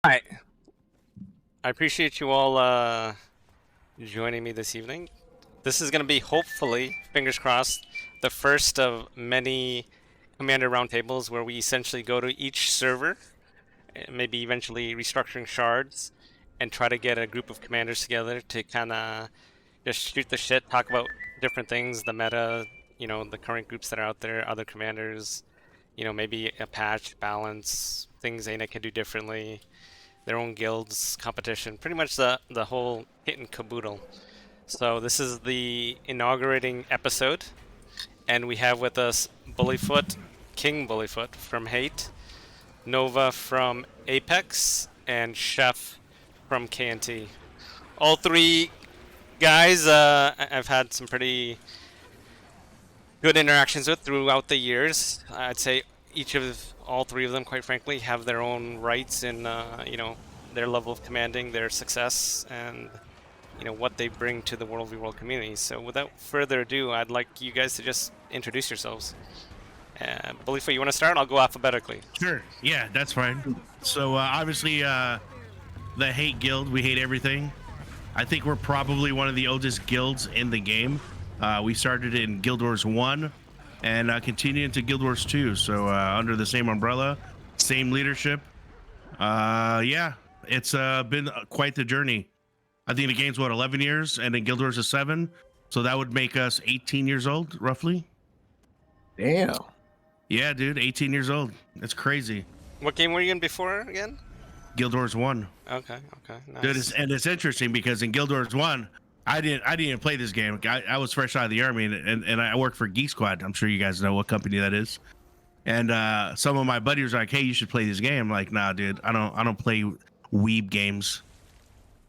Hi. I appreciate you all joining me this evening. This is going to be, hopefully, fingers crossed, the first of many Commander roundtables where we essentially go to each server, maybe eventually restructuring shards, and try to get a group of commanders together to kind of just shoot the shit, talk about different things, the meta, the current groups that are out there, other commanders, maybe a patch, balance, things ANA can do differently, their own guilds, competition, pretty much the whole kit and caboodle. So this is the inaugurating episode, and we have with us Bullyfoot, King Bullyfoot from Hate, Novahh from Apex, and Sheff from KNT. All three guys I've had some pretty good interactions with throughout the years. I'd say all three of them, quite frankly, have their own rights in their level of commanding, their success, and what they bring to the World v World community. So without further ado, I'd like you guys to just introduce yourselves. Bullyfoot, you want to start? I'll go alphabetically. Sure. Yeah, that's fine. So obviously, the Hate Guild, we hate everything. I think we're probably one of the oldest guilds in the game. We started in Guild Wars 1 and continued into Guild Wars 2. So under the same umbrella, same leadership. Yeah, it's been quite the journey. I think the game's, 11 years, and then Guild Wars is 7. So that would make us 18 years old, roughly. Damn. Yeah, dude, 18 years old. That's crazy. What game were you in before again? Guild Wars 1. Okay, nice. Dude, it's interesting because in Guild Wars 1, I didn't even play this game. I was fresh out of the army, and I worked for Geek Squad. I'm sure you guys know what company that is. And some of my buddies were like, "Hey, you should play this game." I'm like, "Nah, dude, I don't play weeb games."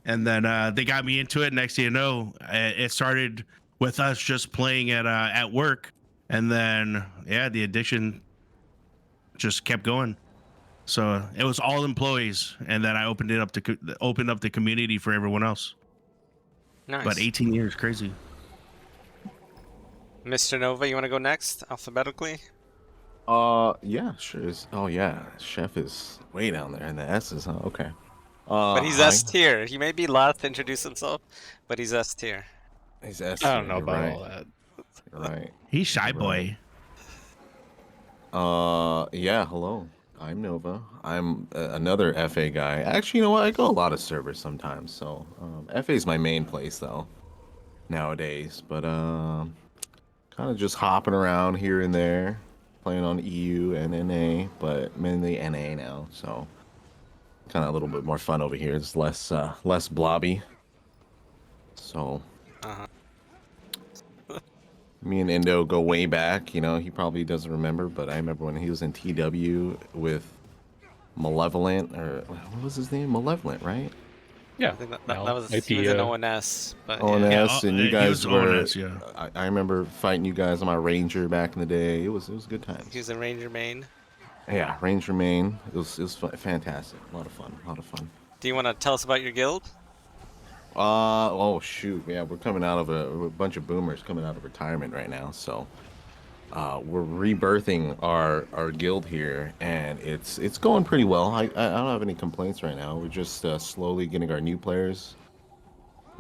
And then they got me into it. Next thing you know, it started with us just playing at work, and then yeah, the addiction just kept going. So it was all employees, and then I opened up the community for everyone else. Nice. But 18 years, crazy. Mr. Novahh, you want to go next alphabetically? Yeah, sure. Oh yeah, Sheff is way down there in the S's, huh? Okay. But he's hi. S tier. He may be last to introduce himself, but he's S tier. He's S. I don't know you're about right. all that. You're right. He's shy Right. boy. Yeah. Hello. I'm Novahh. I'm another FA guy. Actually, you know what? I go a lot of servers sometimes. So FA is my main place though nowadays. But kind of just hopping around here and there, playing on EU and NA, but mainly NA now. So kind of a little bit more fun over here. It's less blobby. So me and Indo go way back. You know, he probably doesn't remember, but I remember when he was in TW with Malevolent, or what was his name? Malevolent, right? Yeah, I think that well, was IP, he was in ONS, but ONS, yeah. and you he guys was were. ONS, yeah. I remember fighting you guys on my Ranger back in the day. It was a good time. He was in Ranger main. Yeah, Ranger main. It was fantastic. A lot of fun. Do you want to tell us about your guild? Oh shoot, yeah, we're coming out of we're a bunch of boomers coming out of retirement right now, so we're rebirthing our guild here, and it's going pretty well. I don't have any complaints right now. We're just slowly getting our new players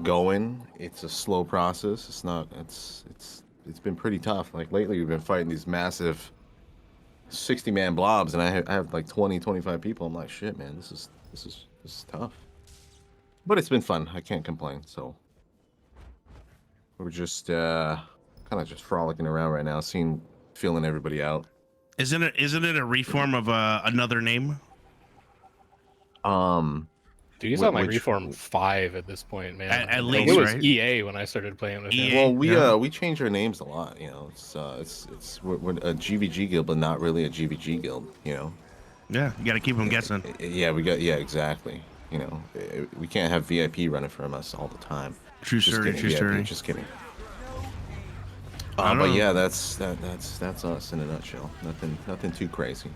going. It's a slow process. It's been pretty tough. Like lately, we've been fighting these massive 60-man blobs, and I have like 20-25 people. I'm like, shit, man, this is tough. But it's been fun. I can't complain. So we're just kind of just frolicking around right now, feeling everybody out. Isn't it a reform of another name? Dude, he's on like Reform 5 at this point, man. At It least, was right? EA when I started playing with him. EA. Well, Yeah. we change our names a lot. You know, we're a GVG guild, but not really a GVG guild. You know. Yeah, you got to keep them guessing. Yeah, exactly. You know, we can't have VIP running from us all the time. True story. True VIP, story. Just kidding. I But know. yeah, that's us in a nutshell. Nothing too crazy.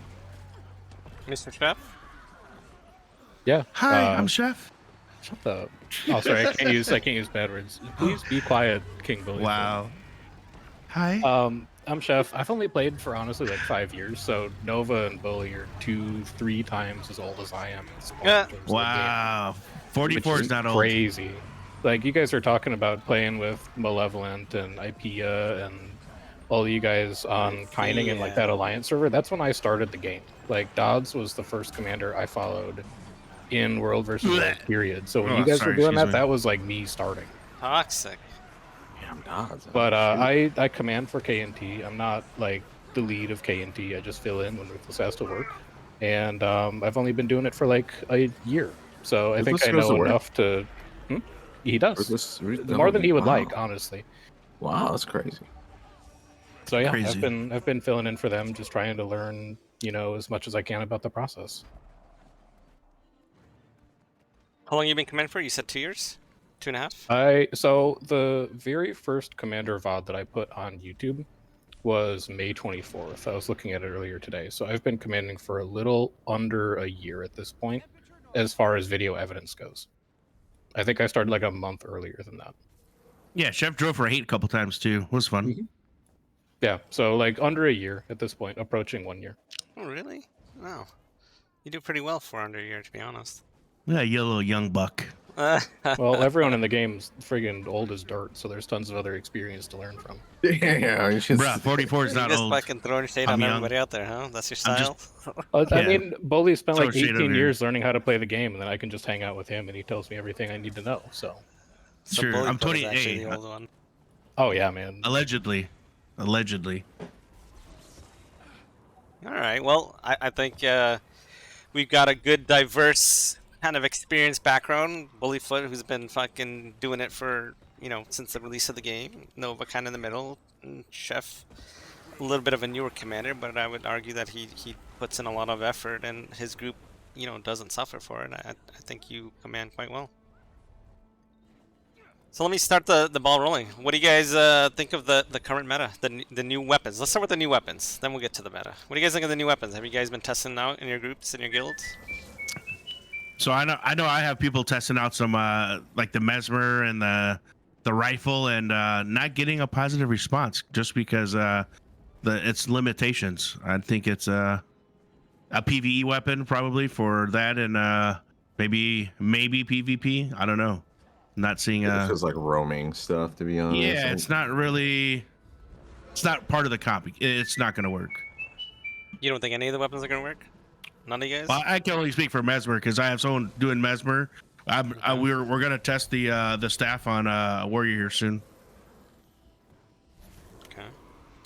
Mr. Sheff? Yeah. Hi, I'm Sheff. Shut the. Oh, sorry. I can't use bad words. Please be quiet, King Bully. Wow. Hi. I'm Sheff. I've only played for honestly like 5 years, so Novahh and Bully are 2-3 times as old as I am at this point. Yeah. In terms of the game, Wow, which 44 is not old. crazy. Like you guys are talking about playing with Malevolent and IPEA and all you guys on Pining and like that Alliance server. That's when I started the game. Like Dodds was the first commander I followed in World versus World period. So when Oh, you guys sorry, were doing excuse that, me. that was like me starting. Toxic. Damn Dodds. But I command for KNT. I'm not like the lead of KNT. I just fill in when Ruthless has to work. And I've only been doing it for like a year. So I think Ruthless I goes to know work? enough to... He does. Ruthless- More than he would wow. like, honestly. Wow, that's crazy. So yeah, Crazy. I've been filling in for them, just trying to learn, you know, as much as I can about the process. How long you been commanding for? You said 2 years? 2.5? So the very first Commander VOD that I put on YouTube was May 24th. I was looking at it earlier today. So I've been commanding for a little under a year at this point, as far as video evidence goes. I think I started like a month earlier than that. Yeah, Chef drove for 8 a couple times too. It was fun. Mhm. Yeah, so like under a year at this point, approaching 1 year. Oh, really? Wow. You do pretty well for under a year, to be honest. Yeah, you little young buck. Well, everyone in the game's friggin' old as dirt, so there's tons of other experience to learn from. Yeah, you should- Bruh, 44 is You're not just old. fucking throwing shade I'm on young. everybody out there, huh? That's your I'm style? I Yeah. mean, Bully spent Throw like shade over 18 here. years learning how to play the game, and then I can just hang out with him, and he tells me everything I need to know. So, So Sure, I'm Bullyfoot is actually 28. the old one. oh yeah, man. Allegedly. All right. Well, I think we've got a good, diverse kind of experience background. Bullyfoot, who's been fucking doing it for, you know, since the release of the game. Novahh kind of in the middle. And Sheff, a little bit of a newer commander, but I would argue that he puts in a lot of effort, and his group, you know, doesn't suffer for it. I think you command quite well. So let me start the ball rolling. What do you guys think of the current meta, the new weapons? Let's start with the new weapons, then we'll get to the meta. What do you guys think of the new weapons? Have you guys been testing out in your groups, in your guilds? So I know I have people testing out some like the mesmer and the rifle and not getting a positive response just because its limitations. I think it's a PvE weapon probably for that and maybe PvP. I don't know. Not seeing It feels like roaming stuff, to be honest. yeah, it's not part of the comp. It's not going to work. You don't think any of the weapons are gonna work? None of you guys? Well, I can only speak for mesmer because I have someone doing mesmer. We're gonna test the staff on warrior here soon. Okay.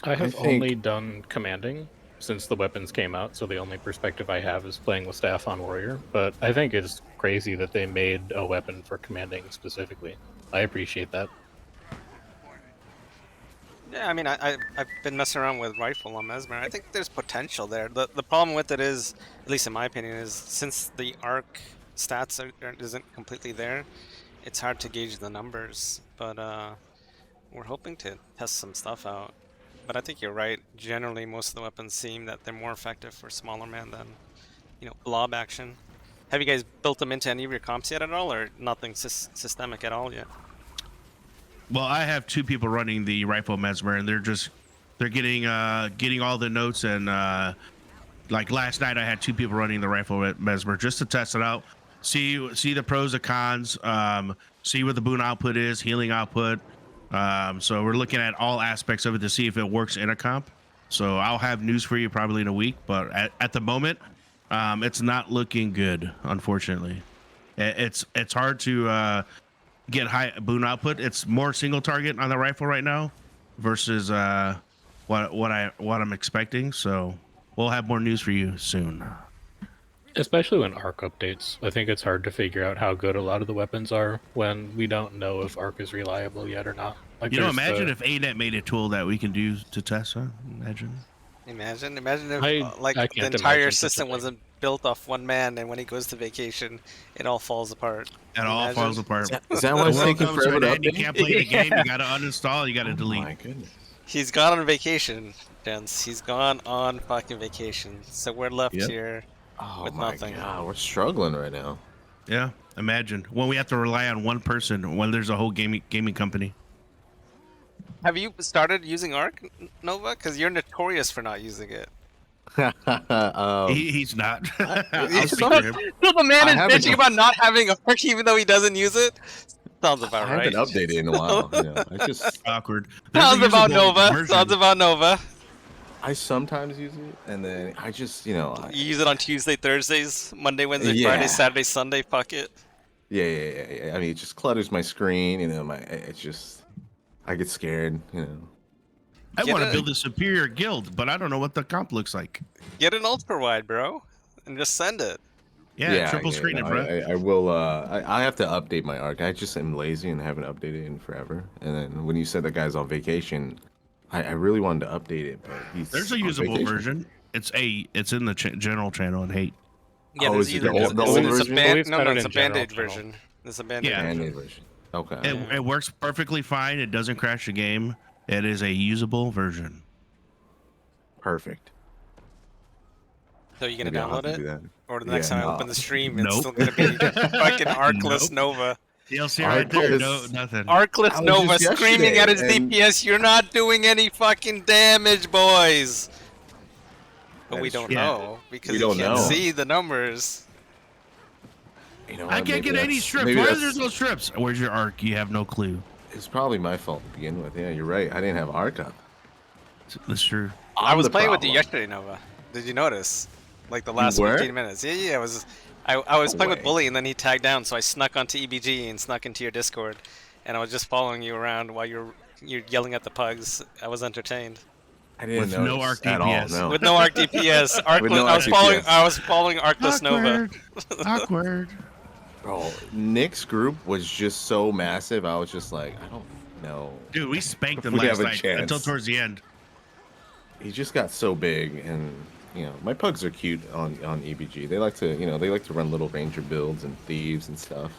I have think- only done commanding since the weapons came out, so the only perspective I have is playing with staff on warrior. But I think it's crazy that they made a weapon for commanding specifically. I appreciate that. Yeah, I mean, I've been messing around with rifle on mesmer. I think there's potential there. The problem with it is, at least in my opinion, is since the arc stats isn't completely there, it's hard to gauge the numbers. But we're hoping to test some stuff out. But I think you're right. Generally, most of the weapons seem that they're more effective for smaller men than, you know, blob action. Have you guys built them into any of your comps yet at all, or nothing systemic at all yet? Well, I have 2 people running the rifle mesmer, and they're getting all the notes and like last night I had 2 people running the rifle mesmer just to test it out, see the pros and cons, see what the boon output is, healing output. So we're looking at all aspects of it to see if it works in a comp. So I'll have news for you probably in a week, but at the moment, it's not looking good, unfortunately. It's hard to get high boon output. It's more single target on the rifle right now versus what I'm expecting. So we'll have more news for you soon. Especially when Arc updates. I think it's hard to figure out how good a lot of the weapons are when we don't know if Arc is reliable yet or not. Like, You know, there's imagine the- if ANET made a tool that we can do to test. Huh? Imagine. Imagine if I the can't entire imagine such a system thing. wasn't built off one man, and when he goes to vacation, it all falls apart. It all Imagine. falls apart. Is that why it's The world taking comes to forever an to end. You update? can't play the game. You gotta uninstall. You gotta Oh delete. my goodness. He's gone on vacation, gents. He's gone on fucking vacation. So we're left Yep. here. Oh With my nothing. god, we're struggling right now. Yeah, imagine when we have to rely on one person when there's a whole gaming company. Have you started using Arc, Nova? Because you're notorious for not using it. He's not. I'll it's speak not- to him. So the man I is haven't- bitching about not having Arc even though he doesn't use it? Sounds about I right. haven't updated in a while. You know, I just Awkward. There's a Sounds about usable Nova. version. Sounds about Nova. I sometimes use it, and then I just You use it on Tuesday, Thursdays, Monday, Wednesday, Yeah. Friday, Saturday, Sunday. Fuck it. yeah. I mean, it just clutters my screen. You know, it's just I get scared. You know. I Get want to a- build a superior guild, but I don't know what the comp looks like. Get an ultra wide, bro, and just send it. Yeah, triple screen it, no, bro. I will. I have to update my arc. I just am lazy and haven't updated in forever. And then when you said the guy's on vacation, I really wanted to update it, but he's There's a on usable vacation. version. It's in the general channel and hate. Yeah, Oh, there's is it either the old- the it's, old it's a version? band, Always no, got no, it it's a in general band-aid channel. version. It's a band-aid Yeah. version. Band-Aid version. Okay. It works perfectly fine. It doesn't crash the game. It is a usable version. Perfect. So you gonna Maybe I'll have download to do it, that. or the next Yeah, time I no. open the stream, it's Nope. still gonna be fucking Arcless Nope. Nova. You'll see right there. No, Arcless. nothing. Arcless I was Nova just screaming yesterday, at his and- DPS. You're not doing any fucking damage, boys. But That we is don't true. know because We you don't can't know. see the numbers. You know I what, can't maybe get any that's- strips. maybe Why is that's- there no strips? Where's your arc? You have no clue. It's probably my fault to begin with. Yeah, you're right. I didn't have arc up. That's true. I I'm was the playing with you problem. yesterday, Nova. Did you notice? Like the last were? 15 minutes. Yeah. I was No playing with way. Bully, and then he tagged down, so I snuck onto EBG and snuck into your Discord, and I was just following you around while you're yelling at the pugs. I was entertained. I didn't With know no arc at all. DPS. No. With no Arc DPS. With no I was following. DPS. I was following Arcless Nova. Awkward. Bro, Nick's group was just so massive. I was just like, I don't know. Dude, we spanked him We last have a night chance. until towards the end. He just got so big, and you know, my pugs are cute on EBG. They like to, they like to run little ranger builds and thieves and stuff.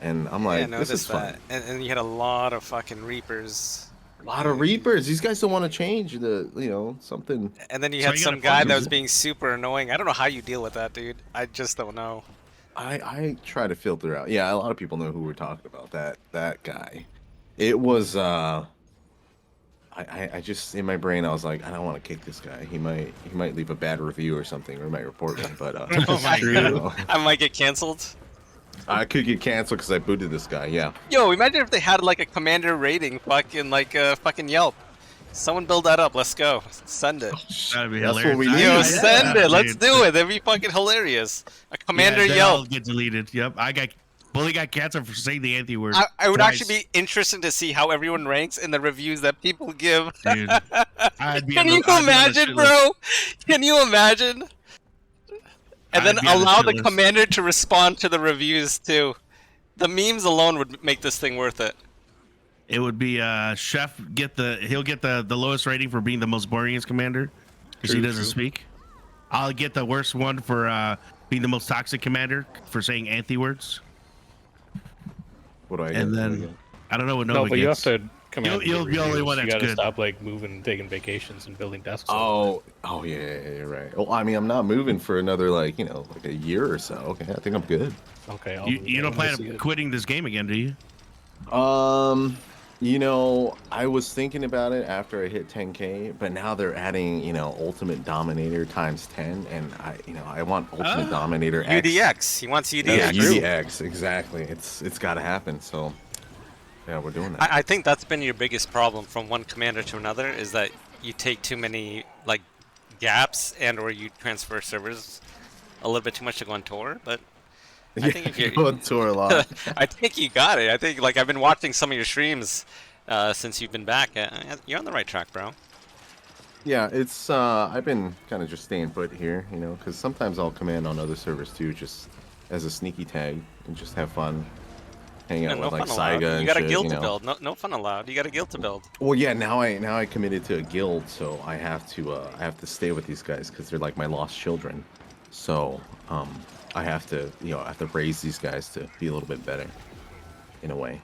And I'm like, Yeah, I this noticed is fun. that. And you had a lot of fucking Reapers. A lot of reapers. These guys don't want to change the, something. And then you So had you gotta some guy that focus. was being super annoying. I don't know how you deal with that, dude. I just don't know. I try to filter out. Yeah, a lot of people know who we're talking about. That guy. It was I just in my brain I was like, I don't want to kick this guy. He might leave a bad review or something, or might report me. But Oh my God. I might get canceled. I could get canceled because I booted this guy. Yeah. Yo, imagine if they had like a commander rating, fucking Yelp. Someone build that up. Let's go. Send it. That'd be That's hilarious. what we need. Yo, Yeah, send it. Let's dude. do it. That'd be fucking hilarious. A commander Yeah, they all Yelp. get deleted. Yep, Bully got canceled for saying the anti word. I would twice. actually be interested to see how everyone ranks in the reviews that people give. Dude, I'd be Can on you the- I'd be on the imagine, shit list. bro? Can you imagine? And then I'd be on the allow shit the list. commander to respond to the reviews too. The memes alone would make this thing worth it. It would be Sheff he'll get the lowest rating for being the most boringest commander because he True, doesn't true. speak. I'll get the worst one for being the most toxic commander for saying anti words. What do I get? And What do I then get? I don't know what No, Nova but you have gets. to command. You'll be the only one You that's gotta good. stop like moving and taking vacations and building desks. Oh yeah, you're right. Well, I mean, I'm not moving for another like a year or so. Okay, I think I'm good. Okay. I'll You, move you that don't when I plan see on it. quitting this game again, do you? I was thinking about it after I hit 10K, but now they're adding, Ultimate Dominator times 10, and I want Ultimate Dominator X. UDX. He wants Yeah, UDX. UDX, exactly. It's got to happen. So, yeah, we're doing that. I think that's been your biggest problem from one commander to another is that you take too many like gaps and or you transfer servers a little bit too much to go on tour. But I think if you you're, go on tour a lot. I think you got it. I think like I've been watching some of your streams since you've been back. You're on the right track, bro. Yeah, it's I've been kind of just staying put here, because sometimes I'll command on other servers too, just as a sneaky tag and just have fun, hang Yeah, out no with like fun allowed. Saiga You and got a shit. guild to build. No fun allowed. You got a guild to build. Well, yeah, now I committed to a guild, so I have to stay with these guys because they're like my lost children. So I have to raise these guys to be a little bit better, in a way.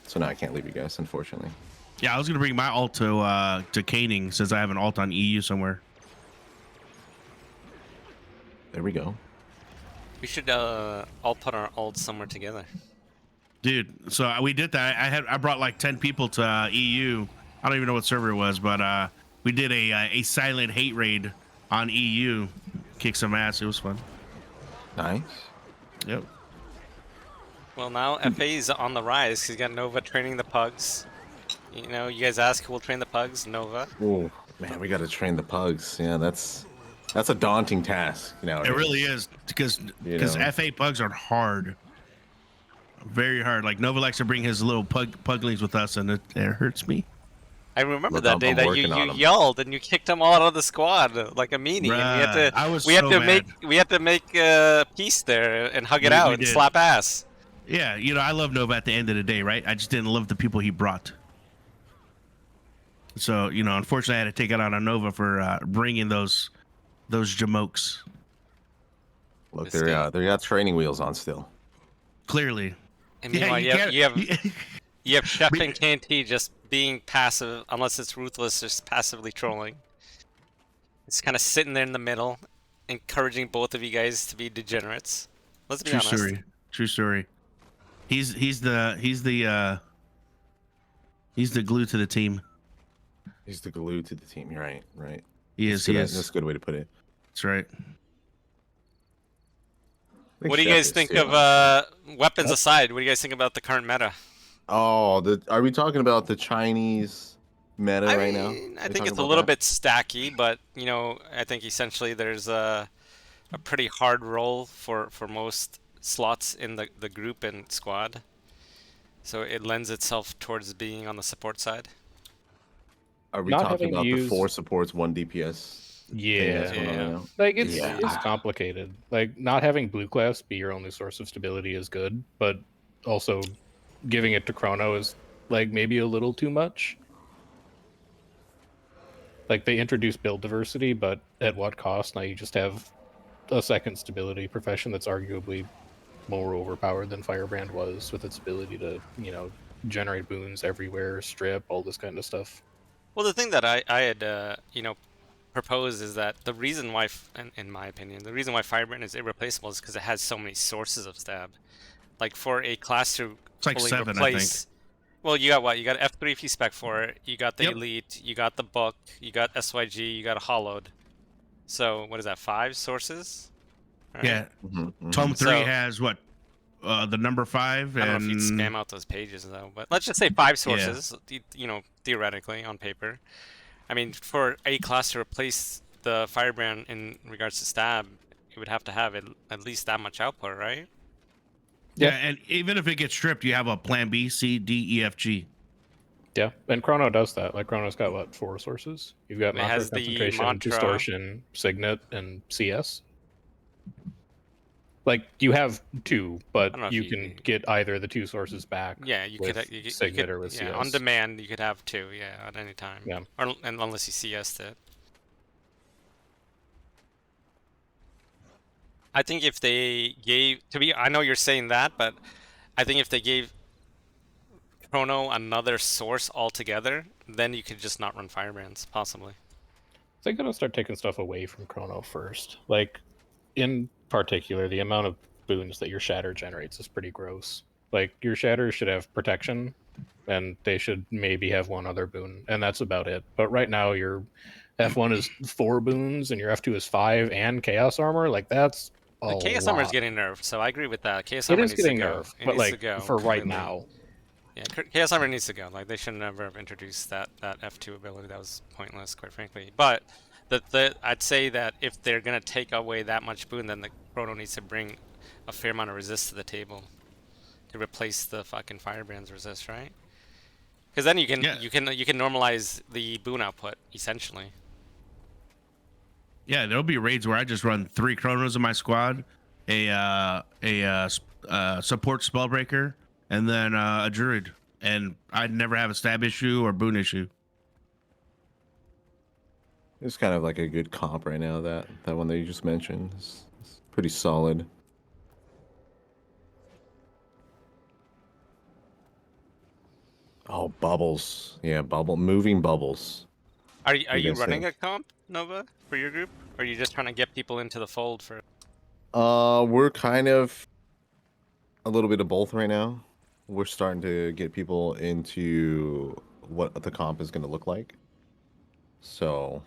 So now I can't leave you guys, unfortunately. Yeah, I was gonna bring my alt to caning since I have an alt on EU somewhere. There we go. We should all put our ults somewhere together. Dude, so we did that. I brought like 10 people to EU. I don't even know what server it was, but we did a silent hate raid on EU. Kick some ass. It was fun. Nice. Yep. Well, now FA's on the rise. He's got Novahh training the pugs. You know, you guys ask who will train the pugs? Novahh. Oh man, we got to train the pugs. Yeah, that's a daunting task. You know, It really is because FA pugs are hard, very hard. Like Novahh likes to bring his little puglings with us, and it hurts me. I remember Look, that I'm day that working on you 'em. yelled and you kicked them all out of the squad like a meanie. And I was we had so to mad. make peace there and hug it We out and did. slap ass. Yeah, you know, I love Novahh at the end of the day, right? I just didn't love the people he brought. So, you know, unfortunately, I had to take it out on Novahh for bringing those jamokes. Look, This they got training wheels on still. Clearly. And meanwhile, you have Sheff Be- and KNT just being passive, unless it's ruthless, just passively trolling. It's kind of sitting there in the middle, encouraging both of you guys to be degenerates. Let's be True honest. story. True story. He's the glue to the team. He's the glue to the team. You're right. Right. He is. He That's is. a good way to put it. That's right. What do you guys think of weapons aside? What do you guys think about the current meta? Oh, are we talking about the Chinese meta I right now? mean, I Are we think talking it's a about little that? bit stacky, but you know, I think essentially there's a pretty hard role for most slots in the group and squad, so it lends itself towards being on the support side. Are we Not talking having about to the use- 4 supports, 1 DPS? thing that's going on Yeah. right now? Like it's Yeah. complicated. Like not having blue class be your only source of stability is good, but also giving it to Chrono is like maybe a little too much. Like they introduced build diversity, but at what cost? Now you just have a second stability profession that's arguably more overpowered than Firebrand was with its ability to, you know, generate boons everywhere, strip, all this kind of stuff. Well, the thing that I had you know, proposed is that the reason why, in my opinion, the reason why Firebrand is irreplaceable is because it has so many sources of stab. Like for a class to It's like fully 7, I think. replace. Well, you got what? You got F3 if you spec for it. You got the Yep. Elite. You got the Book. You got SYG. You got a Hollowed. So what is that? 5 sources? Right? Yeah. Mhm, mhm. Tome 3 So- has what? The number 5, I don't know if and you'd spam out those pages though, but let's just say 5 sources. You know, theoretically on paper. I mean, for a class to replace the Firebrand in regards to stab, it would have to have at least that much output, right? yeah, and even if it gets stripped, you have a plan B, C, D, E, F, G. Yeah, and Chrono does that. Like Chrono's got what, 4 sources? You've got It Mantra, has the Concentration, Mantra. Distortion, Signet, and CS. Like you have 2, I but don't know if you you- can get either the 2 sources back. Yeah, you with could you Signet could, or with yeah, CS. on demand you could have 2, yeah, at any time. Yeah. Or and unless you CS'd it. I think if they gave I know you're saying that, but I think if they gave Chrono another source altogether, then you could just not run Firebrands, possibly. They're gonna start taking stuff away from Chrono first. Like, in particular, the amount of boons that your Shatter generates is pretty gross. Like, your Shatter should have protection, and they should maybe have one other boon, and that's about it. But right now, your F1 is 4 boons, and your F2 is 5, and Chaos Armor. Like, that's The Chaos Armor is getting nerfed, so I agree with that. Chaos It Armor is needs getting to go. nerfed, It but needs to like go for right completely. now, Yeah, Chaos Armor needs to go. Like they should never have introduced that F2 ability. That was pointless, quite frankly. But I'd say that if they're gonna take away that much boon, then the Chrono needs to bring a fair amount of resist to the table to replace the fucking Firebrand's resist, right? Because then you can Yeah. you can normalize the boon output essentially. Yeah, there'll be raids where I just run 3 Chronos in my squad, a support Spellbreaker, and then a Druid, and I'd never have a stab issue or boon issue. It's kind of like a good comp right now. That one that you just mentioned is pretty solid. Oh, bubbles. Yeah, moving bubbles. Are you guys running think? a comp, Novahh, for your group? Or are you just trying to get people into the fold for? We're kind of a little bit of both right now. we're starting to get people into what the comp is going to look like. So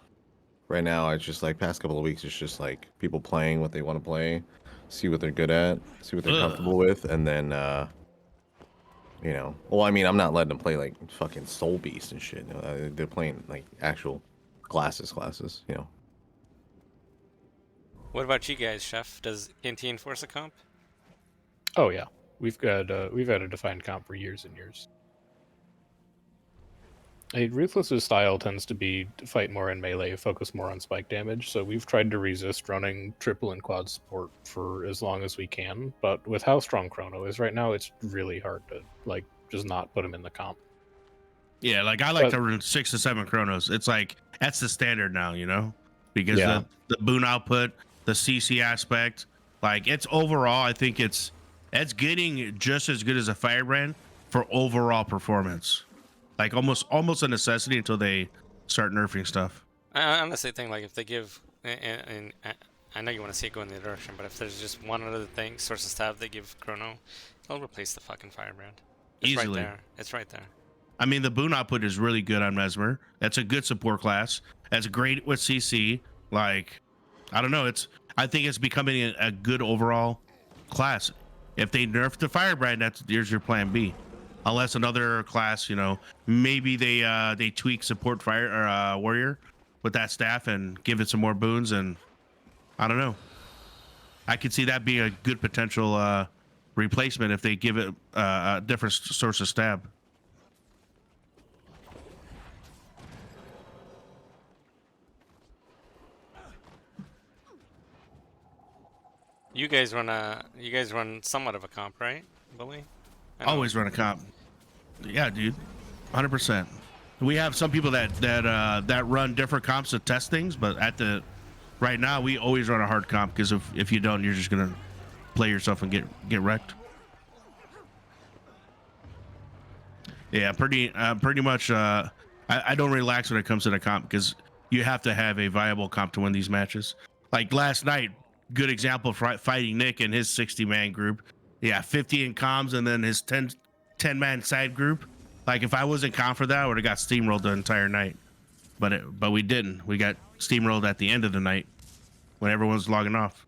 right now, it's just like past couple of weeks, it's just like people playing what they want to play, see what they're good at, see what they're comfortable with, and then you know, well, I mean, I'm not letting them play like fucking Soul Beast and shit. They're playing like actual classes, you know. What about you guys, Sheff? Does KT enforce a comp? Oh yeah, we've had a defined comp for years and years. Ruthless's style tends to be to fight more in melee, focus more on spike damage, so we've tried to resist running triple and quad support for as long as we can, but with how strong Chrono is right now, it's really hard to, like, just not put him in the comp. Yeah, like I like to run 6 to 7 Chronos. It's like, that's the standard now, you know? Because the boon output, the CC aspect, like, it's overall, I think it's getting just as good as a Firebrand for overall performance. Like almost a necessity until they start nerfing stuff. I honestly think like if they give, and I know you want to see it go in the direction, but if there's just one other thing, source of stab they give Chrono, they'll replace the fucking Firebrand. It's easily. Right there. It's right there. I mean, the boon output is really good on Mesmer. That's a good support class. That's great with CC. Like, I don't know. I think it's becoming a good overall class. If they nerf the Firebrand, here's your plan B. Unless another class, you know, maybe they tweak support fire or warrior with that staff and give it some more boons, and I don't know. I could see that being a good potential replacement if they give it a different source of stab. You guys run somewhat of a comp, right, Bully? Always run a comp. Yeah, dude, 100%. We have some people that run different comps to test things, but right now we always run a hard comp because if you don't, you're just gonna play yourself and get wrecked. Yeah, pretty much. I don't relax when it comes to the comp because you have to have a viable comp to win these matches. Like last night, good example for fighting Nick and his 60-man group. Yeah, 50 in comms and then his 10-man side group. Like if I wasn't comp for that, I would have got steamrolled the entire night. But we didn't. We got steamrolled at the end of the night when everyone was logging off.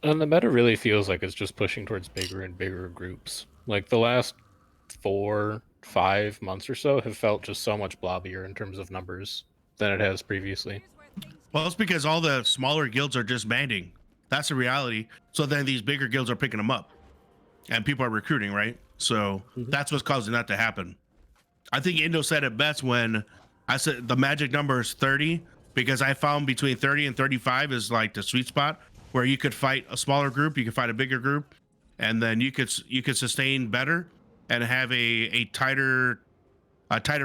And the meta really feels like it's just pushing towards bigger and bigger groups. Like the last 4-5 months or so have felt just so much blobbier in terms of numbers than it has previously. Well, it's because all the smaller guilds are disbanding. That's the reality. So then these bigger guilds are picking them up. And people are recruiting, right? So that's what's causing that to happen. I think Indo said it best when I said the magic number is 30 because I found between 30 and 35 is like the sweet spot where you could fight a smaller group, you could fight a bigger group, and then you could sustain better and have a tighter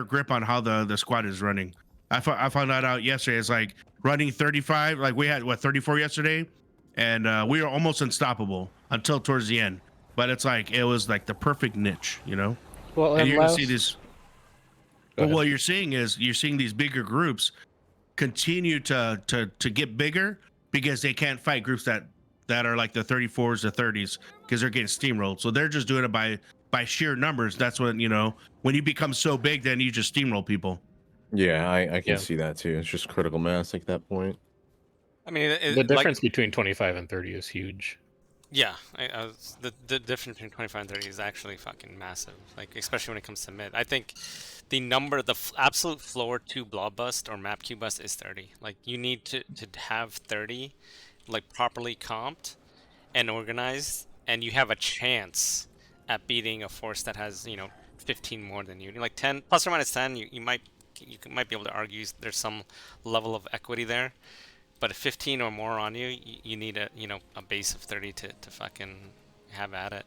grip on how the squad is running. I found that out yesterday. It's like running 35, like we had 34 yesterday, and we were almost unstoppable until towards the end. But it's like it was like the perfect niche, you know. Well, and you're gonna see this. But what you're seeing is these bigger groups continue to get bigger because they can't fight groups that are like the 34s, the 30s, because they're getting steamrolled. So they're just doing it by sheer numbers. That's when, you know, when you become so big, then you just steamroll people. Yeah, I can see that too. It's just critical mass at that point. I mean, the difference between 25 and 30 is huge. Yeah, the difference between 25 and 30 is actually fucking massive. Like, especially when it comes to mid. I think the absolute floor to blob bust or map queue bust is 30. Like, you need to have 30, like, properly comped and organized, and you have a chance at beating a force that has, you know, 15 more than you. Like 10 plus or minus 10, you might be able to argue there's some level of equity there. But if 15 or more on you, you need a base of 30 to fucking have at it.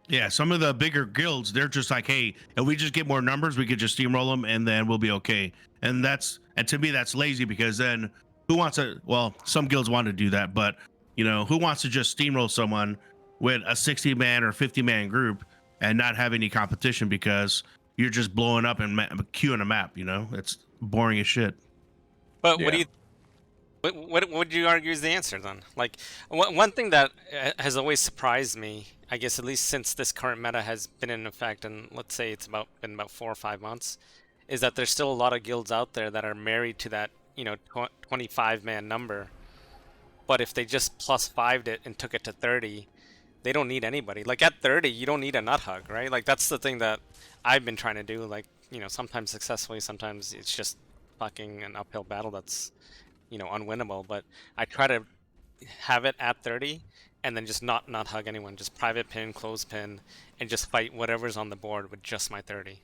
Yeah, some of the bigger guilds, they're just like, hey, if we just get more numbers, we could just steamroll them and then we'll be okay. And to me, that's lazy because then who wants to? Well, some guilds want to do that, but you know, who wants to just steamroll someone with a 60-man or 50-man group and not have any competition because you're just blowing up and queuing a map? You know, it's boring as shit. But Yeah. what What would you argue is the answer then? Like, one thing that has always surprised me, I guess at least since this current meta has been in effect, and let's say it's been about 4 or 5 months, is that there's still a lot of guilds out there that are married to that 25-man number. But if they just plus 5'd it and took it to 30, they don't need anybody. Like at 30, you don't need a nut hug, right? Like that's the thing that I've been trying to do. Like sometimes successfully, sometimes it's just fucking an uphill battle that's unwinnable. But I try to have it at 30 and then just not hug anyone, just private pin, close pin, and just fight whatever's on the board with just my 30.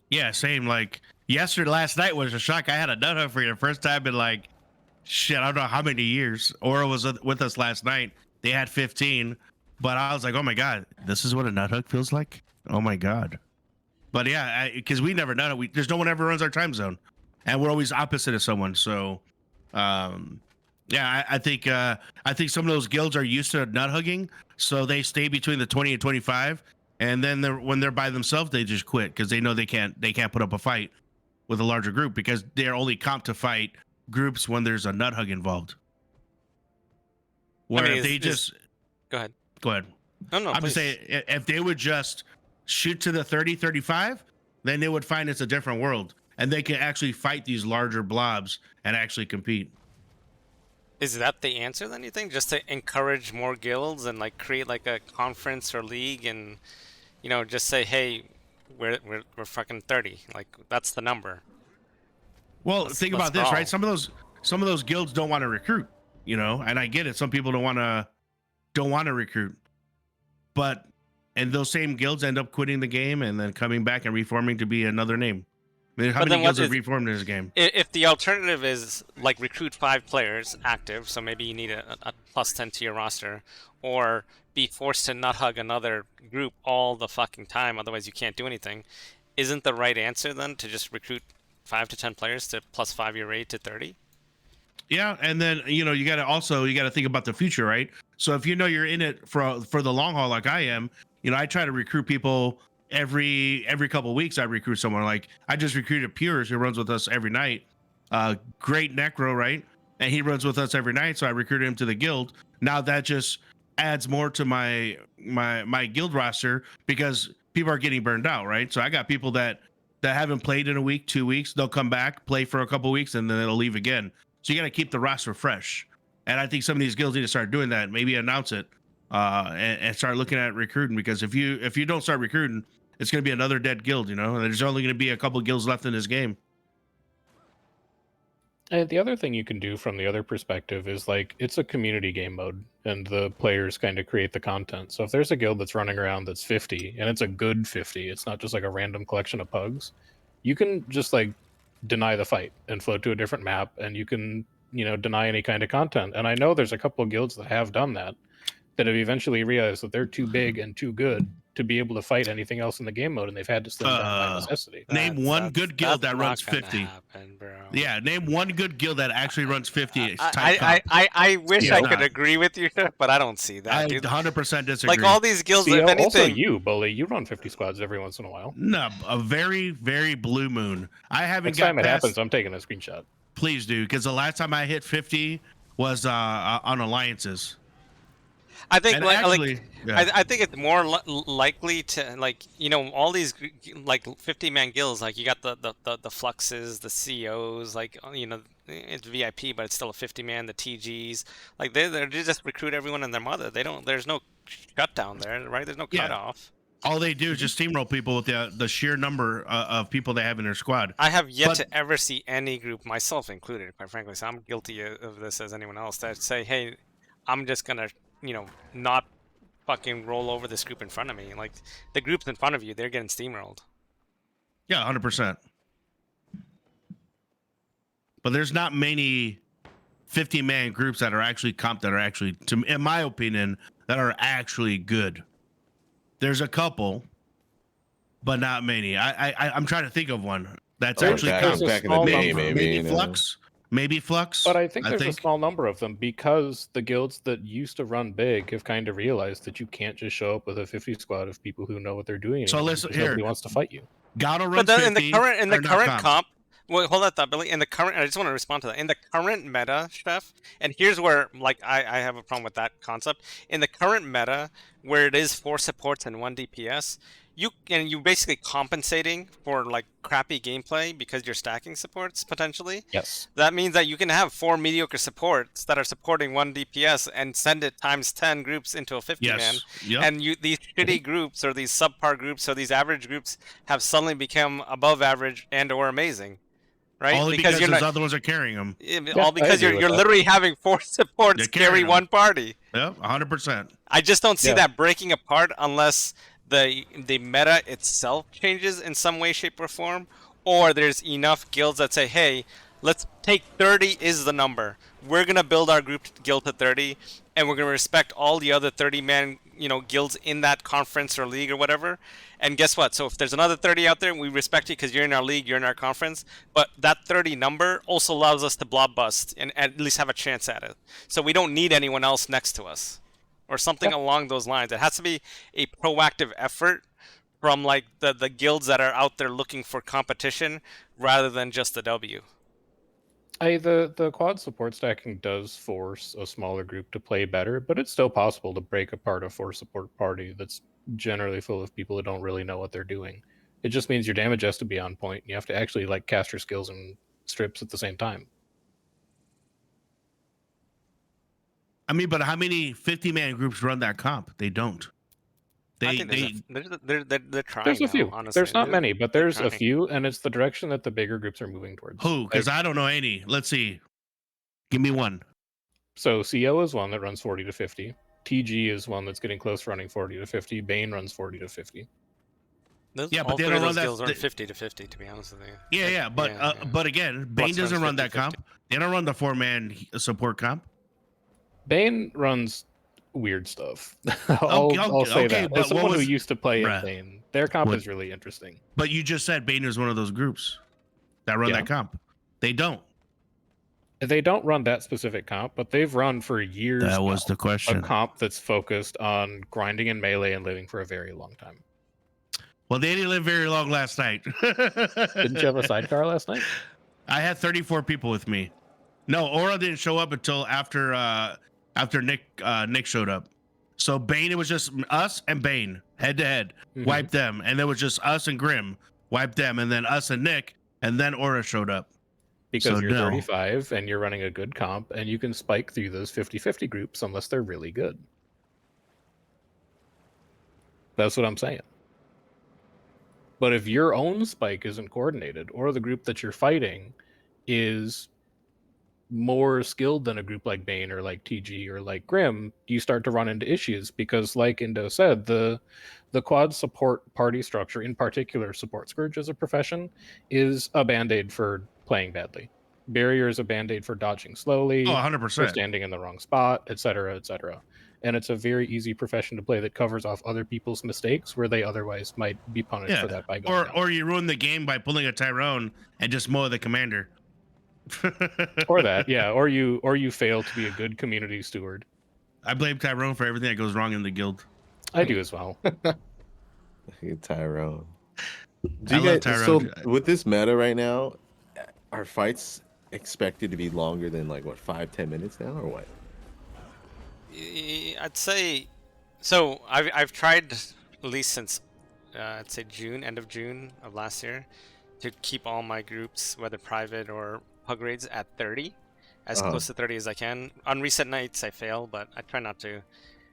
Yeah, same. Like last night was a shock. I had a nut hug for the first time in like shit, I don't know how many years. Aura was with us last night. They had 15, but I was like, oh my god, this is what a nut hug feels like. Oh my god. But yeah, because we never done it. There's no one ever runs our time zone, and we're always opposite of someone. So, yeah, I think some of those guilds are used to nut hugging, so they stay between the 20 and 25, and then when they're by themselves, they just quit because they know they can't put up a fight with a larger group because they're only comped to fight groups when there's a nut hug involved. Where if they just go ahead. No, I'm just saying if they would just shoot to the 30, 35, then they would find it's a different world and they can actually fight these larger blobs and actually compete. Is that the answer then, you think? Just to encourage more guilds and like create like a conference or league and just say, hey, we're fucking 30. Like that's the number. Well, think about this, right? Some of those guilds don't want to recruit, and I get it. Some people don't want to recruit, and those same guilds end up quitting the game and then coming back and reforming to be another name. I mean, how many guilds have reformed in this game? If the alternative is like recruit 5 players active, so maybe you need a plus 10 to your roster, or be forced to not hug another group all the fucking time, otherwise you can't do anything, isn't the right answer then to just recruit 5 to 10 players to plus 5 your raid to 30? Yeah, and then you got to think about the future, right? So if you're in it for the long haul like I am, I try to recruit people every couple of weeks. I recruit someone. Like I just recruited Pures, who runs with us every night. Great necro, right? And he runs with us every night, so I recruited him to the guild. Now that just adds more to my guild roster because people are getting burned out, right? So I got people that haven't played in a week, 2 weeks. They'll come back, play for a couple of weeks, and then they'll leave again. So you got to keep the roster fresh. And I think some of these guilds need to start doing that. Maybe announce it and start looking at recruiting. Because if you don't start recruiting, it's going to be another dead guild. And there's only going to be a couple of guilds left in this game. And the other thing you can do from the other perspective is like it's a community game mode, and the players kind of create the content. So if there's a guild that's running around that's 50, and it's a good 50, it's not just like a random collection of pugs, you can just like deny the fight and float to a different map, and you can deny any kind of content. And I know there's a couple of guilds that have done that have eventually realized that they're too big and too good to be able to fight anything else in the game mode, and they've had to slim down by necessity. Name one good guild that runs 50. Happen, bro. Yeah, name one good guild that actually runs 50. I wish I could agree with you, but I don't see that. I dude. 100% disagree. Like all these guilds, if anything. Also, you, Bully, you run 50 squads every once in a while. No, a very, very blue moon. I haven't Next got time it past, happens, I'm taking a screenshot. Please do, because the last time I hit 50 was on alliances. I think yeah. I think it's more likely to all these like 50-man guilds, like you got the fluxes, the COs, like it's VIP but it's still a 50-man, the TGs, like they just recruit everyone and their mother. There's no shutdown there, right? There's no cutoff. All they do is just steamroll people with the sheer number of people they have in their squad. I have yet to ever see any group, myself included, quite frankly, so I'm guilty of this as anyone else, that say, hey, I'm just gonna not fucking roll over this group in front of me. Like the groups in front of you, they're getting steamrolled. Yeah, 100%. But there's not many 50-man groups that are actually comped that are actually, in my opinion, that are actually good. There's a couple, but not many. I'm trying to think of one that's actually back in the day, maybe Flux. Maybe Flux. But I think there's a small number of them because the guilds that used to run big have kind of realized that you can't just show up with a 50 squad of people who know what they're doing. So listen here. Nobody wants to fight you. Gato runs but 50. in the current comp, Well, hold that thought, Billy. In the current, I just want to respond to that. In the current meta, Chef, and here's where, like, I have a problem with that concept. In the current meta, where it is 4 supports and 1 DPS, you basically compensating for like crappy gameplay because you're stacking supports potentially. Yes. That means that you can have 4 mediocre supports that are supporting 1 DPS and send it times 10 groups into a 50 man. Yes. Yep. And these shitty groups or these subpar groups or these average groups have suddenly become above average and or amazing. Right? Only because those other ones are carrying them. All because you're literally having 4 supports They're carry carrying 'em. one party. Yep, 100%. I just don't see Yeah. that breaking apart unless the meta itself changes in some way, shape, or form, or there's enough guilds that say, hey, let's take 30 is the number. We're gonna build our guild to 30, and we're gonna respect all the other 30-man guilds in that conference or league or whatever. And guess what? So if there's another 30 out there, we respect you because you're in our league, you're in our conference. But that 30 number also allows us to blob bust and at least have a chance at it. So we don't need anyone else next to us, or something along those lines. It has to be a proactive effort from like the guilds that are out there looking for competition rather than just the W. The quad support stacking does force a smaller group to play better, but it's still possible to break apart a 4 support party that's generally full of people who don't really know what they're doing. It just means your damage has to be on point. You have to actually like cast your skills and strips at the same time. I mean, but how many 50-man groups run that comp? They don't. I think they're trying. There's a few. Honestly. There's not many, but there's a trying. few, and it's the direction that the bigger groups are moving towards. Who? Because I don't know any. Let's see. Give me one. So CO is one that runs 40 to 50. TG is one that's getting close, running 40 to 50. Bane runs 40 to 50. Yeah, but all they three don't of run those that- guilds run they- 50 to 50. To be honest with you. Yeah, but again, Bane Plus doesn't runs run that 50-50. comp. They don't run the 4-man support comp. Bane runs weird stuff. Okay, I'll say okay, that. but As someone what who was- used to play in Bruh. Bane, their comp What- is really interesting. But you just said Bane is one of those groups that run Yeah. that comp. They don't. They don't run that specific comp, but they've run for years That was now the a question. comp that's focused on grinding in melee and living for a very long time. Well, they didn't live very long last night. Didn't you have a sidecar last night? I had 34 people with me. No, Aura didn't show up until after Nick showed up. So Bane, it was just us and Bane head to head, Mhm. wiped them, and then it was just us and Grim, wiped them, and then us and Nick, and then Aura showed up. Because So you're no. 35 and you're running a good comp, and you can spike through those 50-50 groups unless they're really good. That's what I'm saying. But if your own spike isn't coordinated, or the group that you're fighting is more skilled than a group like Bane or like TG or like Grim, you start to run into issues because, like Indo said, the quad support party structure, in particular support Scourge as a profession, is a band-aid for playing badly. Barrier is a band-aid for dodging slowly, Oh, for 100%. standing in the wrong spot, etc., etc. And it's a very easy profession to play that covers off other people's mistakes where they otherwise might be punished for that by going down. Or you ruin the game by pulling a Tyrone and just mow the commander. Or that, yeah, or you fail to be a good community steward. I blame Tyrone for everything that goes wrong in the guild. I do as well. Tyrone. I love Tyrone. So with this meta right now, are fights expected to be longer than like what 5-10 minutes now, or what? I'd say so. I've tried at least since I'd say end of June of last year, to keep all my groups, whether private or pug raids, at 30, as close to 30 as I can. On reset nights I fail, but I try not to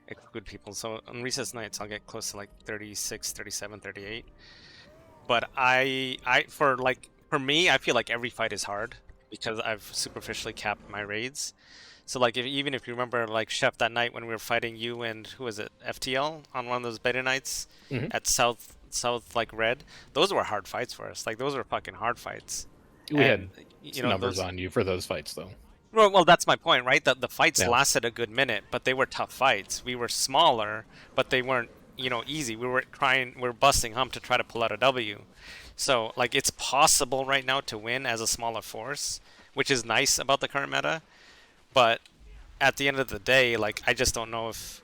exclude people. So on reset nights I'll get close to like 36, 37, 38. But for me, I feel like every fight is hard because I've superficially capped my raids. So like even if you remember like Sheff that night when we were fighting you and who was it, FTL, on one of those beta nights at South like Red, those were hard fights for us. Like those were fucking hard fights. We And, had numbers on you for those fights, though. Well, that's my point, right? The fights Yeah. lasted a good minute, but they were tough fights. We were smaller, but they weren't easy. We were busting hump to try to pull out a W. So like it's possible right now to win as a smaller force, which is nice about the current meta. But at the end of the day, like I just don't know if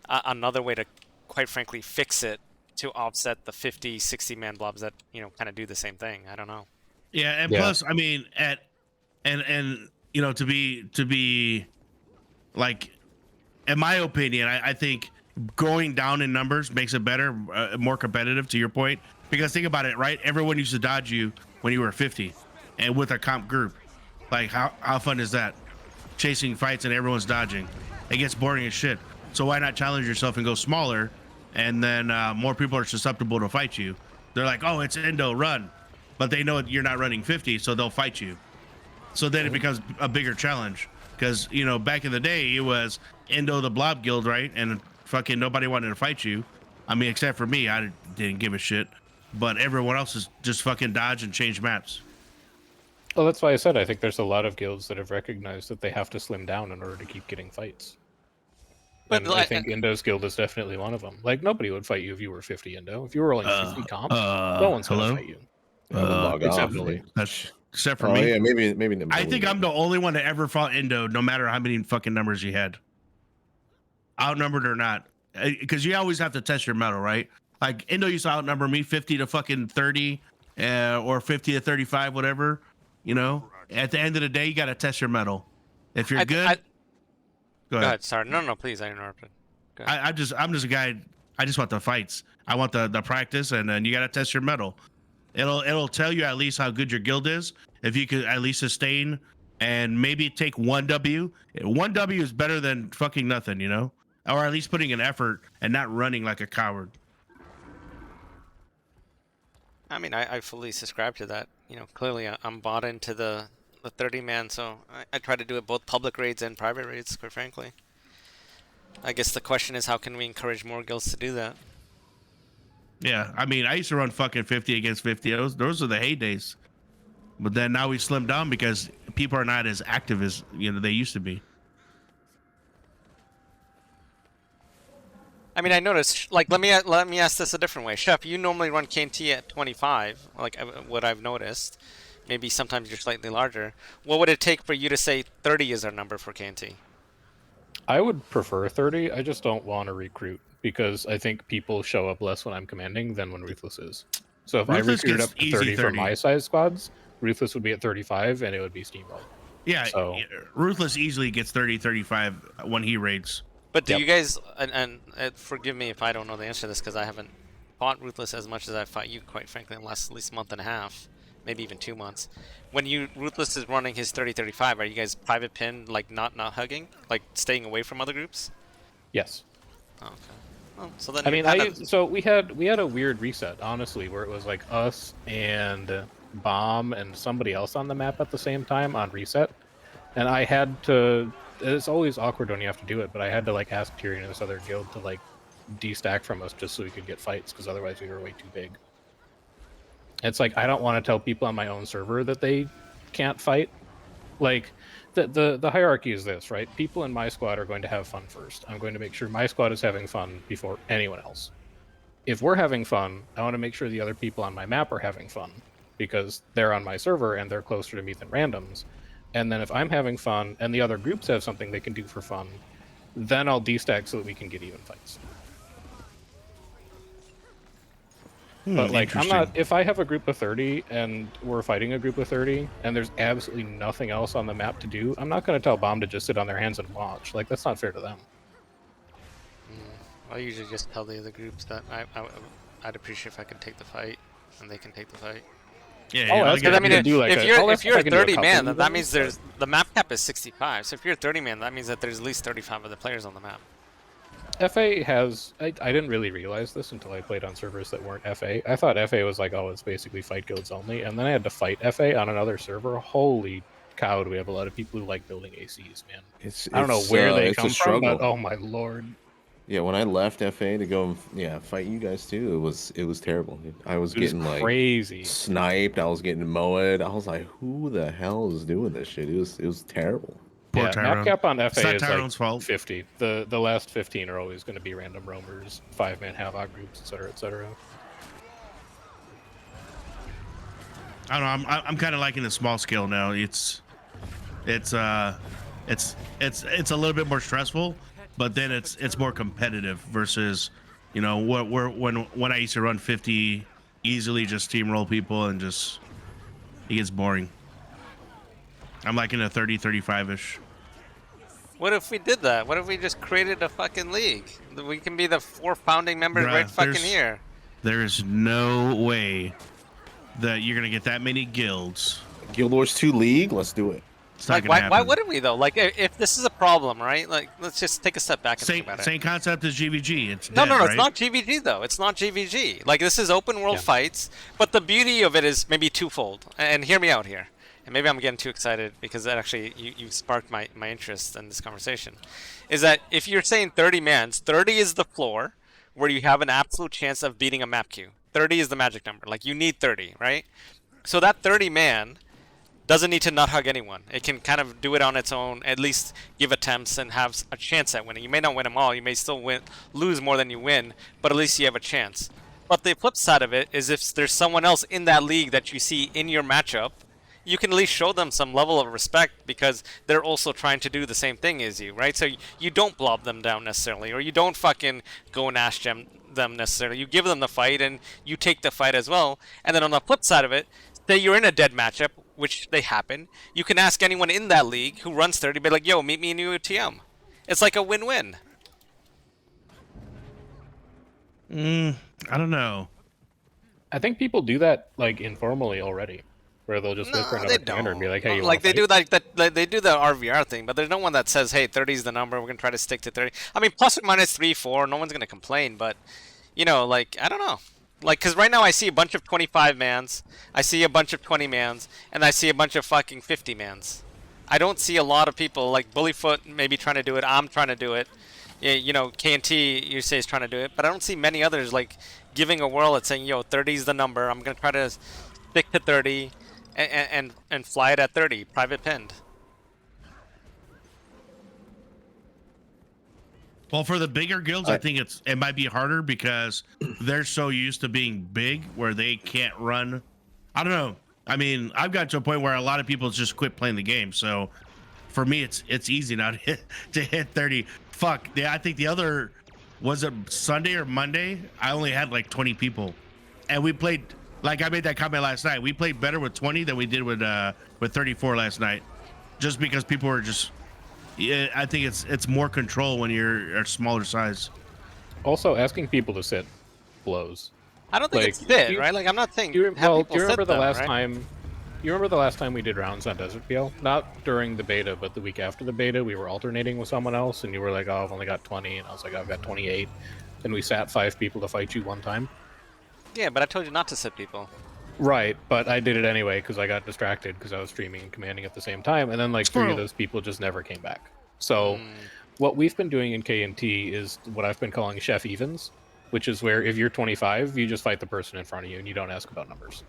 another way to, quite frankly, fix it to offset the 50, 60 man blobs that kind of do the same thing. I don't know. Yeah, and Yeah. plus, I mean, and you know, to be like, in my opinion, I think going down in numbers makes it better, more competitive. To your point, because think about it, right? Everyone used to dodge you when you were 50, and with a comp group, like how fun is that? Chasing fights and everyone's dodging. It gets boring as shit. So why not challenge yourself and go smaller, and then more people are susceptible to fight you. They're like, oh, it's Endo, run, but they know you're not running 50, so they'll fight you. So then it becomes a bigger challenge, because you know back in the day it was Endo the Blob guild, right? And fucking nobody wanted to fight you. I mean, except for me, I didn't give a shit. But everyone else is just fucking dodge and change maps. Well, that's why I said I think there's a lot of guilds that have recognized that they have to slim down in order to keep getting fights. But And I think Endo's guild is definitely one of them. Like, nobody would fight you if you were 50 Endo. If you were rolling 50 comp, no one's going to fight you. I would log except off. Bully. That's except for Oh me. yeah, maybe. I think I'm the only one that ever fought Endo, no matter how many fucking numbers he had, outnumbered or not. Because you always have to test your metal, right? Like Endo used to outnumber me 50 to fucking 30, or 50 to 35, whatever. You know, at the end of the day, you got to test your metal. If you're good, go ahead. Sorry, no, please, I interrupted. I'm just a guy. I just want the fights. I want the practice, and then you got to test your metal. It'll tell you at least how good your guild is. If you could at least sustain and maybe take 1 W. 1 W is better than fucking nothing, you know, or at least putting an effort and not running like a coward. I mean, I fully subscribe to that. You know, clearly I'm bought into the 30 man, so I try to do it both public raids and private raids, quite frankly. I guess the question is, how can we encourage more guilds to do that? Yeah, I mean, I used to run fucking 50 against 50. Those are the heydays. But then now we slimmed down because people are not as active as they used to be. I mean, I noticed. Like, let me ask this a different way. Sheff, you normally run KNT at 25. Like what I've noticed. Maybe sometimes you're slightly larger. What would it take for you to say 30 is our number for KNT? I would prefer 30. I just don't want to recruit because I think people show up less when I'm commanding than when Ruthless is. So if Ruthless I recruited gets up to easy 30 for 30. my size squads, Ruthless would be at 35 and it would be steamroll. Yeah, So- Ruthless easily gets 30, 35 when he raids. But do Yep. you guys, and forgive me if I don't know the answer to this, because I haven't fought Ruthless as much as I fought you, quite frankly, in the last at least month and a half, maybe even 2 months. When Ruthless is running his 30-35, are you guys private pin, like not hugging, like staying away from other groups? Yes. Oh, okay. Well, so then I mean, you're kind of- so we had a weird reset, honestly, where it was like us and Bomb and somebody else on the map at the same time on reset, and I had to. It's always awkward when you have to do it, but I had to like ask Tyrion and this other guild to like destack from us just so we could get fights because otherwise we were way too big. It's like I don't want to tell people on my own server that they can't fight. Like the hierarchy is this, right? People in my squad are going to have fun first. I'm going to make sure my squad is having fun before anyone else. If we're having fun, I want to make sure the other people on my map are having fun because they're on my server and they're closer to me than randoms. And then if I'm having fun and the other groups have something they can do for fun, then I'll destack so that we can get even fights. But like, I'm not. If I have a group of 30 and we're fighting a group of 30 and there's absolutely nothing else on the map to do, I'm not going to tell Bomb to just sit on their hands and watch. Like, that's not fair to them. I usually just tell the other groups that I'd appreciate if I could take the fight, and they can take the fight. Yeah, Oh, yeah, that's Because I mean, can do like if a- you're I'll if you're I can do a 30 couple man, of that them, means but- there's the map cap is 65. So if you're 30 man, that means that there's at least 35 other players on the map. FA has. I didn't really realize this until I played on servers that weren't FA. I thought FA was like, oh, it's basically fight guilds only, and then I had to fight FA on another server. Holy cow, do we have a lot of people who like building ACs, man. I don't know where they come from, but oh my lord. Yeah, when I left FA to go fight you guys too, it was terrible. I was It was getting like crazy. sniped. I was getting mowed. I was like, who the hell is doing this shit? It was terrible. Poor Yeah, Tyrone. map cap on It's FA not is Tyrone's like fault. 50. The last 15 are always going to be random roamers, 5-man havoc groups, etc., etc. I don't know. I'm kind of liking the small scale now. It's a little bit more stressful, but then it's more competitive versus, when I used to run 50 easily, just steamroll people and just It gets boring. I'm like in a 30, 35-ish. What if we did that? What if we just created a fucking league? We can be the 4 founding members right fucking here. There is no way that you're gonna get that many guilds. Guild Wars 2 League. Let's do it. It's not Like, gonna happen. why wouldn't we though? Like, if this is a problem, right? Like, let's just take a step back and think about it. Same concept as GVG. It's No, dead, no, right? it's not GVG though. It's not GVG. Like, this is open world fights, but the beauty of it is maybe twofold. And hear me out here. And maybe I'm getting too excited because that actually you sparked my interest in this conversation. Is that if you're saying 30 mans, 30 is the floor where you have an absolute chance of beating a map queue. 30 is the magic number. Like, you need 30, right? So that 30 man doesn't need to nut hug anyone. It can kind of do it on its own, at least give attempts and have a chance at winning. You may not win them all. You may still lose more than you win, but at least you have a chance. But the flip side of it is if there's someone else in that league that you see in your matchup, you can at least show them some level of respect because they're also trying to do the same thing as you, right? So you don't blob them down necessarily, or you don't fucking go and ash them necessarily. You give them the fight and you take the fight as well. And then on the flip side of it, say you're in a dead matchup, which they happen, you can ask anyone in that league who runs 30, be like, yo, meet me in EOTM. It's like a win-win. I don't know. I think people do that like informally already, where they'll just look for another commander and be like, "Hey, you like they wanna do like that. Like they do the RVR thing, but there's no one that says, "Hey, 30 is the number. We're gonna try to stick to 30." I mean, plus or minus 3, 4. No one's gonna complain, but you know, like I don't know. Like, cause right now I see a bunch of 25 mans, I see a bunch of 20 mans, and I see a bunch of fucking 50 mans. I don't see a lot of people like Bullyfoot maybe trying to do it. I'm trying to do it. You know, KNT you say is trying to do it, but I don't see many others like giving a whirl at saying, "Yo, 30 is the number. I'm gonna try to stick to 30 and fly it at 30, private pinned." Well, for the bigger guilds, I think it might be harder because they're so used to being big where they can't run. I don't know. I mean, I've got to a point where a lot of people just quit playing the game. So for me, it's easy now to hit 30. Fuck. I think the other, was it Sunday or Monday? I only had like 20 people, and we played. Like I made that comment last night. We played better with 20 than we did with 34 last night, just because people were just. Yeah, I think it's more control when you're a smaller size. Also, asking people to sit blows. I don't think Like, it's fit, right? Like I'm not saying. Do you remember sit the them, last right? time? You remember the last time we did rounds on Desert PL? Not during the beta, but the week after the beta, we were alternating with someone else, and you were like, "Oh, I've only got 20," and I was like, "I've got 28," and we sat 5 people to fight you one time. Yeah, but I told you not to sit people. Right, but I did it anyway because I got distracted because I was streaming and commanding at the same time, and then like 3 of those people just never came back. So what we've been doing in KNT is what I've been calling Sheff evens, which is where if you're 25, you just fight the person in front of you and you don't ask about numbers.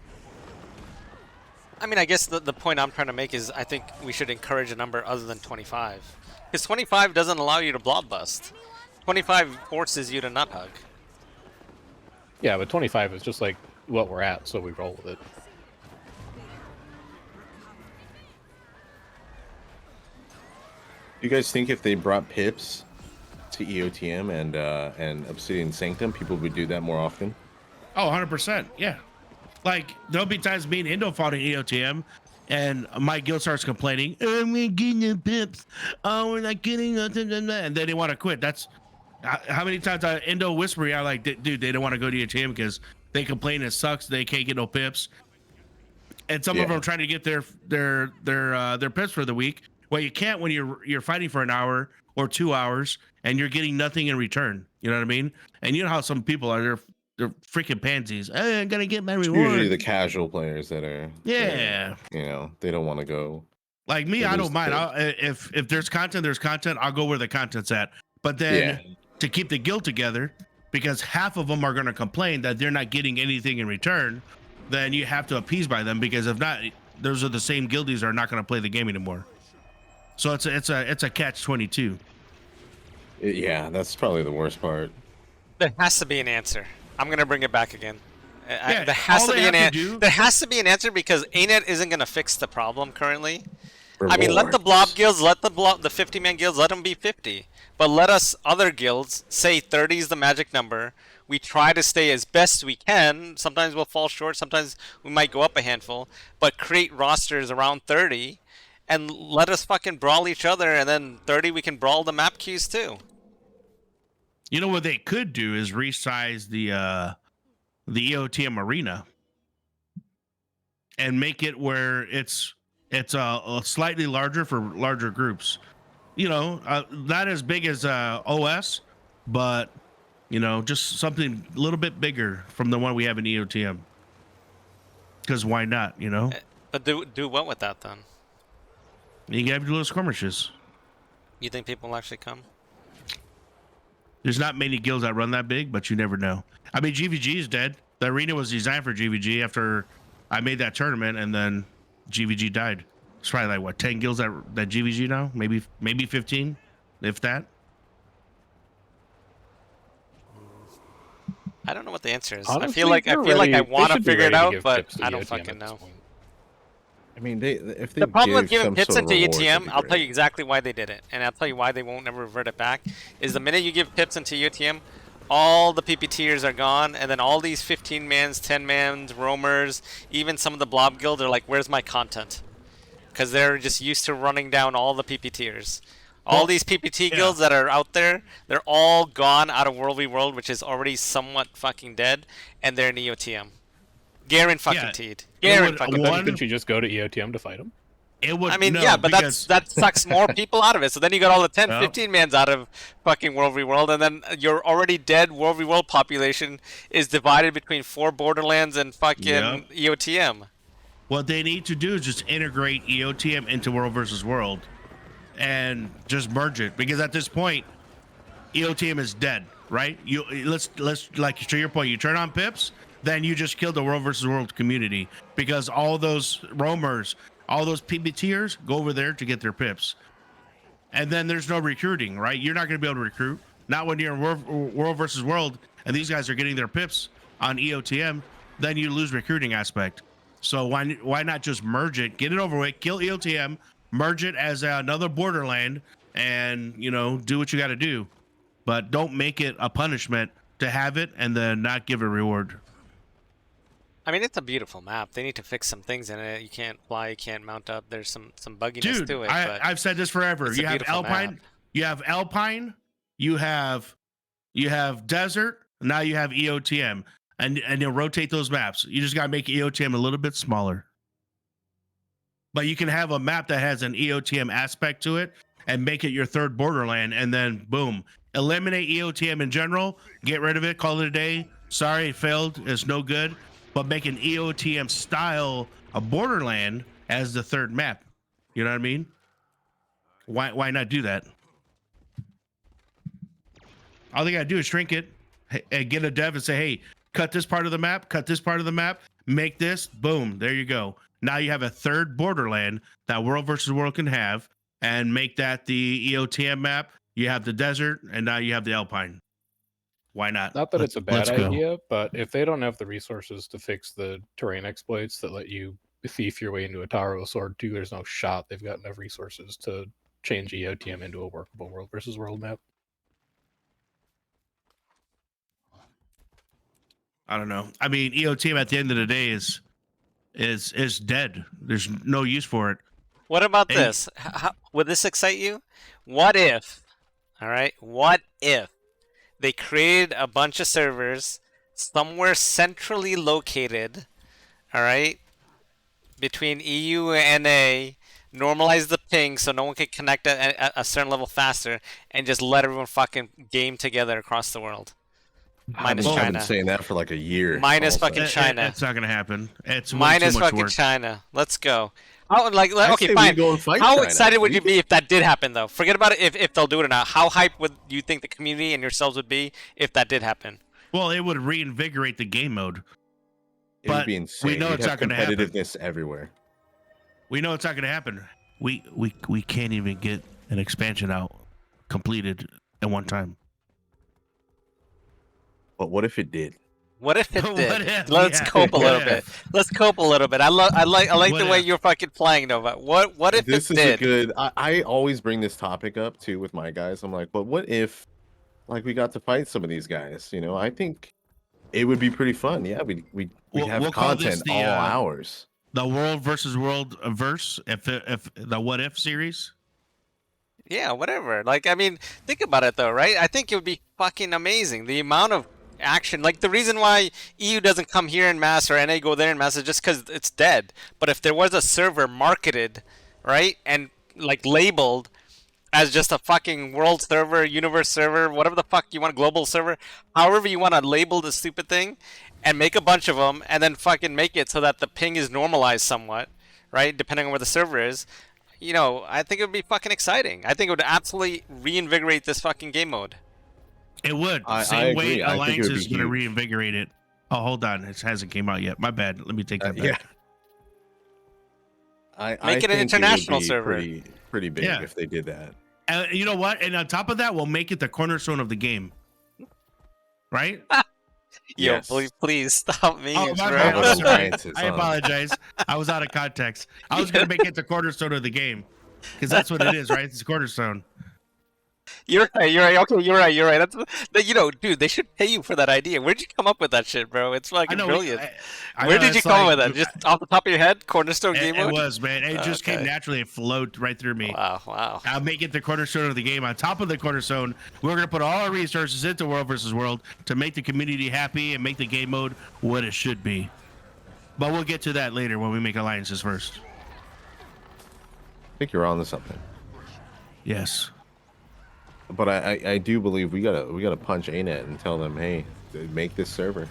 I mean, I guess the point I'm trying to make is I think we should encourage a number other than 25. Because 25 doesn't allow you to blob bust. 25 forces you to nut hug. Yeah, but 25 is just like what we're at, so we roll with it. Do you guys think if they brought pips to EOTM and Obsidian Sanctum, people would do that more often? Oh, 100%. Yeah. Like, there'll be times me and Indo fought in EOTM, and my guild starts complaining, "Oh, we're getting the pips. Oh, we're not getting nothing." And then they want to quit. That's how many times Indo whisper me, I'm like, "Dude, they don't want to go to EOTM because they complain it sucks. They can't get no pips." And some of them are trying to get their pips for the week. Well, you can't when you're fighting for an hour or 2 hours and you're getting nothing in return. You know what I mean? And you know how some people are, they're freaking pansies. Hey, I'm gonna get my It's reward. usually the casual players that are, you know, they don't want to go. Like me, I don't mind. If there's content, there's content. I'll go where the content's at. But then to keep the guild together, because half of them are gonna complain that they're not getting anything in return, then you have to appease by them, because if not, those are the same guildies that are not gonna play the game anymore. So it's a catch-22. Yeah, that's probably the worst part. There has to be an answer. I'm gonna bring it back again. Yeah, there has all to they be an have to answer. do- There has to be an answer because ANET isn't gonna fix the problem currently. I mean, let the Rewards. blob guilds, let the 50-man guilds, let them be 50. But let us other guilds say 30 is the magic number. we try to stay as best we can. Sometimes we'll fall short, sometimes we might go up a handful, but create rosters around 30 and let us fucking brawl each other, and then 30 we can brawl the map queues too. You know what they could do is resize the EOTM arena and make it where it's a slightly larger for larger groups. You know, not as big as OS, but you know, just something a little bit bigger from the one we have in EOTM. Because why not? You know, But do what with that then? you can have your little skirmishes. You think people will actually come? There's not many guilds that run that big, but you never know. I mean, GVG is dead. The arena was designed for GVG after I made that tournament, and then GVG died. It's probably like what 10 guilds that GVG now, maybe 15, if that. I don't know what the answer is. Honestly, I feel like I they want to should be figure it ready to out, give but tips to I don't EOTM fucking at this know. point. I mean, if they The problem with give giving some pips sort of into rewards, that'd EOTM, be I'll tell great. you exactly why they did it, and I'll tell you why they won't never revert it back. Is the minute you give pips into EOTM, all the PPTers are gone, and then all these 15-mans, 10-mans, roamers, even some of the Blob guild are like, "Where's my content?" Because they're just used to running down all the PPTers. All these PPT guilds that are out there, they're all gone out of World v World, which is already somewhat fucking dead, and they're in EOTM. Garen fucking teed. Garen would- fucking one- teed. Couldn't you just go to EOTM to fight them? It would. I mean, no, yeah, but because that sucks more people out of it. So then you got all the 10, Well. 15 mans out of fucking World v World, and then your already dead World v World population is divided between 4 Borderlands and fucking Yep. EOTM. what they need to do is just integrate EOTM into World versus World, and just merge it. Because at this point, EOTM is dead, right? You let's like to your point. You turn on pips, then you just killed the World versus World community because all those roamers, all those PBTers go over there to get their pips, and then there's no recruiting, right? You're not going to be able to recruit. Not when you're in World versus World, and these guys are getting their pips on EOTM. Then you lose recruiting aspect. So why not just merge it, get it over with, kill EOTM, merge it as another Borderland, and you know do what you got to do, but don't make it a punishment to have it and then not give a reward. I mean, it's a beautiful map. They need to fix some things in it. You can't fly, you can't mount up. There's some bugginess Dude, to it. But I've said this forever. it's a You have beautiful Alpine, map. you have Alpine, you have Desert. Now you have EOTM, and you'll rotate those maps. You just gotta make EOTM a little bit smaller. But you can have a map that has an EOTM aspect to it and make it your third Borderland, and then boom, eliminate EOTM in general, get rid of it, call it a day. Sorry, it failed. It's no good. But make an EOTM style a Borderland as the third map. You know what I mean? Why not do that? All they gotta do is shrink it and get a dev and say, hey, cut this part of the map, cut this part of the map, make this, boom, there you go. Now you have a third Borderland that World versus World can have, and make that the EOTM map. You have the desert, and now you have the Alpine. Why not? Not that it's a bad let's go. idea, but if they don't have the resources to fix the terrain exploits that let you thief your way into a tower with Sword 2, there's no shot they've got enough resources to change EOTM into a workable World versus World map. I don't know. I mean, EOTM at the end of the day is dead. There's no use for it. What about Hey. this? Would this excite you? What if, all right, what if they created a bunch of servers somewhere centrally located, all right, between EU and NA, normalize the ping so no one can connect at a certain level faster, and just let everyone fucking game together across the world? Minus I've been China. saying that for like a year. Minus also. fucking China. It's not gonna happen. It's way Minus too much fucking work. China. Let's go. How, like, I okay, say we fine. go and fight How China. excited would We you be if that did happen, though? Forget about it if they'll do it or not. How hyped would you think the community and yourselves would be if that did happen? Well, it would reinvigorate the game mode. It would but be we insane. know You'd it's have not gonna happen. competitiveness everywhere. We know it's not gonna happen. We can't even get an expansion out completed at one time. But what if it did? What if it What did? if? Let's Yeah, cope a what little if? bit. Let's cope a little bit. I like What the way if? you're fucking playing, Nova. What if This it is a did? good. I always bring this topic up too with my guys. I'm like, but what if, like, we got to fight some of these guys? You know, I think It would be pretty fun. Yeah, we'd have We'll call this content all hours. the world versus world verse, if the what if series. Yeah, whatever. Like, I mean, think about it though, right? I think it would be fucking amazing. The amount of action, like the reason why EU doesn't come here in mass or NA go there in mass is just because it's dead. But if there was a server marketed, right, and like labeled as just a fucking world server, universe server, whatever the fuck you want, global server, however you want to label the stupid thing, and make a bunch of them, and then fucking make it so that the ping is normalized somewhat, right, depending on where the server is. You know, I think it would be fucking exciting. I think it would absolutely reinvigorate this fucking game mode. It would. I Same way agree. I think it Alliance would is be going to huge. reinvigorate it. Oh, hold on. It hasn't came out yet. My bad. Let me take that back. Yeah. I Make it an think international would be server. Pretty big Yeah. if they did that. And you know what? And on top of that, we'll make it the cornerstone of the game. Right? Yo, Yes. please stop me, Oh, my bro. bad. I'm Bravo sorry. Alliances, I huh? apologize. I was out of context. I was going to make it the cornerstone of the game. Because that's what it is, right? It's a cornerstone. You're right. Okay, you're right. You know, dude, they should pay you for that idea. Where'd you come up with that shit, bro? It's I fucking know. brilliant. I Where know, did you it's come up like- with that? Just off the top of your head? Cornerstone game It mode? was, man. It just came Okay. naturally. It flowed right through me. Wow. I'll make it the cornerstone of the game. On top of the cornerstone, we're going to put all our resources into World versus World to make the community happy and make the game mode what it should be. But we'll get to that later when we make alliances first. I think you're on to something. Yes. But I do believe we gotta punch ANET and tell them, hey, make this server.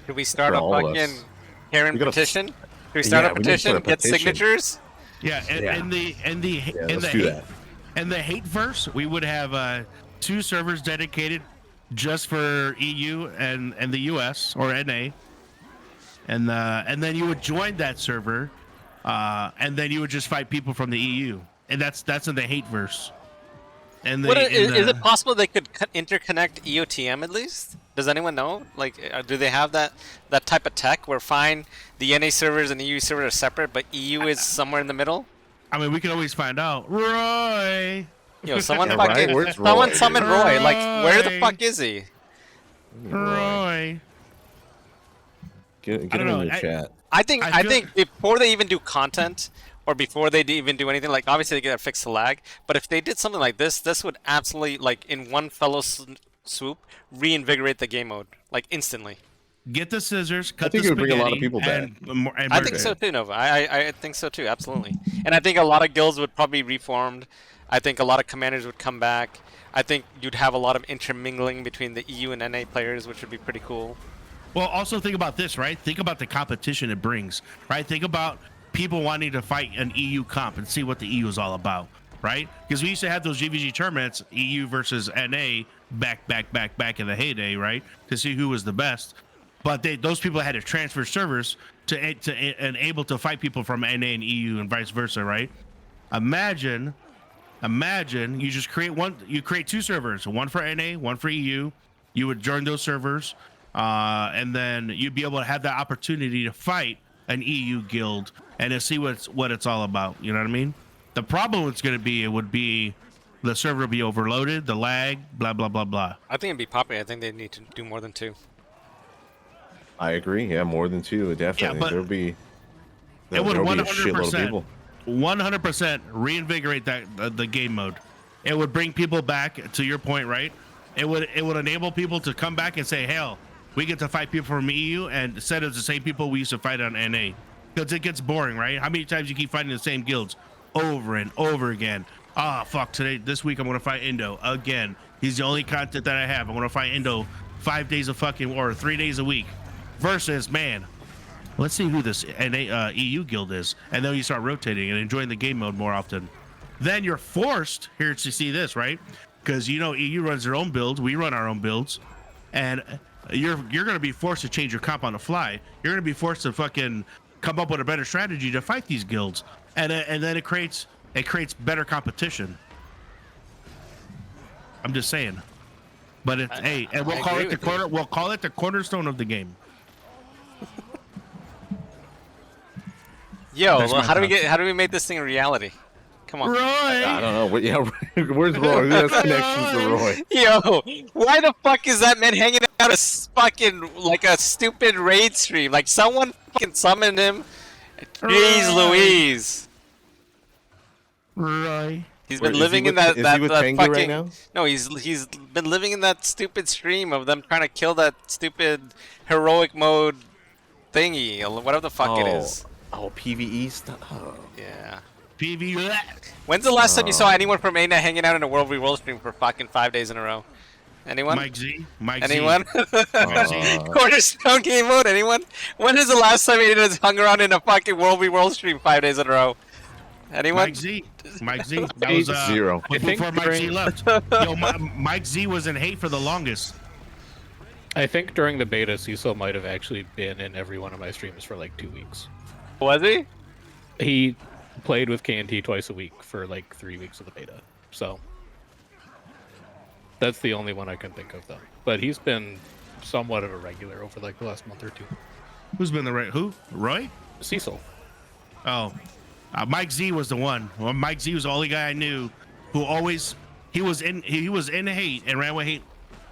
Should we start For a all of fucking us. Karen We gotta- petition? Should we start Yeah, a we need to start petition? a Get petition. signatures? Yeah. Yeah. Let's do that. In the hate verse, we would have 2 servers dedicated just for EU and the US or NA. And then you would join that server, and then you would just fight people from the EU. And that's in the hate verse. And Is it possible they could interconnect EOTM at least? Does anyone know? Like, do they have that type of tech where fine, the NA servers and the EU servers are separate, but EU is somewhere in the middle? I mean, we can always find out. Roy. Yo, someone Yeah, fucking, right? Where's someone Roy, summon dude? Roy. Like, where the Roy. fuck is he? Roy. Get I him don't in know. your chat. I feel- think before they even do content, or before they even do anything, like obviously they gotta fix the lag. But if they did something like this would absolutely, like in one fellow swoop, reinvigorate the game mode, like instantly. Get the scissors. Cut think the it would bring a lot of spaghetti, people back. and I burn think it. so too, Nova. I think so too, absolutely. And I think a lot of guilds would probably be reformed. I think a lot of commanders would come back. I think you'd have a lot of intermingling between the EU and NA players, which would be pretty cool. Well, also think about this, right? Think about the competition it brings, right? Think about people wanting to fight an EU comp and see what the EU is all about, right? Because we used to have those GVG tournaments, EU versus NA, back in the heyday, right? To see who was the best. But those people had to transfer servers to enable to fight people from NA and EU and vice versa, right? Imagine you just create 2 servers, one for NA, one for EU. You would join those servers, and then you'd be able to have that opportunity to fight an EU guild and to see what it's all about. You know what I mean? The problem would be the server would be overloaded, the lag, blah blah blah blah. I think it'd be popular. I think they need to do more than 2. I agree. Yeah, more than 2, definitely. but There'll be It would there'll be a shitload of 100%, people. 100% reinvigorate the game mode. It would bring people back to your point, right? It would enable people to come back and say, hell, we get to fight people from EU and instead of the same people we used to fight on NA. Because it gets boring, right? How many times you keep fighting the same guilds over and over again? Fuck, this week I'm going to fight Indo again. He's the only content that I have. I'm going to fight Indo 5 days of fucking, or 3 days a week. Versus, man, let's see who this EU guild is. And then you start rotating and enjoying the game mode more often. Then you're forced here to see this, right? Because EU runs their own builds, we run our own builds, and you're gonna be forced to change your comp on the fly. You're gonna be forced to fucking come up with a better strategy to fight these guilds, and then it creates better competition. I'm just saying. But it's and we'll call it we'll call it the cornerstone of the game. Yo, That's well, my how do thoughts. we make this thing a reality? Come on. Roy, I don't know. Yeah, where's Roy? Who has connections to Roy? Yo, why the fuck is that man hanging out out a fucking like a stupid raid stream. Like someone fucking summoned him. Jeez Louise. Roy. He's Wait, been is living he in with- that is that, he with that Pengu fucking. right now? No, he's been living in that stupid stream of them trying to kill that stupid heroic mode thingy, whatever the fuck it is. Oh, PVE stuff. Oh. Yeah. PV. When's the last time you saw anyone from ANA hanging out in a World v World stream for fucking 5 days in a row? Anyone? Mike Z. Mike Anyone? Z. Cornerstone game mode? Anyone? When is the last time ANA has hung around in a fucking World v World stream 5 days in a row? Anyone? Mike Z. Mike Z. That was Zero. I think before Mike Z during- left. Yo, Mike Z was in hate for the longest. I think during the beta, Cecil might have actually been in every one of my streams for like 2 weeks. Was he? He played with KNT twice a week for like 3 weeks of the beta. So that's the only one I can think of though. But he's been somewhat of a regular over like the last month or two. Who's been the right? Who? Roy? Cecil. Oh, Mike Z was the one. Well, Mike Z was the only guy I knew who always he was in hate and ran with hate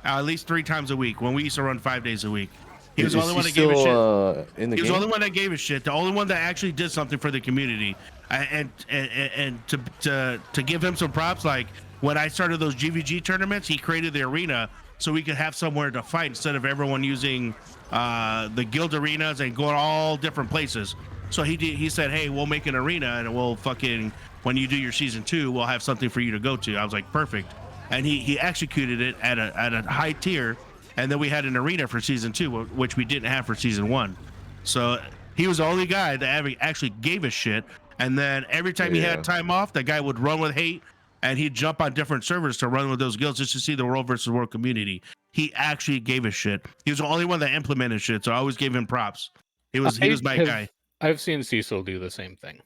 at least 3 times a week when we used to run 5 days a week. He was the only one that gave a shit. In the He was game? the only one that gave a shit. The only one that actually did something for the community. And to give him some props, like when I started those GVG tournaments, he created the arena so we could have somewhere to fight instead of everyone using the guild arenas and going all different places. So he said, hey, we'll make an arena and we'll fucking, when you do your season 2, we'll have something for you to go to. I was like, perfect. And he executed it at a high tier. And then we had an arena for season 2, which we didn't have for season 1. So he was the only guy that actually gave a shit. And then every time he had time off, that guy would run with hate and he'd jump on different servers to run with those guilds just to see the world versus world community. He actually gave a shit. He was the only one that implemented shit. So I always gave him props. He was my guy. I've seen Cecil do the same thing.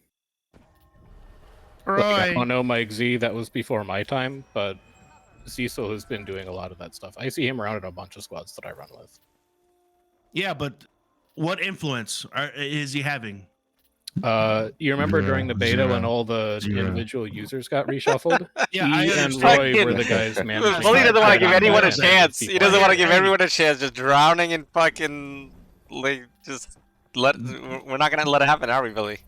Roy. Like, I don't know Mike Z, that was before my time, but Cecil has been doing a lot of that stuff. I see him around in a bunch of squads that I run with. Yeah, but what influence is he having? You remember during the beta when all the individual users got reshuffled? Yeah, he I and understand. Roy were the guys managing. Bully doesn't want to give anyone a that. chance. He doesn't want to give Yeah. everyone a chance. Just drowning in fucking like just let. We're not gonna let it happen, are we, Billy?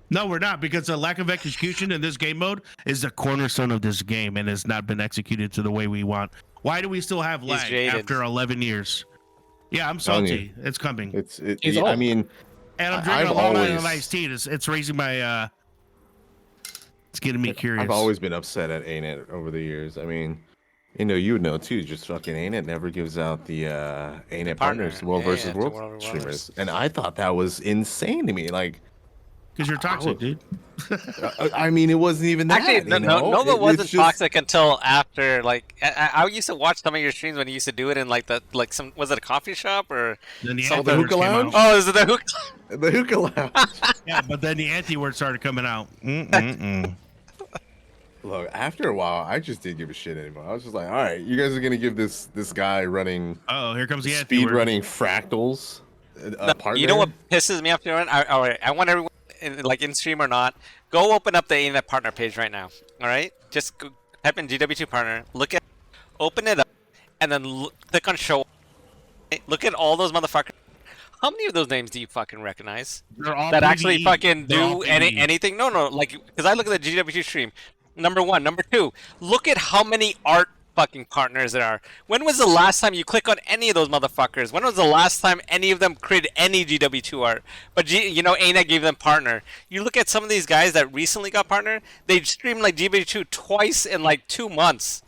No, we're not, because the lack of execution in this game mode is the cornerstone of this game and has not been executed to the way we want. Why do we still have He's lag jaded. after 11 years? Yeah, I'm Telling salty. It's coming. He's I old. mean, And I'm I've drinking a Long Island always- iced tea. It's raising my, it's getting me curious. I've always been upset at ANET over the years. I mean, you would know too. Just fucking ANET never gives out the ANET Partner. partners, world Yeah, versus yeah, world to world streamers, and I thought that was insane to me. Like, Because you're toxic, dude. I mean, it wasn't even that. Actually, you know? Nova It's wasn't just- toxic until after. Like, I used to watch some of your streams when you used to do it in like some. Was it a coffee shop or? Then the So the anti-words hookah came lounge? out. Oh, is it the hook? The hookah lounge. Yeah, but then the anti-word started coming out. Mm-mm-mm. Look, after a while, I just didn't give a shit anymore. I was just like, all right, you guys are gonna give this guy running Oh, here comes the speed anti-word. running fractals. No, Partner? you know what pisses me off, Darren? I want everyone, in stream or not, go open up the ANET partner page right now. All right, just go, type in GW2 partner, open it up, and then click on show. Look at all those motherfuckers. How many of those names do you fucking recognize They're all that actually PvE. fucking They're all do PvE. anything? No, like, because I look at the GW2 stream. Number one, number two, look at how many art fucking partners there are. When was the last time you click on any of those motherfuckers? When was the last time any of them created any GW2 art? But ANET gave them partner. You look at some of these guys that recently got partner, they streamed like GW2 twice in like 2 months.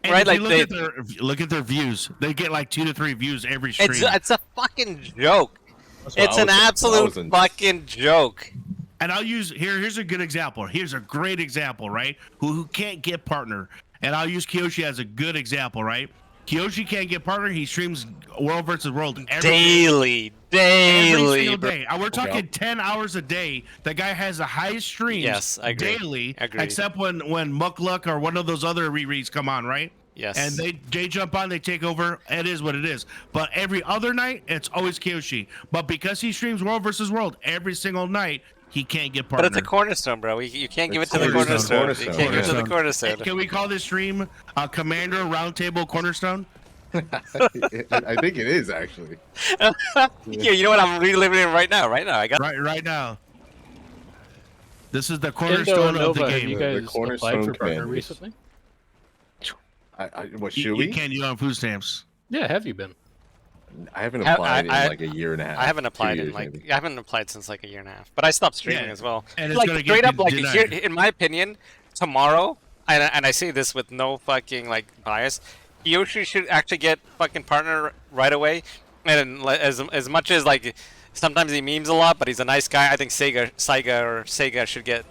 And Right, if like you look at their views. They get like 2 to 3 views every stream. It's a fucking joke. That's what It's I an was- I absolute was in- fucking joke. And I'll use here's a good example. Here's a great example, right? Who can't get partner. And I'll use Kiyoshi as a good example, right? Kiyoshi can't get partner. He streams World versus World every Daily, every single bro. day. And we're talking 10 hours a day. The guy has the highest streams Yes, I agree. daily, Agreed. except when Muckluck or one of those other rereads come on, right? Yes. And they jump on, they take over. It is what it is. But every other night, it's always Kiyoshi. But because he streams World versus World every single night, he can't get partner. But it's a cornerstone, bro. You can't give it It's to the cornerstone. cornerstone. You can't give it to the cornerstone. Can we call this stream Commander Roundtable Cornerstone? I think it is actually. Yeah, you know what? I'm reliving it right now. Right now, I got. Right now. This is the Indo cornerstone and of the Novahh, have game. you The guys cornerstone applied for partner commanders. recently? What You, should you we? can't use on food stamps. Yeah, have you been? I haven't I- applied I- in like a year and a half. I haven't 2 applied in years, like maybe. I haven't applied since like a year and a half. But I stopped streaming Yeah, as well. and it's Like gonna get straight up, like here, denied. in my opinion, tomorrow, and I say this with no fucking like bias, Yoshi should actually get fucking partner right away. And as much as like sometimes he memes a lot, but he's a nice guy. I think Sega should get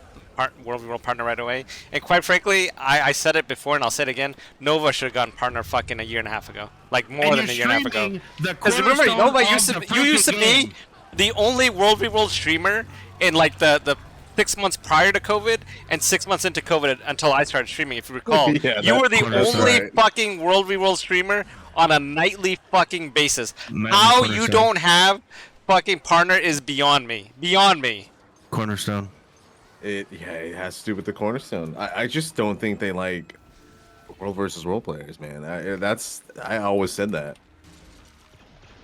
world partner right away. And quite frankly, I said it before and I'll say it again. Novahh should have gotten partner fucking a year and a half ago, like more than a year and a half ago. Because remember, Novahh used to be the only World v World streamer in like the 6 months prior to COVID and 6 months into COVID until I started streaming. If you recall, Yeah, you were the that's only right. fucking World v World streamer on a nightly fucking basis. Nightly How cornerstone. you don't have fucking partner is beyond me. Beyond me. Cornerstone. It has to do with the cornerstone. I just don't think they like world versus world players, man. I always said that.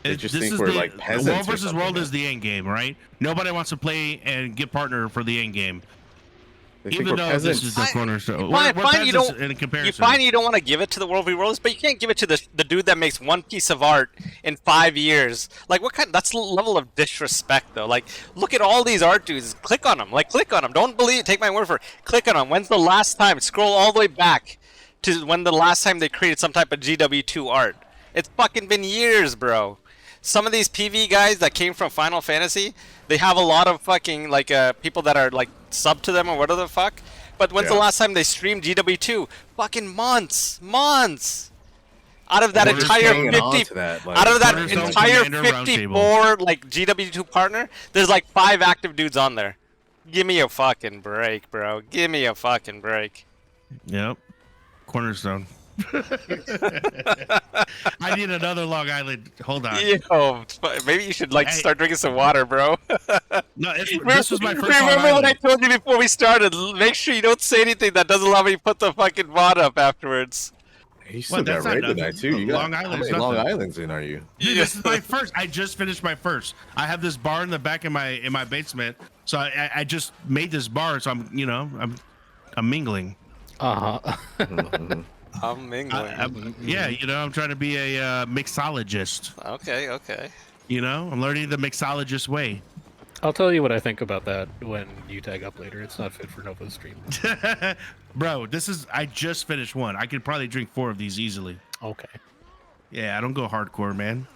They just This think is we're the, like peasants. World or versus something, world man. is the end game, right? Nobody wants to play and get partner for the end game. They think Even we're though peasants. this is the Fine- cornerstone. Fine, We're fine, you peasants don't. in You comparison. find you don't want to give it to the World v Worlds, but you can't give it to the dude that makes one piece of art in 5 years. Like, what kind? That's the level of disrespect, though. Like, look at all these art dudes. Click on them. Like, click on them. Don't believe. Take my word for it. Click on them. When's the last time? Scroll all the way back to when the last time they created some type of GW2 art. It's fucking been years, bro. Some of these PV guys that came from Final Fantasy, they have a lot of fucking like people that are like sub to them or whatever the fuck. But when's the Yeah. last time they streamed GW2? Fucking months. Out of that They're just entire hanging on 50, to that, like, out of that Cornerstone entire Commander 54 like GW2 partner, there's like 5 active dudes on there. Give me a fucking break, bro. Give me a fucking break. Yep. Cornerstone. I need another Long Island. Hold on. Yo, maybe you should like Hey. start drinking some water, bro. No, this was my first Long Remember what I Island. told you before we started? Make sure you don't say anything that doesn't allow me to put the fucking VOD up afterwards. You still Well, got that's not right nothing. tonight too. You got Long how Island's many Long nothing. Islands in are you? Dude, this is my first. I just finished my first. I have this bar in the back of my basement, so I just made this bar. So I'm mingling. Uh-huh. I'm mingling. Yeah, I'm trying to be a mixologist. Okay. I'm learning the mixologist way. I'll tell you what I think about that when you tag up later. It's not fit for Novah's stream. Bro, I just finished one. I could probably drink 4 of these easily. Okay. Yeah, I don't go hardcore, man.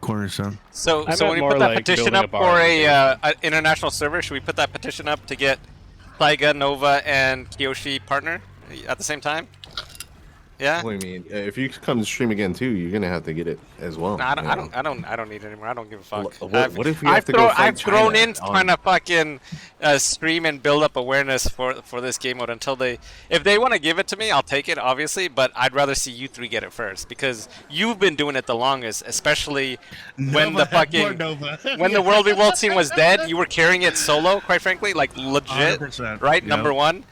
Cornerstone. So I when meant we more put that like petition building a up bar for and a international server, should we put that petition up to get Taiga, Novahh, and Kiyoshi partner at the same time? Yeah. What do you mean? If you come to stream again too, you're gonna have to get it as well. No, you know? I don't need it anymore. I don't give a fuck. What if we have to go fight I've thrown China in trying on- to fucking stream and build up awareness for this game mode until if they want to give it to me, I'll take it, obviously. But I'd rather see you 3 get it first because you've been doing it the longest, especially when the Novahh, fucking more Novahh. when the World v World scene was dead. You were carrying it solo, quite frankly, like legit, 100%, right? yep. Number one.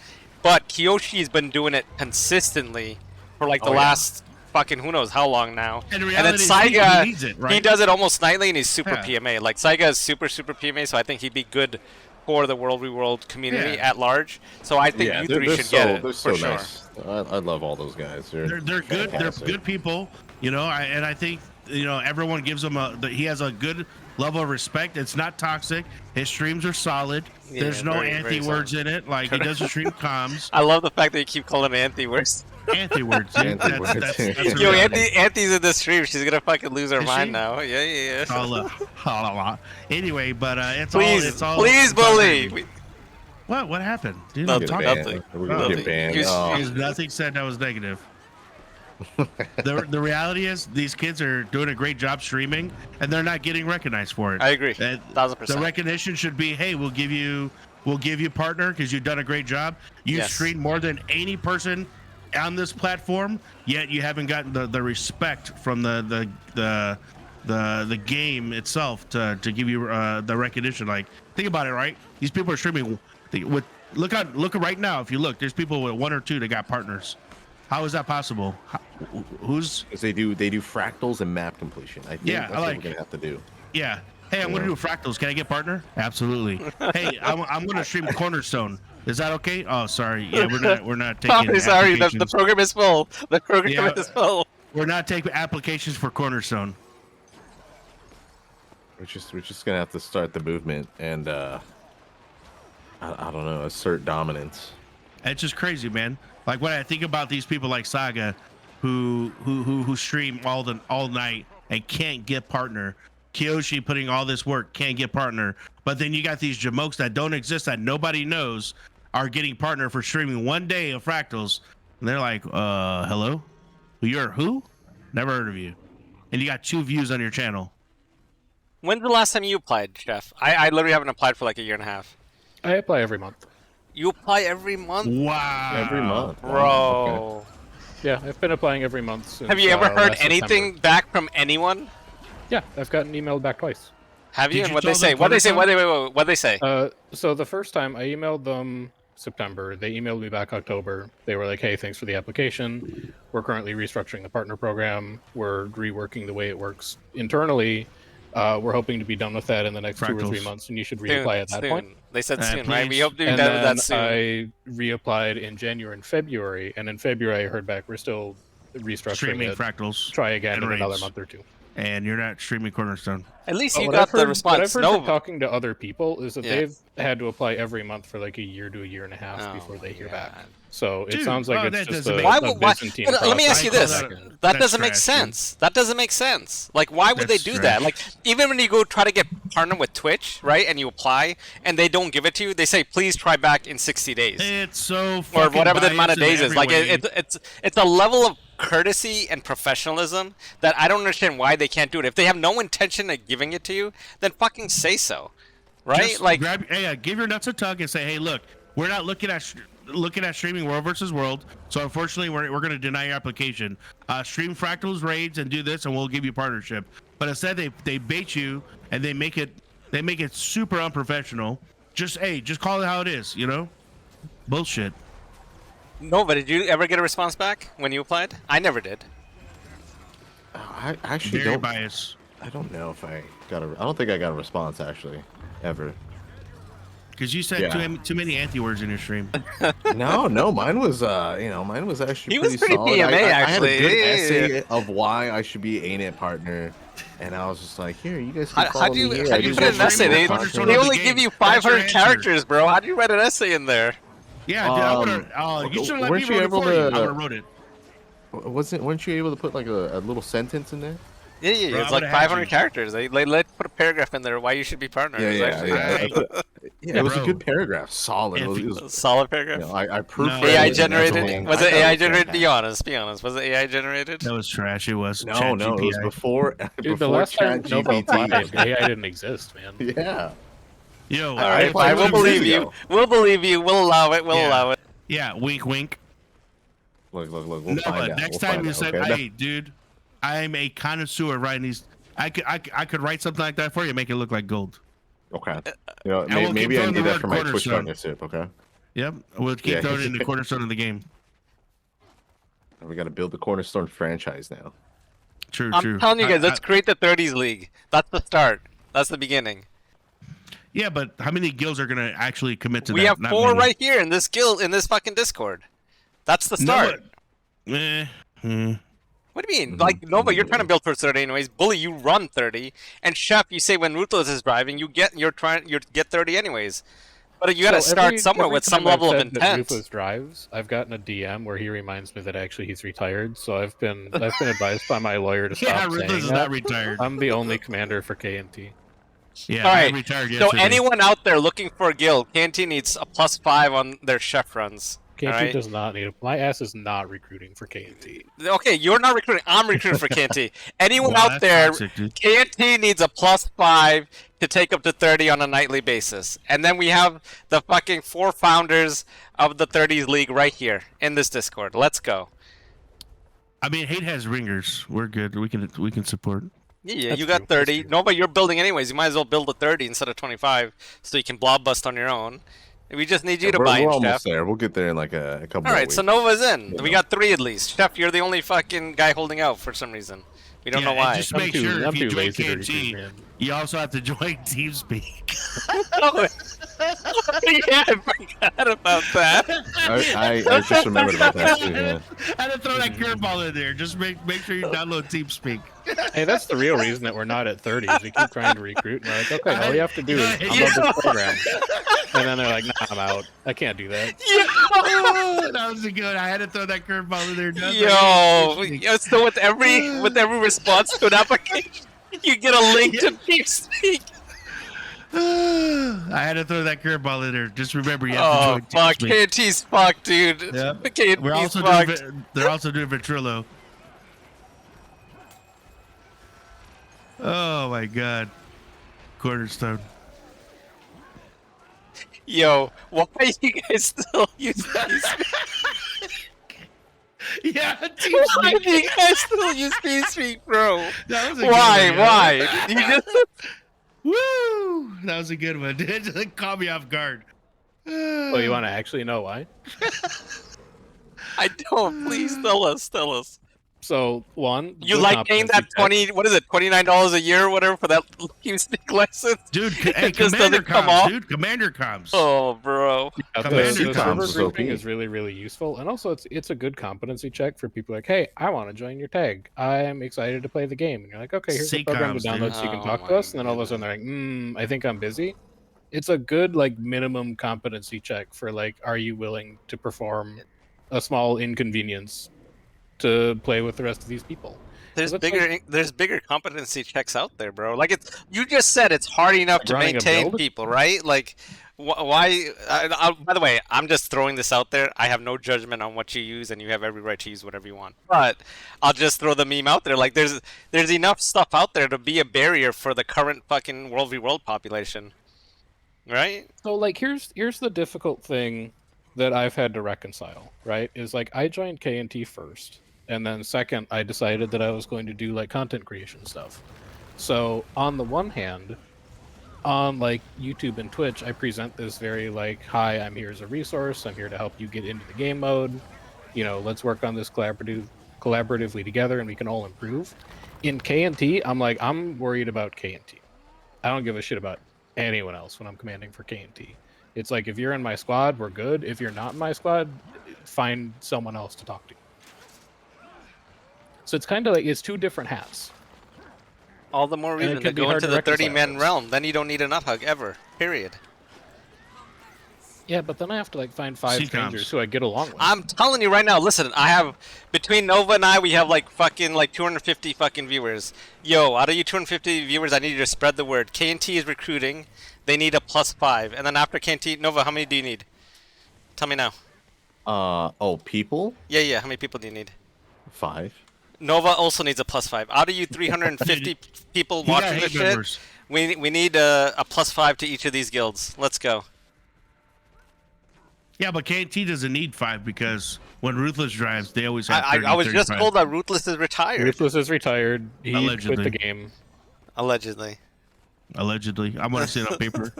But Kiyoshi's been doing it consistently for like the Oh, yeah. last fucking who knows how long now. And the And then reality is Saiga, he needs it, right? he does it almost nightly, and he's super Yeah. PMA. Like Saiga is super PMA, so I think he'd be good for the World v World community Yeah. at large. So I think Yeah, you they're 3 should get it They're for so sure. nice. I love all those guys. They're good. fantastic. They're good people. And I think everyone gives him he has a good level of respect. It's not toxic. His streams are solid. Yeah, There's no very, very anti-words in it. Like he doesn't stream comms. I love the fact that you keep calling it anti-words. Anti-words. dude. Anti-words. That's a Yo, reality. Anti's in the stream. She's gonna fucking lose her Is mind she? now. Yeah. Anyway, but it's Please, all. please, it's all bully. good. What happened? Dude, No, I'm Get Talk- talking. banned. nothing. We're gonna Nothing. get banned. You- Oh. There's nothing said that was negative. The reality is these kids are doing a great job streaming and they're not getting recognized for it. I agree. And 1000%. The recognition should be, hey, we'll give you partner because you've done a great job. You Yes. streamed more than any person on this platform, yet you haven't gotten the respect from the game itself to give you the recognition. Like, think about it, right? These people are streaming with look at right now. If you look, there's people with 1 or 2 that got partners. How is that possible? Who's? Because they do fractals and map completion. I think Yeah, that's I what like- we're gonna have to do. Yeah. Hey, I'm gonna do fractals. Can I get partner? Absolutely. Hey, I'm gonna stream Cornerstone. Is that okay? Oh, sorry. Yeah, we're not taking. Sorry, the applications. program is full. The program Yeah. is full. We're not taking applications for Cornerstone. We're just gonna have to start the movement and I don't know, assert dominance. It's just crazy, man. Like when I think about these people like Saga, who stream all night and can't get partner. Kiyoshi putting all this work, can't get partner. But then you got these jamokes that don't exist, that nobody knows, are getting partner for streaming one day of fractals, and they're like, hello, you're who? Never heard of you. And you got 2 views on your channel. When's the last time you applied, Sheff? I literally haven't applied for like a year and a half. I apply every month. You apply every month, Wow. Every month. bro. Yeah, I've been applying every month since. Have you ever heard last anything September. back from anyone? Yeah, I've gotten emailed back twice. Have you? Did And you what they tell say? them What they say? Cornerstone? What they say? So the first time I emailed them September, they emailed me back October. They were like, "Hey, thanks for the application. We're currently restructuring the partner program. We're reworking the way it works internally. We're hoping to be done with that in the next 2 or 3 Fractals. months, and you should Soon, reapply at that soon. point." They said soon, right? We please. hope to be And done with then that soon. I reapplied in January and February, and in February I heard back we're still restructuring Streaming it. fractals. Try again and in another raids. month or 2. And you're not streaming Cornerstone. At least But you what got I've the heard- response. What I've heard No, from talking to other people is that Yeah. they've had to apply every month for like a year to a year and a half Oh before they hear my back. God. So it Dude, sounds like oh, it's that just doesn't a, make- Why a would? Why, Byzantine but let me ask you process. this: I call that That's doesn't make trash, sense. That doesn't make sense. Like, why would That's they do that? trash. Like, even when you go try to get partner with Twitch, right, and you apply, and they don't give it to you, they say, "Please try back in 60 days." It's so Or fucking whatever the amount of biased in days is. Like every way. it's a level of courtesy and professionalism that I don't understand why they can't do it. If they have no intention of giving it to you, then fucking say so, right? Just Like, grab, give your nuts a tug and say, hey, look, we're not looking at streaming World versus World, so unfortunately we're going to deny your application. Stream fractals raids and do this, and we'll give you partnership. But instead they bait you and they make it super unprofessional. Just call it how it is, you know? Bullshit. no. But did you ever get a response back when you applied? I never did. I actually Very don't. biased. I don't know if I got a. I don't think I got a response actually, ever. Because you said Yeah. too many anti-words in your stream. No, mine was mine was actually He was pretty pretty solid. PMA, I actually. had a good Yeah, essay of why I should be a net partner, and I was just like, here, you guys can How follow do you me here. how I do you just put an want essay? to They, stream Cornerstone content." they of the only game. give you That's your 500 answer. characters, bro. How do you write an essay in there? Yeah, dude, I Um, would've, you should have let me weren't you wrote it able for you. I to- would have wrote it. Weren't you able to put like a little sentence in there? Yeah, yeah, Bro, it's I like would've had 500 you. characers. They put a paragraph in there why you should be partners. Actually, Yeah, it was a Bro. good paragraph. Solid. If It you- was, A solid paragraph. I proofread No, it AI and generated? everything. Was I it thought AI was generated? Be fantastic. honest. Be honest. Was it AI generated? That was trash. It was. No, it was ChatGPT. before. Dude, the before last time Novahh applied, ChatGPT. AI didn't exist, man. Yeah. Yo, All right, applied fine. We'll 2 years believe you. ago. We'll believe you. We'll allow it. We'll Yeah. allow it. yeah, wink, wink. Look. We'll No, find but out. next We'll time find you out, said, okay? "Hey, dude, I'm a connoisseur writing these," I could write something like that for you, make it look like gold. Okay. You know, I will keep maybe I throwing need the that word for my Twitch cornerstone. partnership. Okay. Yep, we'll keep Yeah. throwing it in the cornerstone of the game. We got to build the Cornerstone franchise now. True, I'm true. telling you guys, I- let's create the 30s league. That's the start. That's the beginning. yeah, but how many guilds are gonna actually commit to We that? have Not 4 many. right here in this guild, in this fucking Discord. That's the No, start. but- What do you mean? Like, Nova, you're trying to build for 30 anyways. Bully, you run 30. And Sheff, you say when Ruthless is driving, you get 30 anyways. But you got to So start every- somewhere every with some time I've level of said that intent. Ruthless drives, I've gotten a DM where he reminds me that actually he's retired. So I've been advised by my lawyer to Yeah, stop Ruthless saying is that. not retired. I'm the only commander for KNT. Yeah, All I right. retired So yesterday. anyone out there looking for a guild, KNT needs a +5 on their Sheff runs. KNT Alright. does not need my ass is not recruiting for KNT. Okay, you're not recruiting. I'm recruiting for KNT. Anyone Wow, out that's there, toxic, dude. KNT needs a +5 to take up to 30 on a nightly basis. And then we have the fucking 4 founders of the 30s league right here in this Discord. Let's go. I mean, hate has ringers. We're good. We can support. Yeah, That's you got true, that's 30. true. No, but you're building anyways. You might as well build a 30 instead of 25 so you can blob bust on your own. We just need you to we're, buy in, we're Sheff. almost there. We'll get there in like a couple. All more right, so weeks. Novah's in. You We know. got 3 at least. Sheff, you're the only fucking guy holding out for some reason. We don't know and why. Just I'm make too- sure I'm if you too join lazy to recruit, KNT, man. you also have to join TeamSpeak. Oh, yeah, I forgot about that. I just remembered about that too. Yeah. I had to throw that curveball in there. Just make sure you download TeamSpeak. Hey, that's the real reason that we're not at 30. Is we keep trying to recruit, and we're like, okay, all you have to do is upload this program, and then they're like, nah, I'm out. I can't do that. That was a good. I had to throw that curveball in there. Just Yo, so with every response to an application, you get a link to TeamSpeak. I had to throw that curveball in there. Just remember, you have to Oh join fuck, TeamSpeak. KNT's fucked, dude. Yep. KNT's We're also fucked. doing. They're also doing Ventrilo. Oh my god. Cornerstone. Yo, why are you guys still using TeamSpeak? Yeah, Why TeamSpeak. do you guys still use TeamSpeak, bro? That was a good Why? one, yo. Why? You just Woo! That was a good one. It just caught me off guard. Oh, you want to actually know why? I don't. Please tell us. Tell us. So, one, You good like paying that competency check. What is it, $29 a year or whatever for that TeamSpeak license? Dude, hey, It just Commander doesn't come comms, off? dude. Commander comms. Oh, bro. Yeah, Commander the comms server is grouping OP. is really, really useful, and also it's a good competency check for people like, hey, I want to join your tag. I'm excited to play the game, and you're like, okay, here's the program to CComs, download dude. so you can Oh talk to my us, and then all of a sudden they're like, I think I'm busy. It's a good like minimum competency check for like, are you willing to perform a small inconvenience to play with the rest of these people? There's That's bigger competency checks out there, bro. Like you just said it's hard enough to running a maintain build? people, right? Like why by the way, I'm just throwing this out there. I have no judgment on what you use and you have every right to use whatever you want. But I'll just throw the meme out there. Like there's enough stuff out there to be a barrier for the current fucking World v World population. Right? So like here's the difficult thing that I've had to reconcile, right? Is like I joined KNT first, and then second I decided that I was going to do like content creation stuff. So on the one hand, on like YouTube and Twitch, I present this very like, hi, I'm here as a resource, I'm here to help you get into the game mode. You know, let's work on this collaboratively together and we can all improve. In KNT, I'm like, I'm worried about KNT. I don't give a shit about anyone else when I'm commanding for KNT. It's like if you're in my squad, we're good. If you're not in my squad, find someone else to talk to. So it's kind of like it's two different hats. All the more And it reason to can be go hard into to the reconcile 30-man those. realm. Then you don't need a nut hug ever. Period. Yeah, but then I have to like find 5 CComs. strangers who I get along with. I'm telling you right now, listen, I have, between Nova and I, we have like fucking like 250 fucking viewers. Yo, out of you 250 viewers, I need you to spread the word. KNT is recruiting. They need a +5. And then after KNT, Nova, how many do you need? Tell me now. People? Yeah, how many people do you need? 5. Nova also needs a +5. Out of you 350 people He got watching this hate shit, members. we need a +5 to each of these guilds. Let's go. Yeah, but KNT doesn't need 5 because when Ruthless drives, they always have 30, I was just 35. told that Ruthless is retired. Ruthless is retired. He quit Allegedly. the game. Allegedly. Allegedly. I'm going to see it on paper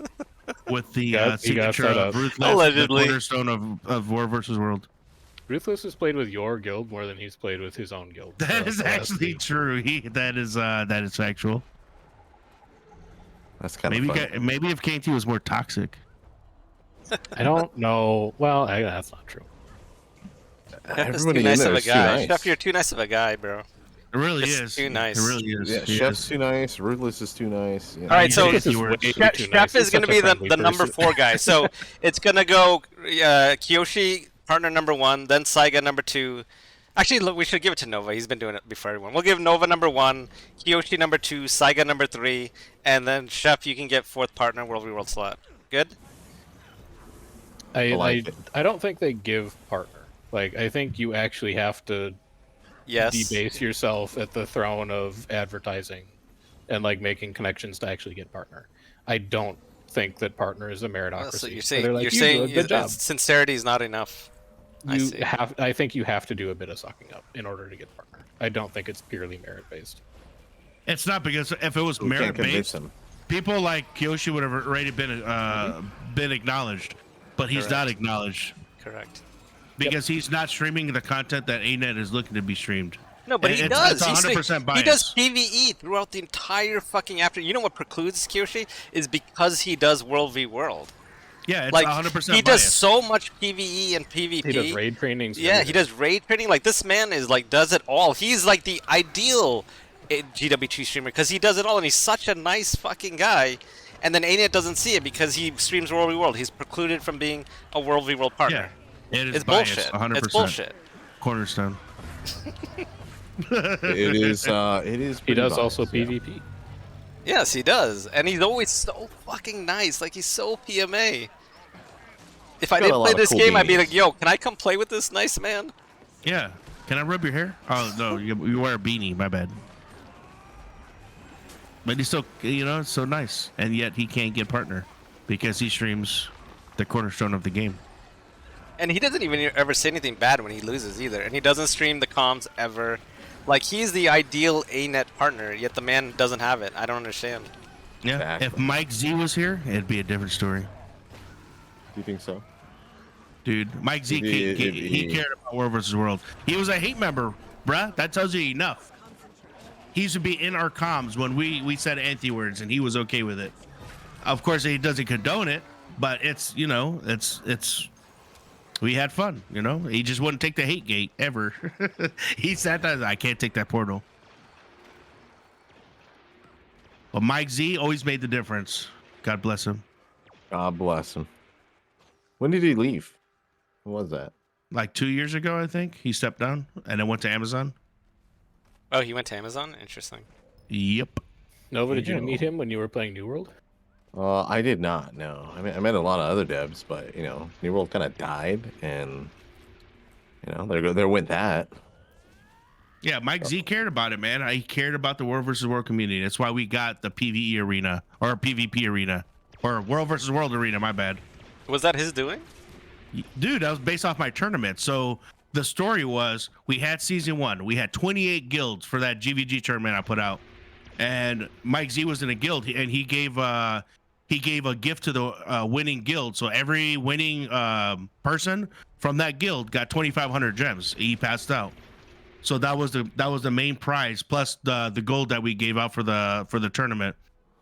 with the He got signature set of up. Ruthless, Allegedly. the cornerstone of War versus World. Ruthless has played with your guild more than he's played with his own guild. That is So that's actually the- true. That is factual. That's kind of fun. Maybe if KNT was more toxic. I don't know. Well, that's not true. That's Everybody too in nice there of a is too guy. nice. Sheff, you're too nice of a guy, bro. It really It's is. too nice. It really is. Yeah, He Chef's is. too nice. Ruthless is too nice. Yeah. All right, so Ruthless is way way too Sheff nice. is He's going to such be a the friendly number person. 4 guy. So it's going to go Kiyoshi, partner number 1, then Saiga number 2. Actually, look, we should give it to Nova. He's been doing it before everyone. We'll give Nova number 1, Kiyoshi number 2, Saiga number 3, and then Sheff, you can get 4th partner World v World slot. Good? I like it. I don't think they give partner. Like, I think you actually have to Yes. debase yourself at the throne of advertising and like making connections to actually get partner. I don't think that partner is a meritocracy. So you're where saying they're like, you're "You do saying a good job. sincerity is not enough. I see. I think you have to do a bit of sucking up in order to get partner. I don't think it's purely merit based. It's not because if it was We can't merit convince based, him. people like Kiyoshi would have already been acknowledged. but he's not Correct. acknowledged Correct. because he's not streaming the content that ANET is looking to be streamed. No, but he It's does. 100% bias. He does PvE throughout the entire fucking after. You know what precludes Kyoshi is because he does World v World. Yeah, it's Like 100% he bias. does so much PvE and PvP. He does raid trainings. and Yeah, he everything. does raid training. Like this man is like does it all. He's like the ideal GW2 streamer because he does it all, and he's such a nice fucking guy. And then ANET doesn't see it because he streams World v World. He's precluded from being a World v World partner. Yeah, it is It's bias, bullshit. 100%. It's bullshit. Cornerstone. It is. It is. He pretty does also biased, yeah. PvP. Yes, he does, and he's always so fucking nice. Like he's so PMA. If I Got a didn't lot play of this cool game, I'd be beanies. like, "Yo, can I come play with this nice man?" Yeah. Can I rub your hair? Oh no, you wear a beanie. My bad. But he's so it's so nice, and yet he can't get partner because he streams the cornerstone of the game. And he doesn't even ever say anything bad when he loses either. And he doesn't stream the comms ever. Like he's the ideal ANET partner, yet the man doesn't have it. I don't understand. Yeah. Exactly. If Mike Z was here, it'd be a different story. Do you think so? Dude, Mike Z, If he cared about World versus World. He was a hate member, bruh. That tells you enough. He used to be in our comms when we said anti-words, and he was okay with it. Of course, he doesn't condone it, but it's we had fun. He just wouldn't take the hate gate ever. He said that I can't take that portal. But Mike Z always made the difference. God bless him. God bless him. When did he leave? When was that? Like 2 years ago, I think he stepped down and then went to Amazon. Oh, he went to Amazon? Interesting. Yep. Nova, did you Yeah. meet him when you were playing New World? I did not. No, I mean I met a lot of other devs, but New World kind of died, and there went that. Yeah, Mike Z cared about it, man. He cared about the World versus World community. That's why we got the PvE arena or PvP arena or World versus World arena. My bad, Was that his doing? dude. That was based off my tournament. So the story was we had season 1. We had 28 guilds for that GVG tournament I put out, and Mike Z was in a guild, and he gave a gift to the winning guild. So every winning person from that guild got 2,500 gems. He passed out. So that was the main prize plus the gold that we gave out for the tournament.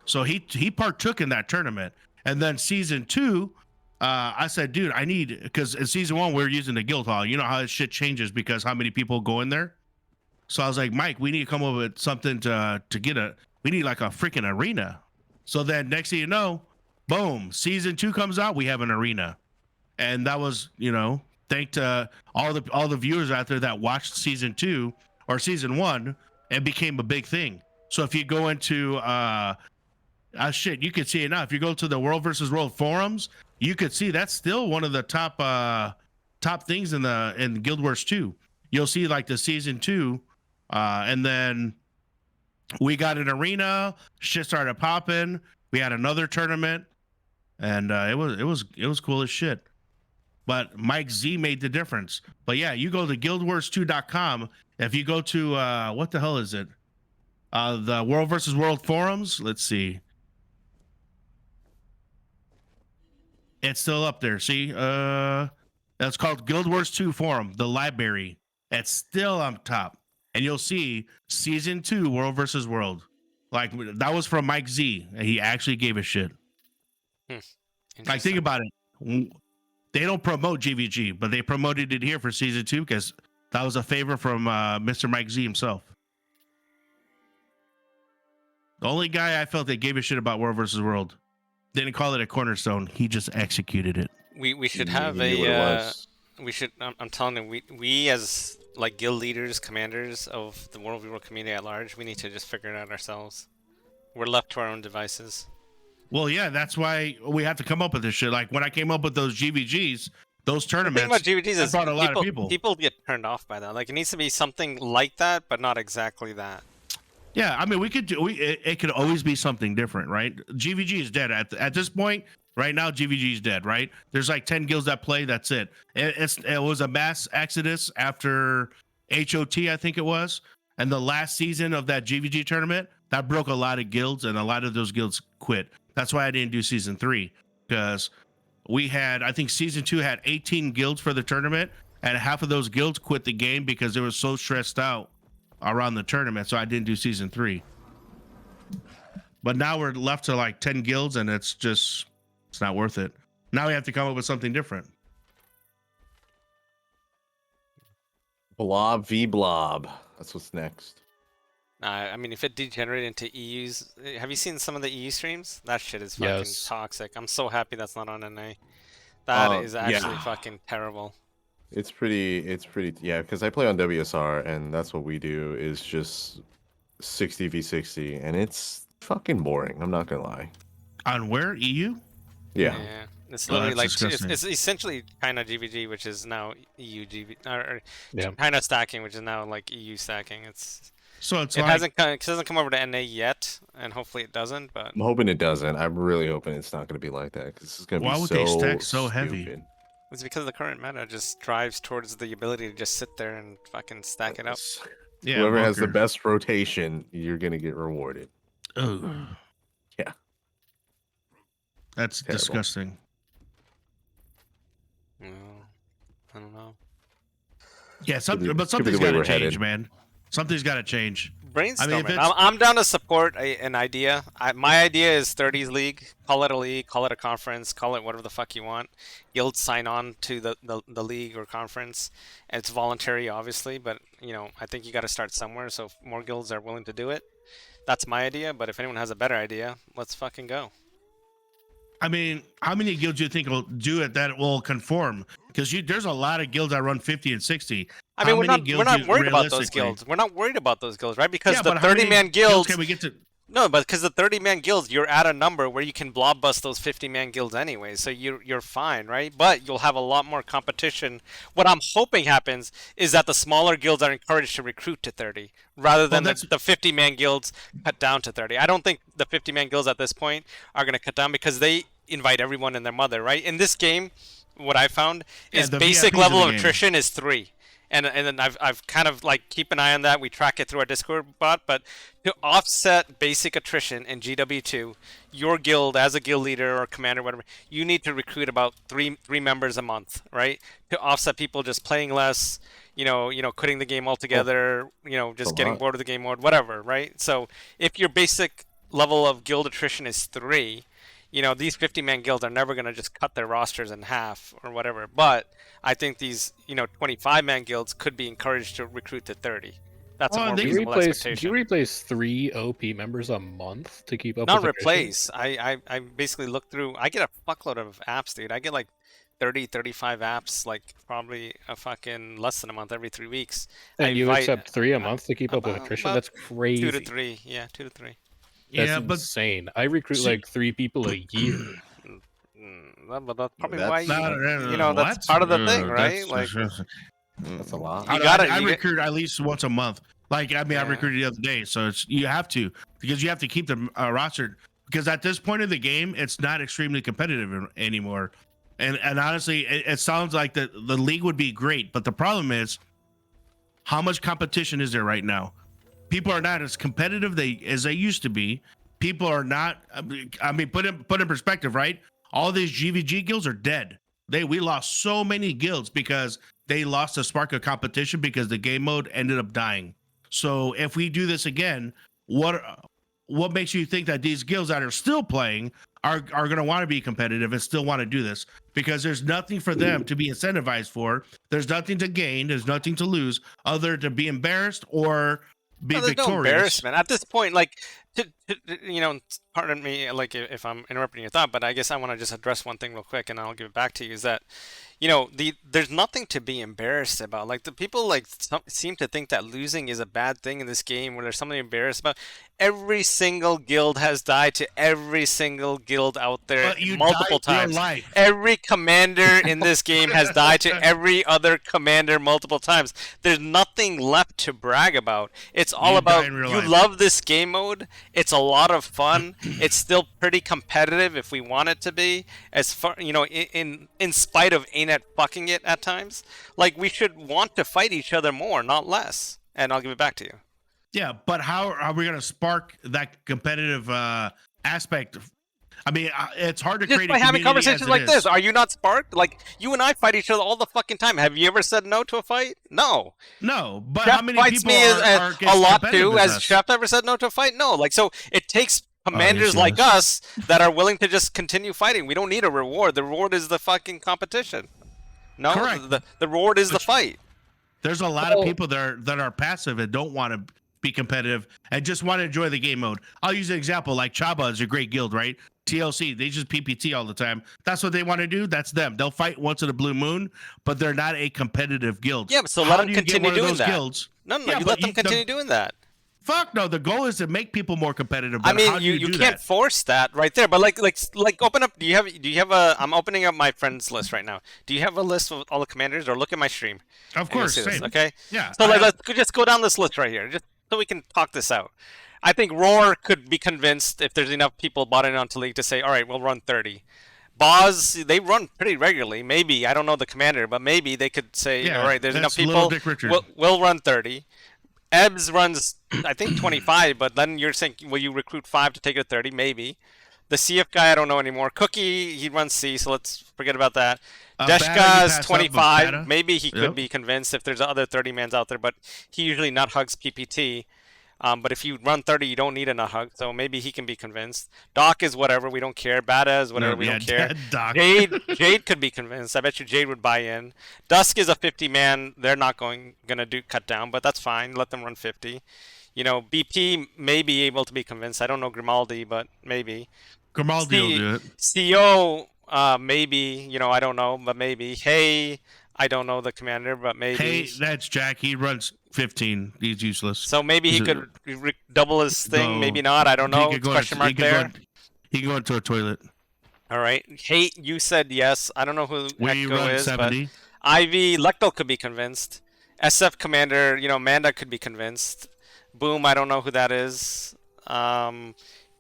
So he partook in that tournament. And then season 2, I said, dude, I need, because in season 1 we were using the guild hall. You know how this shit changes because how many people go in there. So I was like, Mike, we need to come up with something to get we need like a freaking arena. So then next thing you know, boom, season 2 comes out, we have an arena. And that was, thanks to all the viewers out there that watched season 2 or season 1, it became a big thing. So if you go into shit, you can see it now. If you go to the World versus World forums, you could see that's still one of the top things in Guild Wars 2. You'll see like the season 2, and then we got an arena. Shit started popping. We had another tournament, and it was cool as shit. But Mike Z made the difference. But yeah, you go to guildwars2.com. If you go to what the hell is it? The World versus World forums. Let's see. It's still up there. See, that's called Guild Wars 2 forum, the library. It's still on top, and you'll see season 2 World versus World. Like that was from Mike Z, and he actually gave a shit. Like think about it. They don't promote GVG, but they promoted it here for season 2 because that was a favor from Mr. Mike Z himself. The only guy I felt that gave a shit about World versus World. Didn't call it a cornerstone. He just executed it. We should He have knew what it was. we should. I'm telling you, we as like guild leaders, commanders of the World v World community at large, we need to just figure it out ourselves. We're left to our own devices. Well, yeah, that's why we have to come up with this shit. Like when I came up with those GVGs, those The thing tournaments, about GVTs that is brought a lot of people. People get turned off by that. Like it needs to be something like that, but not exactly that. Yeah, I mean, we could do. It could always be something different, right? GVG is dead at this point. Right now, GVG is dead. Right? There's like 10 guilds that play. That's it. It was a mass exodus after HOT, I think it was, and the last season of that GVG tournament that broke a lot of guilds, and a lot of those guilds quit. That's why I didn't do season 3 because we had, I think season 2 had 18 guilds for the tournament, and half of those guilds quit the game because they were so stressed out around the tournament. So I didn't do season 3. But now we're left to like 10 guilds, and it's not worth it. Now we have to come up with something different. Blob v Blob. That's what's next. I mean, if it degenerated into EUs, have you seen some of the EU streams? That shit is fucking Yes. toxic. I'm so happy that's not on NA. That is actually yeah. fucking terrible. It's pretty, yeah, because I play on WSR, and that's what we do is just 60v60, and it's fucking boring. I'm not gonna lie. On where? EU? Yeah. It's Oh, literally that's like disgusting. it's essentially China GVG, which is now EU GV, or Yeah. China stacking, which is now like EU stacking. So it's It like, hasn't come over to NA yet, and hopefully it doesn't. But I'm hoping it doesn't. I'm really hoping it's not gonna be like that, because this is gonna Why be would so they stack so heavy? stupid. it's because the current meta just drives towards the ability to just sit there and fucking stack it up. yeah, Whoever has the bunker. best rotation, you're gonna get rewarded. Ugh. Yeah. That's Terrible. disgusting. No, I don't know. Yeah, Could be- but could be something's the way got to we're change, headed. man. Something's got to change. Brainstorm it. it's- I'm down to support an idea. My idea is 30s league. Call it a league, call it a conference, call it whatever the fuck you want. Guilds sign on to the league or conference. And it's voluntary, obviously, but you know, I think you got to start somewhere. So if more guilds are willing to do it, that's my idea. But if anyone has a better idea, let's fucking go. I mean, how many guilds do you think will do it that will conform? Because there's a lot of guilds that run 50 and 60. I mean, How we're many not guilds worried about those realistically? guilds. We're not worried about those guilds, right? Because Yeah, the but how many 30-man guilds. can we get to? No, but because the 30-man guilds, you're at a number where you can blob bust those 50-man guilds anyway, so you're fine, right? But you'll have a lot more competition. What I'm hoping happens is that the smaller guilds are encouraged to recruit to 30, rather than that's- the 50-man guilds cut down to 30. I don't think the 50-man guilds at this point are going to cut down because they invite everyone and their mother, right? In this game, what I found Yeah, is the basic VIPs level of of the game. attrition is 3. And then I've kind of like keep an eye on that. We track it through our Discord bot, but to offset basic attrition in GW2, your guild as a guild leader or commander, whatever, you need to recruit about three members a month, right? To offset people just playing less, you know, quitting the game altogether, just a getting lot. bored of the game mode, whatever, right? So if your basic level of guild attrition is 3, these 50-man guilds are never going to just cut their rosters in half or whatever. But I think these, 25-man guilds could be encouraged to recruit to 30. That's a more they- Do you reasonable replace expectation. 3 OP members a month to keep up Not with attrition? replace. I basically look through. I get a fuckload of apps, dude. I get like 30, 35 apps, like probably a fucking less than a month every 3 weeks. And you invite accept 3 a month to keep up with about- attrition? about That's crazy. 2 to 3. Yeah, 2 to 3. That's Yeah, but insane. I recruit See- like 3 people a year. But that's probably That's why not, that's part of the thing, Uh, right? that's- Like, That's a lot. You gotta- I you get- recruit at least once a month. Like, I mean, I Yeah. recruited the other day, so you have to, because you have to keep the roster. Because at this point of the game, it's not extremely competitive anymore. And honestly, it sounds like the league would be great, but the problem is, how much competition is there right now? People are not as competitive as they used to be. People are not. I mean, put in perspective, right? All these GVG guilds are dead. We lost so many guilds because they lost the spark of competition because the game mode ended up dying. So if we do this again, what makes you think that these guilds that are still playing are going to want to be competitive and still want to do this? Because there's nothing for them to be incentivized for. There's nothing to gain. There's nothing to lose other to be embarrassed or be there's no victorious. embarrassment at this point. Like, pardon me, like if I'm interrupting your thought, but I guess I want to just address one thing real quick, and I'll give it back to you. Is that there's nothing to be embarrassed about. Like, the people seem to think that losing is a bad thing in this game, where there's something embarrassed about. Every single guild has died to every single guild out there But you multiple died your times. life. Every commander in this game has died to every other commander multiple times. There's nothing left to brag about. It's all You about die in real you life. love this game mode. It's a lot of fun. It's still pretty competitive if we want it to be. As far in spite of ANET fucking it at times, like, we should want to fight each other more, not less. And I'll give it back to you. Yeah, but how are we going to spark that competitive aspect? I mean, it's hard to Just create by a having community conversations as it like this, is. are you not sparked? Like, you and I fight each other all the fucking time. Have you ever said no to a fight? No. No, but Sheff how many fights people me are a lot competitive too. as Has us? Sheff ever said no to a fight? No. Like, so it takes commanders he like has. us that are willing to just continue fighting. We don't need a reward. The reward is the fucking competition. No, Correct. The reward is the fight. There's a lot of people that are passive and don't want to be competitive and just want to enjoy the game mode. I'll use an example like Chaba is a great guild, right? TLC, they just PPT all the time. That's what they want to do. That's them. They'll fight once in a blue moon, but they're not a competitive guild. Yeah, but so How let them do you get continue one of doing those that. guilds? No, Yeah, you but let them continue doing that. Fuck no. The goal is to make people more competitive. I But mean, how do you do can't that? force that right there. But like open up. Do you have a? I'm opening up my friends list right now. Do you have a list of all the commanders, or look at my stream? Of and you'll course, see this, same. okay. Yeah. So let's just go down this list right here, just so we can talk this out. I think Roar could be convinced if there's enough people bought in onto League to say, all right, we'll run 30. Boz, they run pretty regularly. Maybe, I don't know the commander, but maybe they could say, Yeah, all right, there's enough that's Little people. Dick Richard. We'll run 30. Ebbs runs, I think, 25, but then you're saying, will you recruit 5 to take it to 30? Maybe. The CF guy, I don't know anymore. Cookie, he runs C, so let's forget about that. Bada, you Deshka pass is up, 25. Bada. Maybe he could Yep. be convinced if there's other 30 mans out there, but he usually not hugs PPT. But if you run 30, you don't need a nut hug, so maybe he can be convinced. Doc is whatever, we don't care. Bada is whatever, we don't care. Doc. Jade could be convinced. I bet you Jade would buy in. Dusk is a 50 man. They're not gonna do cut down, but that's fine. Let them run 50. You know, BP may be able to be convinced. I don't know Grimaldi, but maybe. Grimaldi will do it. CO, maybe. You know, I don't know, but maybe. Hey, I don't know the commander, but maybe. Hey, that's Jack. He runs 15. He's useless. So maybe he He's could double his thing. No. Maybe not. I don't know. He could go Question into- mark there. He can go into a toilet. All right. Hate, you said yes. I don't know who We Echo run is, 70. but Ivy, Lectal could be convinced. SF Commander, you know, Manda could be convinced. Boom, I don't know who that is.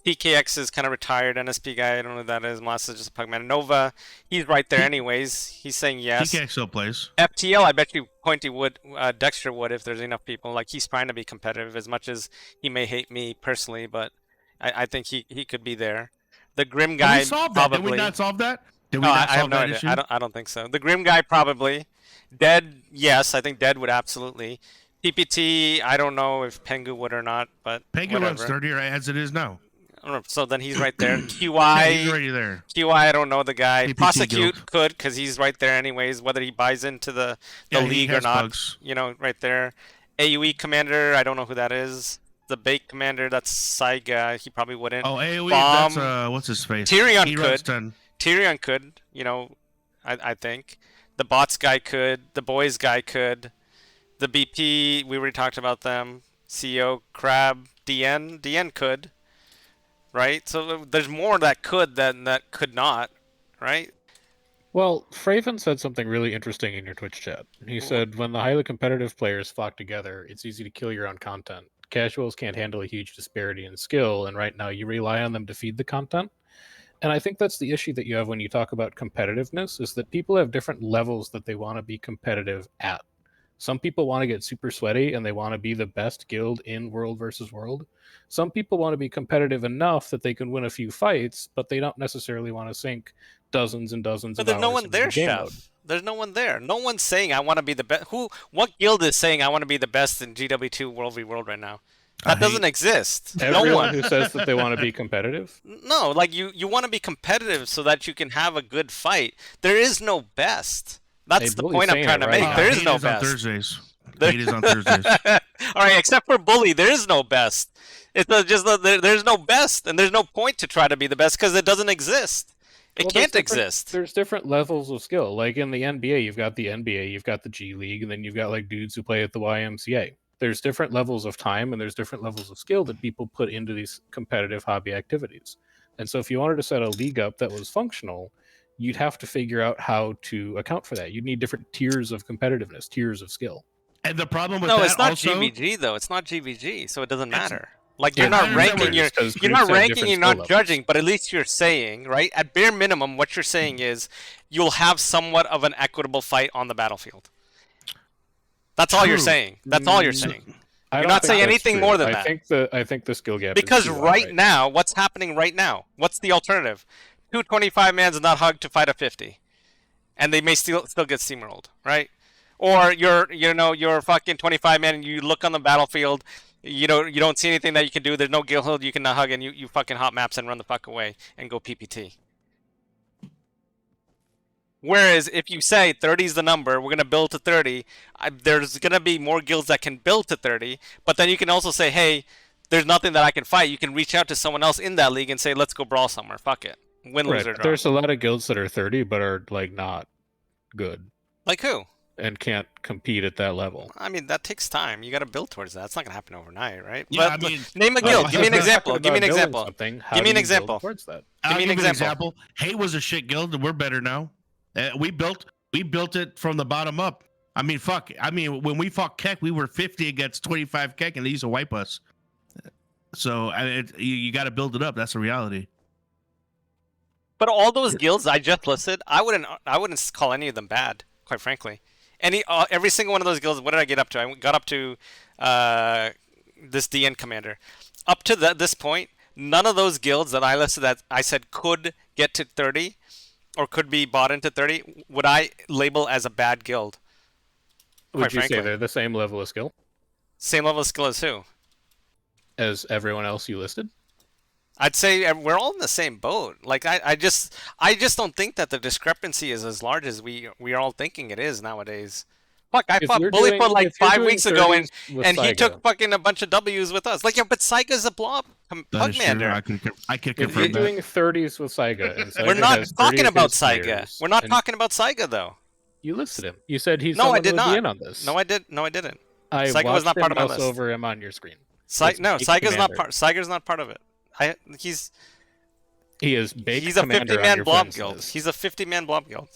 PKX is kind of retired. NSP guy, I don't know who that is. Mas is just a pug man. Novahh, he's right there anyways. He's saying yes. PKX still plays. FTL, I bet you Pointy would, Dexter would if there's enough people. Like, he's trying to be competitive as much as he may hate me personally, but I think he could be there. The Grim Did guy we solve that? probably. Did we not solve that? Did we No, not I have solve no that idea. issue? I don't think so. The Grim guy probably. Dead, yes. I think Dead would absolutely. PPT, I don't know if Pengu would or not, but Pengu whatever. runs 30 as it is now. I don't know, so then he's right there. Yeah, QI, he's already there. QI, I don't know the guy. PPT Prosecute guild. could, because he's right there anyways, whether he buys into the Yeah, he league or has not. bugs. You know, right there. AUE commander, I don't know who that is. The Bait commander, that's Saiga. He probably wouldn't. Oh, AoE, Bomb. that's what's his face? Tyrion he runs could. 10. Tyrion could, you know, I think. The bots guy could. The boys guy could. The BP, we already talked about them. CEO, Crab, DN. DN could. Right? So there's more that could than that could not. Right? Well, Fraven said something really interesting in your Twitch chat. He said, when the highly competitive players flock together, it's easy to kill your own content. Casuals can't handle a huge disparity in skill, and right now you rely on them to feed the content. And I think that's the issue that you have when you talk about competitiveness, is that people have different levels that they want to be competitive at. Some people want to get super sweaty and they want to be the best guild in World versus World. Some people want to be competitive enough that they can win a few fights, but they don't necessarily want to sink dozens and dozens But of there's no hours one into there, the game Chef. mode. There's no one there. No one's saying I want to be the best. What guild is saying I want to be the best in GW2 World v World right now? That doesn't exist. No Everyone one. who says that they want to be competitive. No, like you want to be competitive so that you can have a good fight. There is no best. That's Hey, the Bully's point I'm saying trying it to right make. now. There is Hate no on best. Thursdays. Hate is on Thursdays. All right, except for Bully, there is no best. It's just that there's no best, and there's no point to try to be the best because it doesn't exist. It Well, can't there's different- exist. There's different levels of skill. Like in the NBA, you've got the NBA, you've got the G League, and then you've got like dudes who play at the YMCA. There's different levels of time and there's different levels of skill that people put into these competitive hobby activities. And so if you wanted to set a league up that was functional, you'd have to figure out how to account for that. You'd need different tiers of competitiveness, tiers of skill. And the problem with No, that it's not also, GVG though. It's not GVG, so it doesn't It's- matter. Like Yeah, you're I not understand ranking, what it you're not ranking, you're not judging, but at least you're saying, right? At bare minimum, what you're saying is you'll have somewhat of an equitable fight on the battlefield. That's all you're True. saying. That's all you're saying. I You're don't not think saying that's anything true. more than I that. think the skill gap Because is too right wide now, what's happening right now? What's the alternative? Two 25-mans not hug to fight a 50, and they may still get steamrolled, right? Or you're fucking 25-man and you look on the battlefield, you don't see anything that you can do. There's no guild you can not hug, and you fucking hot maps and run the fuck away and go PPT. Whereas if you say 30 is the number, we're gonna build to 30. There's gonna be more guilds that can build to 30, but then you can also say, hey, there's nothing that I can fight. You can reach out to someone else in that league and say, let's go brawl somewhere. Fuck it, win, right. lose or draw. There's a lot of guilds that are 30 but are like not good Like who? and can't compete at that level. I mean, that takes time. You got to build towards that. It's not gonna happen overnight, right? Yeah, But I mean, name a guild. Give me an If we're example. talking Give me an about building example. something, how Give me do an you build example. towards that? Give me an example. Hate was a shit guild, and we're better now. We built it from the bottom up. I mean, fuck. I mean, when we fought Keck, we were 50 against 25 Keck, and they used to wipe us. So you got to build it up. That's the reality. But all those guilds I just listed, I wouldn't call any of them bad, quite frankly. Every single one of those guilds, what did I get up to? I got up to this DN commander. Up to this point, none of those guilds that I listed that I said could get to 30 or could be bought into 30 would I label as a bad guild. Would you frankly. say they're the same level of skill Same level of skill as who? as everyone else you listed? I'd say we're all in the same boat. Like I just don't think that the discrepancy is as large as we are all thinking it is nowadays. Fuck, I fought Bullyfoot like 5 weeks ago, and he took fucking a bunch of W's with us. Like, yeah, but Saiga's a blob pugmander. I could If you're confirm that. doing 30s with Saiga, and We're Saiga not has 30 talking of about his Saiga. players, We're not and talking about Saiga though. You listed him. You said he's No, I someone did who would be not. in on this. No, I didn't. I Saiga was watched not part him of my mouse list. over him on your screen. No, Big Saiga's not commander. part. Saiga's not part of it. He is big He's a commander on 50-man your blob friends guild. list. He's a 50-man blob guild.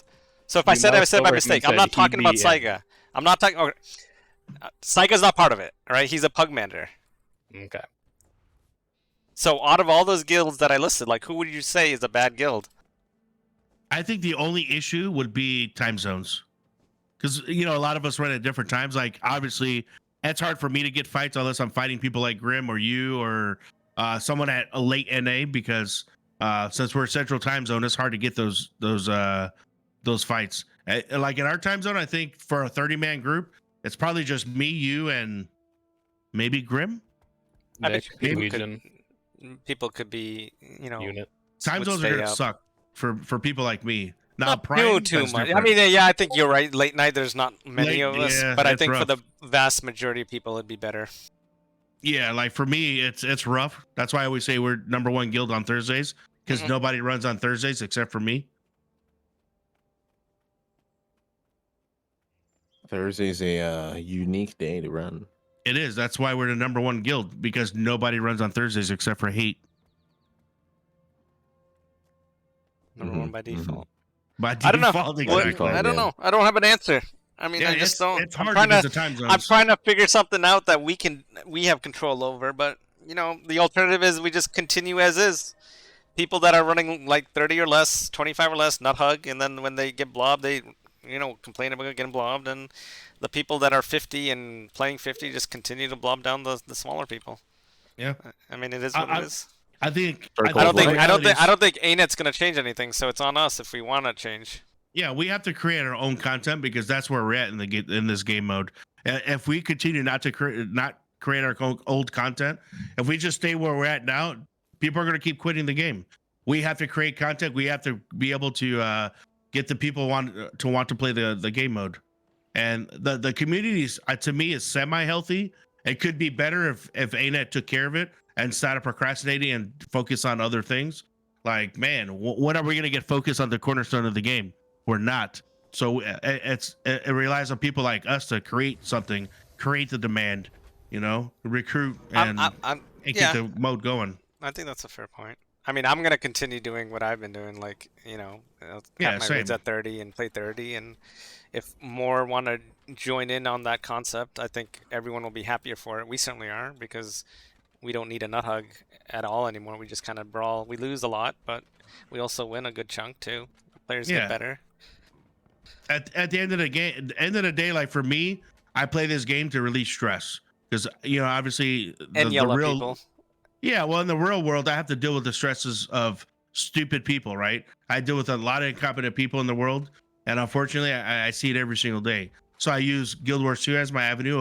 So if I You said moused by over him mistake, and I'm not said talking he'd about be in. Saiga. I'm not talking. Okay. Saiga's not part of it. All right, he's a pugmander. Okay. So out of all those guilds that I listed, like who would you say is a bad guild? I think the only issue would be time zones, because a lot of us run at different times. Like obviously, it's hard for me to get fights unless I'm fighting people like Grim or you or someone at a late NA, because since we're Central Time Zone, it's hard to get those fights. Like in our time zone, I think for a 30-man group, it's probably just me, you, and maybe Grim. I bet Nick, you Legion, people could be, unit. Time would zones are stay gonna up. suck for people like me. Not Prime, too that's much. I different. mean, yeah, I think you're right. Late night, there's not many of us, yeah, but I it's think for rough. the vast majority of people, it'd be better. Yeah, like for me, it's rough. That's why I always say we're #1 guild on Thursdays, because Mhm. nobody runs on Thursdays except for me. Thursday's a unique day to run. It is. That's why we're the #1 guild, because nobody runs on Thursdays except for Hate. Number one by Mhm, mhm. default. By I don't know. default, What- exactly. I don't yeah. know. I don't have an answer. I mean, Yeah, I just don't. It's I'm hard trying because to. of time zones. I'm trying to figure something out that we have control over, but the alternative is we just continue as is. People that are running like 30 or less, 25 or less, not hug, and then when they get blobbed, they complain about getting blobbed, and the people that are 50 and playing 50 just continue to blob down the smaller people. Yeah. I mean, it is what it is. I think. Circle I don't think Well, I don't think ANET's gonna change anything, so it's on us if we want to change. Yeah, we have to create our own content, because that's where we're at in this game mode. If we continue not create our own old content, if we just stay where we're at now, people are going to keep quitting the game. We have to create content. We have to be able to get the people want to play the game mode. And the community to me is semi-healthy. It could be better if ANET took care of it and started procrastinating and focus on other things. Like, man, when are we going to get focused on the cornerstone of the game? We're not. So it relies on people like us to create something, create the demand, recruit and get the mode going. I think that's a fair point. I mean, I'm gonna continue doing what I've been doing, like have my raids same. at 30 and play 30, and if more want to join in on that concept, I think everyone will be happier for it. We certainly are, because we don't need a nut hug at all anymore. We just kind of brawl. We lose a lot, but we also win a good chunk too. Players get better. At the end of the day, like for me, I play this game to release stress, because obviously And the yell at real people. yeah, well, in the real world, I have to deal with the stresses of stupid people, right? I deal with a lot of incompetent people in the world, and unfortunately, I see it every single day. So I use Guild Wars 2 as my avenue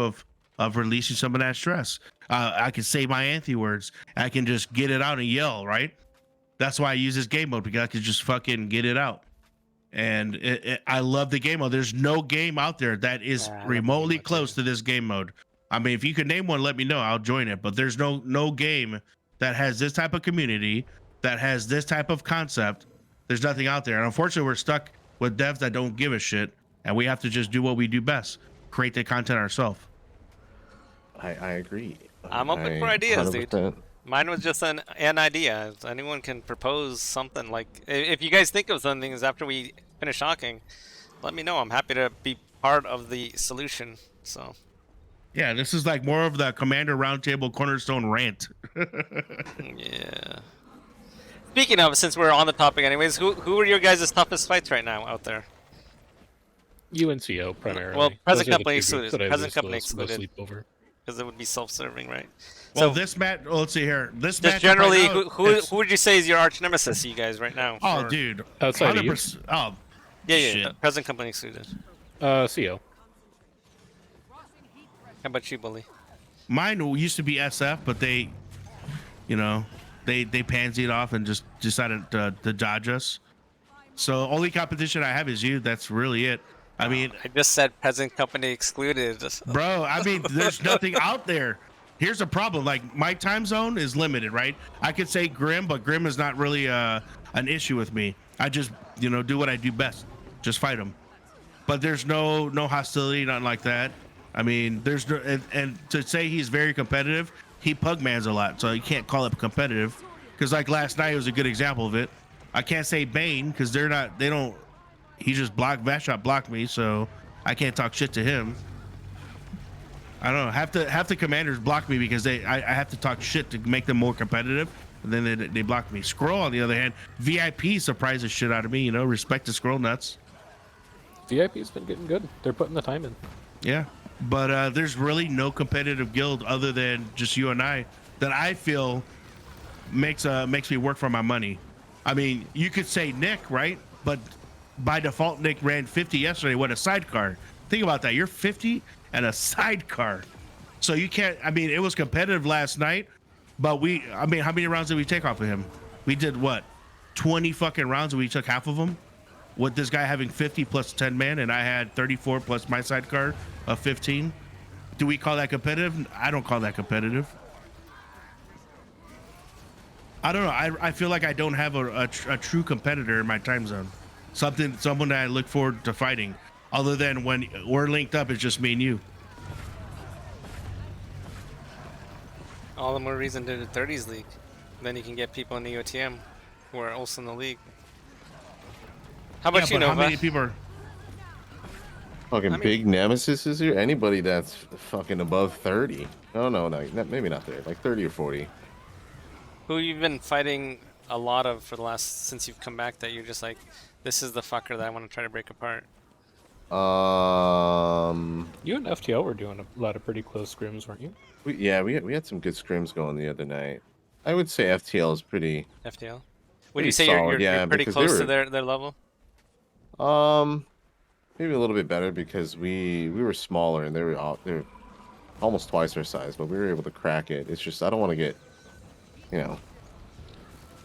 of releasing some of that stress. I can say my anthe words. I can just get it out and yell, right? That's why I use this game mode, because I can just fucking get it out. And I love the game mode. There's no game out there that is I love the game remotely mode close too. to this game mode. I mean, if you could name one, let me know. I'll join it. But there's no game that has this type of community, that has this type of concept. There's nothing out there. And unfortunately, we're stuck with devs that don't give a shit, and we have to just do what we do best: create the content ourselves. I agree. I'm open for ideas, dude. 100%. Mine was just an idea. If anyone can propose something, like if you guys think of something after we finish talking, let me know. I'm happy to be part of the solution. So Yeah, this is like more of the Commander Roundtable Cornerstone rant. yeah. Speaking of, since we're on the topic, anyways, who are your guys' toughest fights right now out there? UNCO primarily. Well, present Those are the company two excluded. groups that I Present lose company most excluded. sleep over. Because it would be self-serving, right? Well, So this match. Well, let's see here. This just matchup generally, right now, who it's- would you say is your arch-nemesis, you guys, right now? Oh, for- dude. Outside of you? 100%. Oh, Yeah, yeah. shit. Present company excluded. CO. How about you, Bully? Mine used to be SF, but they pansied off and just decided to dodge us. So only competition I have is you. That's really it. I mean, I just said present company excluded. bro, I mean, there's nothing out there. Here's the problem. Like, my time zone is limited, right? I could say Grim, but Grim is not really an issue with me. I just, do what I do best. Just fight them. But there's no hostility, nothing like that. I mean, there's no, and to say he's very competitive, he pugmans a lot, so you can't call it competitive. Because like last night was a good example of it. I can't say Bane because they don't. He just Vashot blocked me, so I can't talk shit to him. I don't know. Half the commanders block me because I have to talk shit to make them more competitive, and then they block me. Scroll, on the other hand, VIP surprises shit out of me. Respect to Scroll nuts. VIP's been getting good. They're putting the time in. Yeah, but there's really no competitive guild other than just you and I that I feel makes me work for my money. I mean, you could say Nick, right? But by default, Nick ran 50 yesterday. What a sidecar! Think about that. You're 50 and a sidecar, so you can't. I mean, it was competitive last night, but how many rounds did we take off of him? We did what? 20 fucking rounds, and we took half of them. With this guy having 50 plus 10 man, and I had 34 plus my sidecar of 15. Do we call that competitive? I don't call that competitive. I don't know. I feel like I don't have a true competitor in my time zone. Someone that I look forward to fighting, other than when we're linked up. It's just me and you. All the more reason to do the 30s league. Then you can get people in the EOTM who are also in the league. How about you, but how many Novahh? people are? Fucking I mean- big nemesis is here. Anybody that's fucking above 30. No, maybe not 30. Like 30 or 40. Who you've been fighting a lot of for the last since you've come back that you're just like, this is the fucker that I want to try to break apart. You and FTL were doing a lot of pretty close scrims, weren't you? We had some good scrims going the other night. I would say FTL is pretty. FTL. Would Pretty you say solid, you're yeah, pretty because close they to were- their level? Maybe a little bit better because we were smaller and they were almost twice our size, but we were able to crack it. It's just I don't want to get,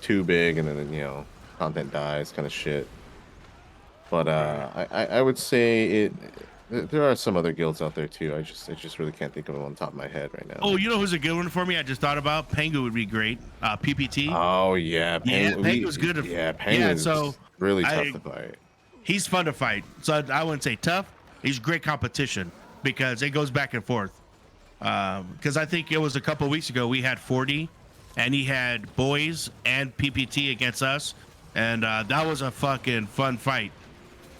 too big and then content dies kind of shit. But I would say there are some other guilds out there too. I just really can't think of them on top of my head right now. Oh, you know who's a good one for me? I just thought about Pengu would be great. PPT. Oh yeah, Pengu's good. Yeah, Pengu's so really tough to fight. He's fun to fight. So I wouldn't say tough. He's great competition because it goes back and forth. Because I think it was a couple weeks ago we had 40, and he had boys and PPT against us, and that was a fucking fun fight.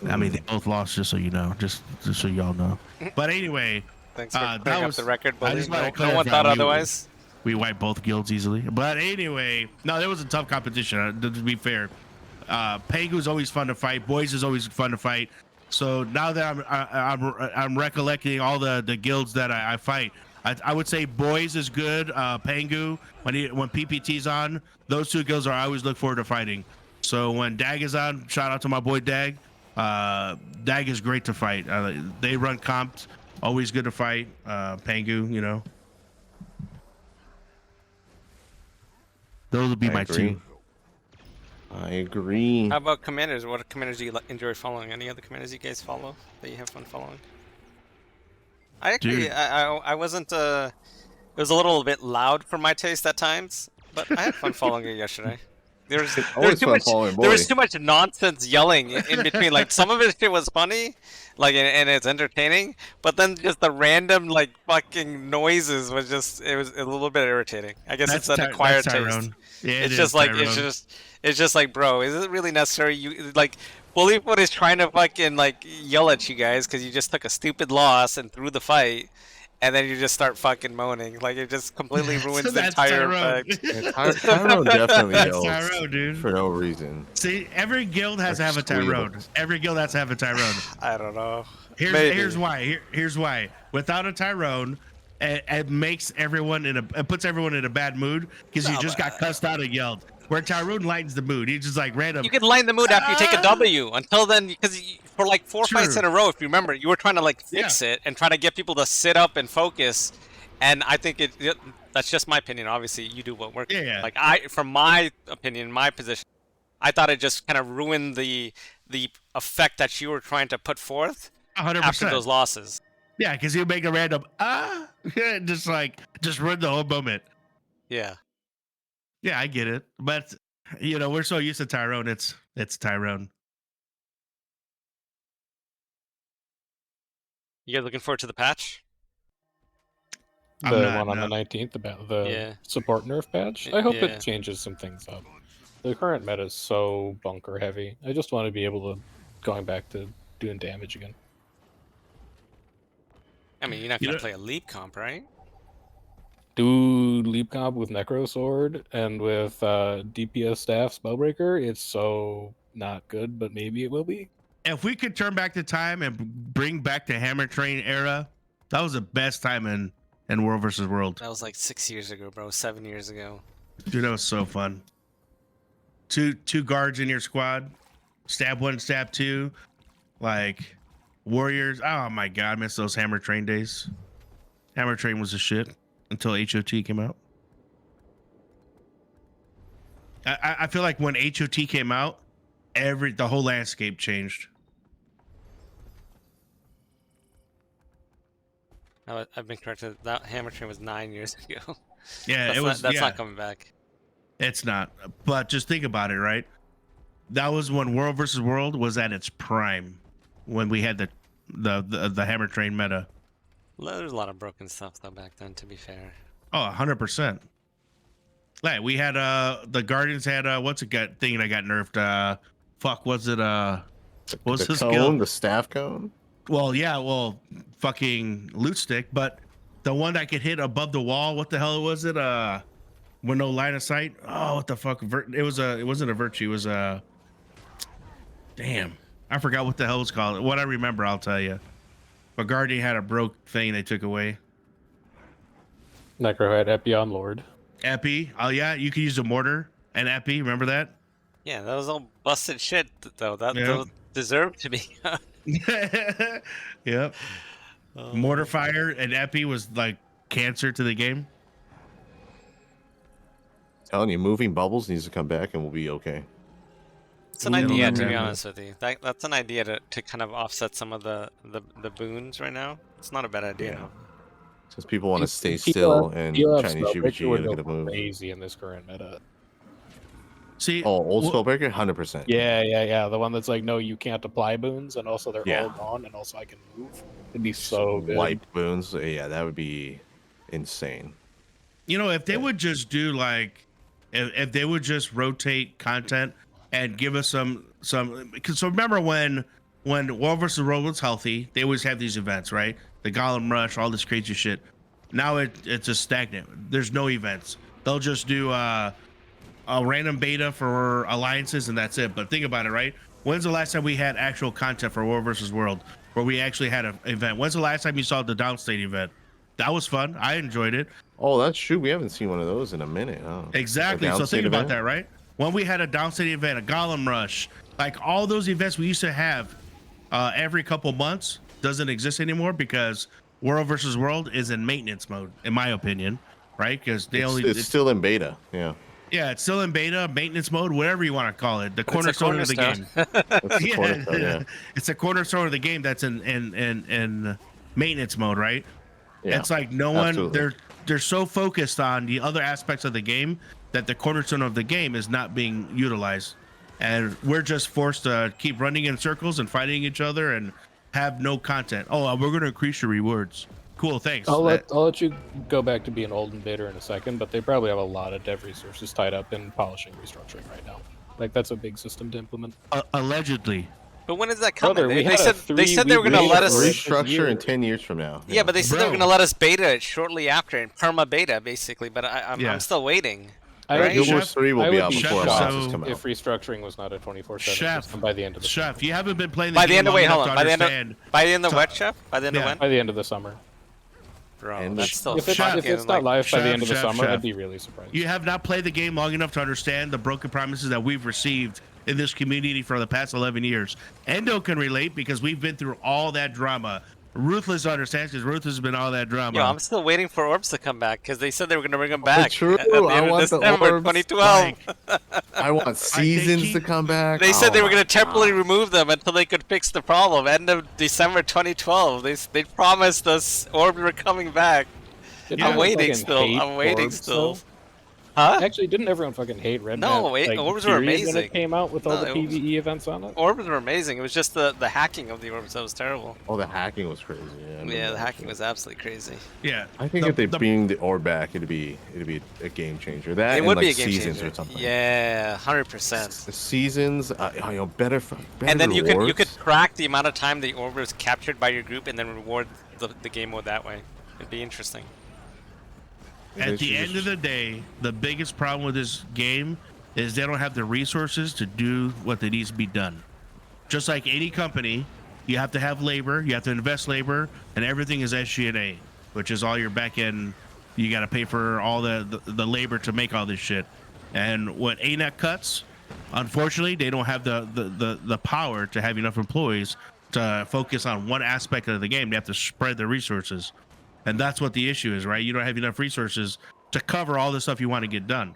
I mean, they both lost, just so you know, just so y'all know. But anyway, Thanks for that clearing up was- the record, I Bully. just wanted to No one clarify thought we- otherwise. we wiped both guilds easily. But anyway, no, there was a tough competition. To be fair, Pengu's always fun to fight. Boys is always fun to fight. So now that I'm recollecting all the guilds that I fight, I would say Boys is good. Pangu, when PPT's on, those two guilds I always look forward to fighting. So when Dag is on, shout out to my boy Dag. Dag is great to fight. They run comps, always good to fight. Pangu, you know. Those would be my two. I agree. How about commanders? What commanders do you enjoy following? Any other commanders you guys follow that you have fun following? I actually, I wasn't. It was a little bit loud for my taste at times, but I had fun following it yesterday. There was too much nonsense yelling in between. Like some of it shit was funny, like and it's entertaining, but then just the random like fucking noises was just it was a little bit irritating. I guess it's an acquired taste. Yeah, it's just like it's just like, bro, is it really necessary? You like Bullyfoot is trying to fucking like yell at you guys because you just took a stupid loss and threw the fight. And then you just start fucking moaning, like it just completely ruins the entire effect. Tyrone definitely yells Tyrone, dude. For no reason. See, every guild has to have a Tyrone. Every guild has to have a Tyrone. I don't know. Here's why. Here's why. Without a Tyrone, it makes everyone it puts everyone in a bad mood because you just got cussed out and yelled. Where Tyrone lightens the mood. He's just like random. You can lighten the mood after you take a W. Until then, because for like 4 fights in a row, if you remember, you were trying to like fix it and try to get people to sit up and focus. And I think that's just my opinion. Obviously, you do what works. Yeah. Like from my opinion, my position, I thought it just kind of ruined the effect that you were trying to put forth 100%. After those losses. Yeah, because you make a random just ruin the whole moment. Yeah. Yeah, I get it, but you know we're so used to Tyrone. It's Tyrone. You guys looking forward to the patch? On the 19th, the support nerf patch. I hope it changes some things up. The current meta is so bunker heavy. I just want to be able to going back to doing damage again. I mean, you're not gonna play a leap comp, right? Dude, leap comp with Necro Sword and with DPS staff Spellbreaker, it's so not good, but maybe it will be. If we could turn back the time and bring back the Hammer Train era, that was the best time in World versus World. That was like 6 years ago, bro. 7 years ago. Dude, that was so fun. Two guards in your squad, stab one, stab two, like warriors. Oh my god, I miss those Hammer Train days. Hammer Train was a shit. Until HOT came out. I feel like when HOT came out, the whole landscape changed. I've been corrected. That Hammer Train was 9 years ago. Yeah, that's not coming back. It's not. But just think about it, right? That was when World versus World was at its prime, when we had the Hammer Train meta. There's a lot of broken stuff though back then, to be fair. Oh, 100%. Like we had the Guardians had what's it got thing that got nerfed? Fuck, was it what was the his cone, skill? the staff cone? Well, yeah, fucking loot stick, but the one that could hit above the wall, what the hell was it? With no line of sight. Oh, what the fuck? It wasn't a virtue, it was a damn. I forgot what the hell it was called. What I remember, I'll tell you. But Guardian had a broke thing they took away. Necro had Epi on Lord. Epi. Oh, yeah. You could use a mortar and Epi. Remember that? Yeah, that was all busted shit, though. Those deserved to be. Yep. Mortar fire and Epi was like cancer to the game. Telling you, moving bubbles needs to come back and we'll be okay. It's an idea, to be honest with you. That's an idea to kind of offset some of the boons right now. It's not a bad idea. Yeah. Since people want to stay still and Chinese GW2 are going to move. Crazy in this current meta. See, old Spellbreaker, 100%. Yeah. The one that's like, no, you can't apply boons, and also they're all gone, and also I can move. It'd be so good. Wipe boons, yeah, that would be insane. You know, if they would just do like, if they would just rotate content and give us some, because so remember when World vs. World was healthy, they always have these events, right? The Golem Rush, all this crazy shit. Now it's just stagnant. There's no events. They'll just do a random beta for alliances and that's it. But think about it, right? When's the last time we had actual content for World vs. World where we actually had an event? When's the last time you saw the downstate event? That was fun. I enjoyed it. Oh, that's true. We haven't seen one of those in a minute. Huh? Exactly. So think about that, right? When we had a downstate event, a Golem Rush, like all those events we used to have every couple months doesn't exist anymore because World versus World is in maintenance mode, in my opinion, right? Because it's still in beta. Yeah. Yeah, it's still in beta, maintenance mode, whatever you want to call it. The cornerstone of the game. Yeah. It's a cornerstone of the game that's in maintenance mode, right? Yeah. It's like no absolutely. one they're so focused on the other aspects of the game that the cornerstone of the game is not being utilized, and we're just forced to keep running in circles and fighting each other and have no content. Oh, we're going to increase your rewards. Cool, thanks. I'll let you go back to being old and bitter in a second, but they probably have a lot of dev resources tied up in polishing restructuring right now. Like that's a big system to implement. Allegedly. But when is that coming? Brother, They said they were going to let us restructure in 10 years from now. Yeah, but they said they were going to let us beta it shortly after, in perma beta, basically. But I'm still waiting. Right? Guild Wars 3 will be out before Chef, come out. If restructuring was not a 24/7 system by the end of the Chef, you haven't been playing by the end of long hold enough on. to understand. By the end of what, Chef? By the end of when? by the end of the summer. Bro, And that's still If it's not live by the end of the summer, Chef. I'd be really surprised. You have not played the game long enough to understand the broken promises that we've received in this community for the past 11 years. Endo can relate because we've been through all that drama. Ruthless understands because Ruthless has been all that drama. Yo, I'm still waiting for Orbs to come back because they said they were going to bring them back. True. At the end I of want December the Orbs. 2012. I want seasons to come back. They said they were my going to temporarily God. remove them until they could fix the problem. End of December 2012. They promised us Orbs were coming back. Didn't I'm everyone waiting fucking still. hate I'm waiting Orbs, still. though? Huh? Actually, didn't everyone fucking hate Red No, Map, like, Orbs were period when amazing. it came out with all No, the it was- PvE events on it? Orbs were amazing. It was just the hacking of the Orbs that was terrible. Oh, the hacking was crazy. Yeah, the hacking was absolutely crazy. Yeah. I think if they bring the orb back, it'd be a game changer. That It and would like be a game seasons changer. or something. Yeah, 100%. The seasons, better. And then you rewards. could crack the amount of time the orb was captured by your group and then reward the game mode that way. It'd be interesting. At the end of the day, the biggest problem with this game is they don't have the resources to do what that needs to be done. Just like any company, you have to have labor, you have to invest labor, and everything is SG&A, which is all your back end. You got to pay for all the labor to make all this shit. And what ANET cuts, unfortunately, they don't have the power to have enough employees to focus on one aspect of the game. They have to spread the resources. And that's what the issue is, right? You don't have enough resources to cover all the stuff you want to get done.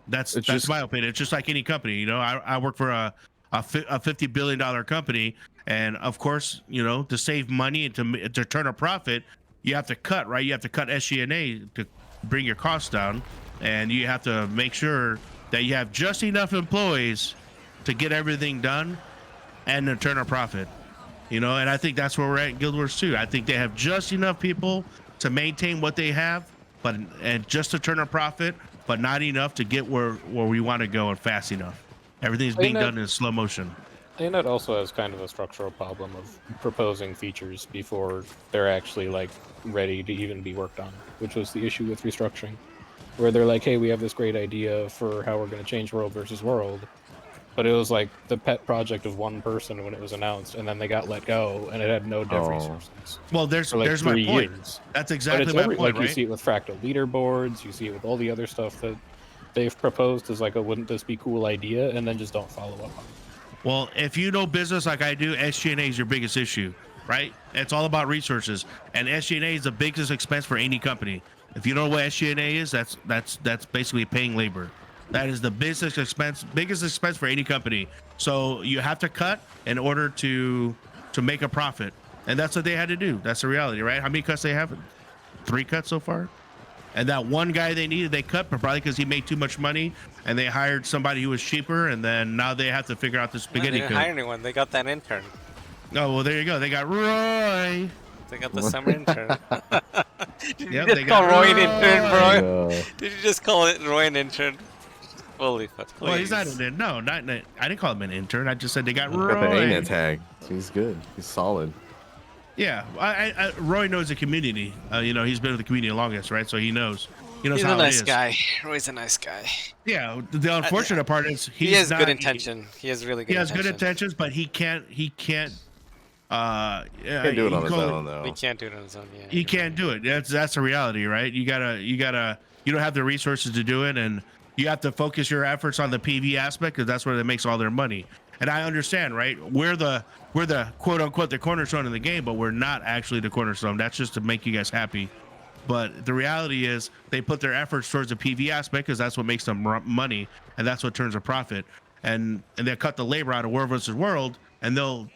That's my opinion. It's just like any company, you know. I work for a $50 billion company, and of course, you know, to save money and to turn a profit, you have to cut, right? You have to cut SG&A to bring your costs down, and you have to make sure that you have just enough employees to get everything done and to turn a profit. You know, and I think that's where we're at in Guild Wars 2. I think they have just enough people to maintain what they have, and just to turn a profit, but not enough to get where we want to go and fast enough. Everything's being done in slow motion. And it also has kind of a structural problem of proposing features before they're actually like ready to even be worked on, which was the issue with restructuring, where they're like, hey, we have this great idea for how we're going to change World versus World. But it was like the pet project of one person when it was announced, and then they got let go, and it had no dev resources. Well, there's for like my 3 point. years. That's exactly my point, like, right? You see it with fractal leaderboards, you see it with all the other stuff that they've proposed as like a wouldn't this be cool idea, and then just don't follow up on it. Well, if you know business like I do, SG&A is your biggest issue, right? It's all about resources, and SG&A is the biggest expense for any company. If you know what SG&A is, that's basically paying labor. That is the biggest expense for any company. So you have to cut in order to make a profit, and that's what they had to do. That's the reality, right? How many cuts they have? 3 cuts so far. And that one guy they needed, they cut, but probably because he made too much money, and they hired somebody who was cheaper, and then now they have to figure out the They spaghetti didn't code. hire anyone. They got that intern. Oh, well, there you go. They got Roy. They got the summer intern. Did you Yep, just they call got Roy an intern, bro? No. Did you just call it Roy an intern? Bullyfoot, please. Well, he's not an intern. No, not. I didn't call him an intern. I just said they got Roy. Got the ANET tag. He's good. He's solid. Yeah, Roy knows the community. You know, he's been with the community the longest, right? So he knows. He knows He's how a nice it is. guy. Roy's a nice guy. Yeah. The unfortunate part is He has not, good intention. He has really good. He has good intentions, but he can't Can't do it on his own though. We can't do it on his own. Yeah. You can't do it. That's the reality, right? You don't have the resources to do it, and you have to focus your efforts on the PV aspect because that's where they makes all their money. And I understand, right? We're the quote unquote the cornerstone of the game, but we're not actually the cornerstone. That's just to make you guys happy. But the reality is they put their efforts towards the PV aspect because that's what makes them money, and that's what turns a profit. And they cut the labor out of World versus World, and they'll,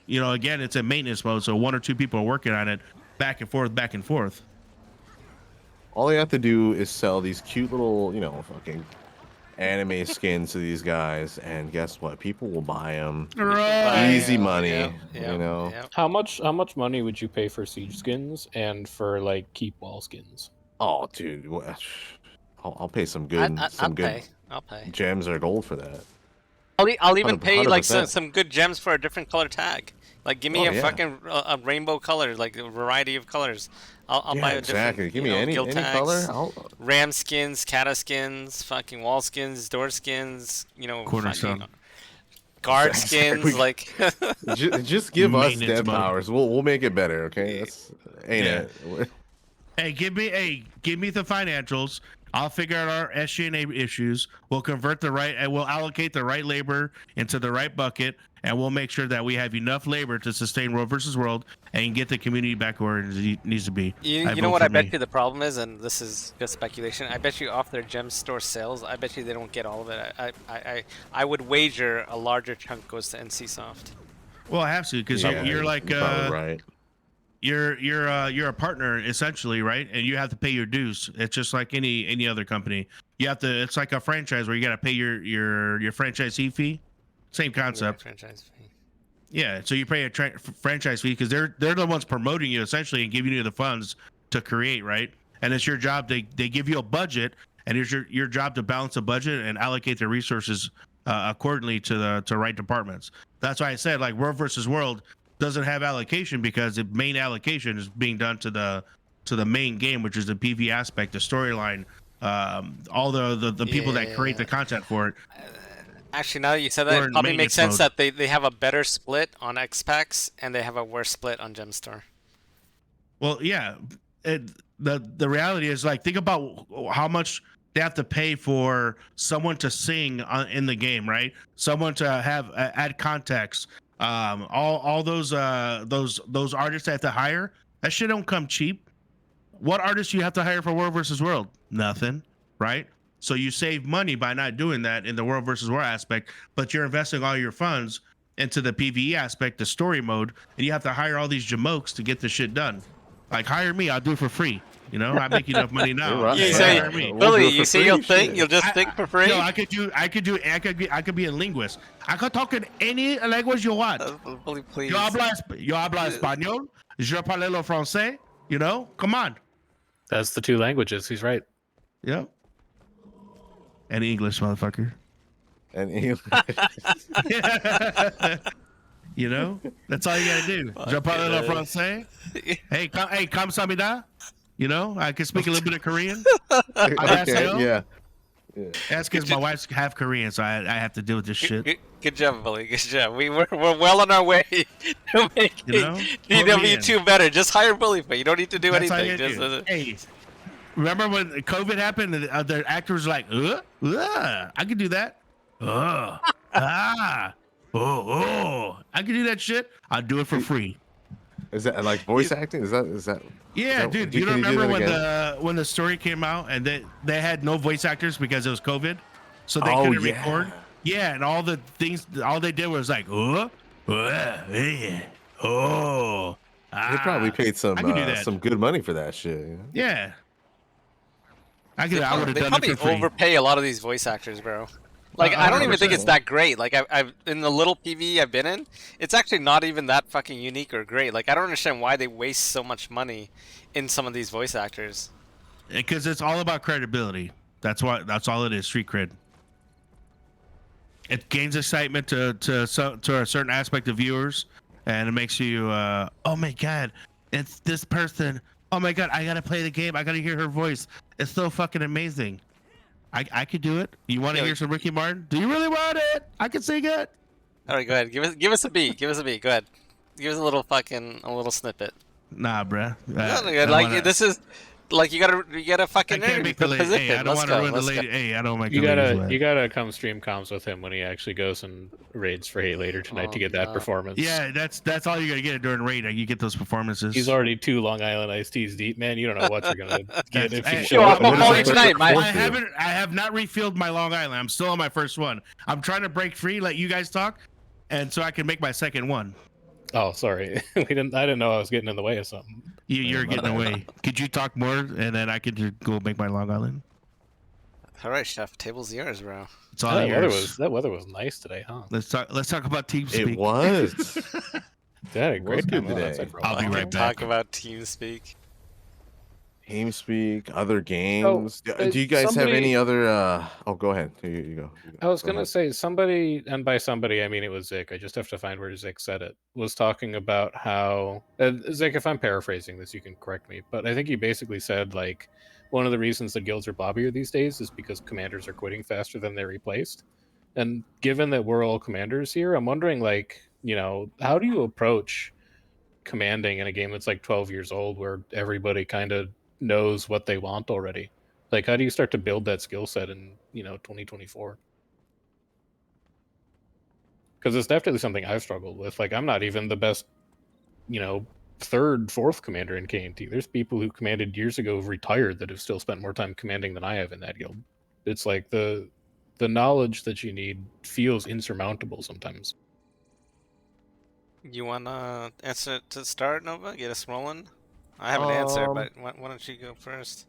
again, it's a maintenance mode, so 1 or 2 people are working on it, back and forth, back and forth. All they have to do is sell these cute little, fucking anime skins to these guys, and guess what? People will buy them. Right. Easy money, Yep. How much money would you pay for siege skins and for like keep wall skins? Oh, dude, I'll pay some good, I'll pay. gems or gold for that. I'll even pay like 100%. some good gems for a different color tag. Like give me a yeah. fucking a rainbow color, like a variety of colors. I'll buy a different. Exactly. Give me any guild tags, color. ram skins, kata skins, fucking wall skins, door skins. Cornerstone. Guard Exactly. skins. Like Just give us Maintenance dev mode. powers. We'll make it better. Okay, ain't Yeah. it? Hey, give me the financials. I'll figure out our SG&A issues. We'll convert and we'll allocate the right labor into the right bucket, and we'll make sure that we have enough labor to sustain World versus World and get the community back where it needs to be. you know vote what for I bet me. you the problem is, and this is just speculation. I bet you off their gem store sales, I bet you they don't get all of it. I would wager a larger chunk goes to NCSoft. Well, I have to because Yeah, you're like you're probably right. you're a partner essentially, right? And you have to pay your dues. It's just like any other company. You have to. It's like a franchise where you got to pay your franchisee fee. Same concept. Franchise fee. Yeah. So you pay a franchise fee because they're the ones promoting you essentially and giving you the funds to create, right? And it's your job. They give you a budget, and it's your job to balance the budget and allocate the resources accordingly to the right departments. That's why I said like World versus World doesn't have allocation because the main allocation is being done to the main game, which is the PV aspect, the storyline, all the people that create the content for it. Actually, now that you said We're that, it in probably makes maintenance sense that they have a better split on X-Packs and they have a worse split on Gemstore. Well, yeah, the reality is like think about how much they have to pay for someone to sing in the game, right? Someone to have add context. All those artists they have to hire, that shit don't come cheap. What artists you have to hire for World versus World? Nothing, right? So you save money by not doing that in the World versus World aspect, but you're investing all your funds into the PvE aspect, the story mode, and you have to hire all these jamokes to get the shit done. Like hire me, I'll do it for free. I make enough money now. You're right. You Yeah, say, hire me. We'll Billy, do it you for say free, you'll shit. think, you'll just think for free? No, I could be a linguist. I could talk in any language you want. Billy, please. Yo habla español. Je parle le français. Come on. That's the 2 languages. He's right. Yep. And English, motherfucker. And That's all you gotta do. Je parle le français. Hey, come samida. I can speak a little bit of Korean. okay, yeah. That's because my wife's half Korean, so I have to deal with this shit. Good job, Billy. Good job. We're well on our way to making GW2 better. Just hire Bullyfoot. You don't need to do That's all anything. you do. Hey, remember when COVID happened? The actors were like, I could do that. I can do that shit. I'll do it for free. Is that like voice acting? Is that? Yeah, that, dude. can You don't do remember that when the story came out and they had no voice actors because it was COVID, so they Oh, couldn't yeah. record. Yeah, and all they did was like, They probably paid I could do that. some good money for that shit. Yeah. I would have They done it probably for free. overpay a lot of these voice actors, bro. Like, I don't even think it's 100%. that great. Like, I've in the little PV I've been in, it's actually not even that fucking unique or great. Like, I don't understand why they waste so much money in some of these voice actors. Because it's all about credibility. That's all it is. Street cred. It gains excitement to a certain aspect of viewers, and it makes you, oh my god, it's this person. Oh my god, I gotta play the game. I gotta hear her voice. It's so fucking amazing. I could do it. You want to hear some Ricky Martin? Do you really want it? I can sing it. All right, go ahead. Give us a beat. Give us a beat. Go ahead. Give us a little snippet. Nah, bruh. No, I don't wanna, this is like you gotta I fucking can't earn make the the lady. Hey, I position. don't Let's want to go. ruin the Let's go. lady. Hey, I don't make You the ladies gotta wet. you gotta come stream comms with him when he actually goes and raids for Hate later tonight to get that performance. Yeah, that's all you gotta get during raid. You get those performances. He's already 2 Long Island iced teas deep, man. You don't know what you're gonna get if you Hey, show Yo, up. I'm What gonna is call the you third tonight. My course I here? have not refilled my Long Island. I'm still on my first one. I'm trying to break free, let you guys talk, and so I can make my second one. Oh, sorry. I didn't know I was getting in the way of something. You're my getting bad. away. Could you talk more, and then I could just go make my Long Island? All right, Chef. Table's yours, bro. It's all yours. That weather was nice today, huh? Let's talk about TeamSpeak. It was. They had a It great was good time today. outside for a I'll be while. right back. Talk about TeamSpeak. TeamSpeak, other games. Do you guys have somebody- any other? Oh, go ahead. You go. I was Go gonna ahead. say somebody, and by somebody I mean it was Zick. I just have to find where Zick said it. Was talking about how Zick, if I'm paraphrasing this, you can correct me, but I think he basically said like one of the reasons that guilds are blobbier these days is because commanders are quitting faster than they're replaced. And given that we're all commanders here, I'm wondering like how do you approach commanding in a game that's like 12 years old where everybody kind of knows what they want already? Like, how do you start to build that skill set in 2024? Because it's definitely something I've struggled with. Like, I'm not even the best third, fourth commander in KNT. There's people who commanded years ago who've retired that have still spent more time commanding than I have in that guild. It's like the knowledge that you need feels insurmountable sometimes. You wanna answer to start, Nova? Get us rolling. I have an answer, Um, but why don't you go first?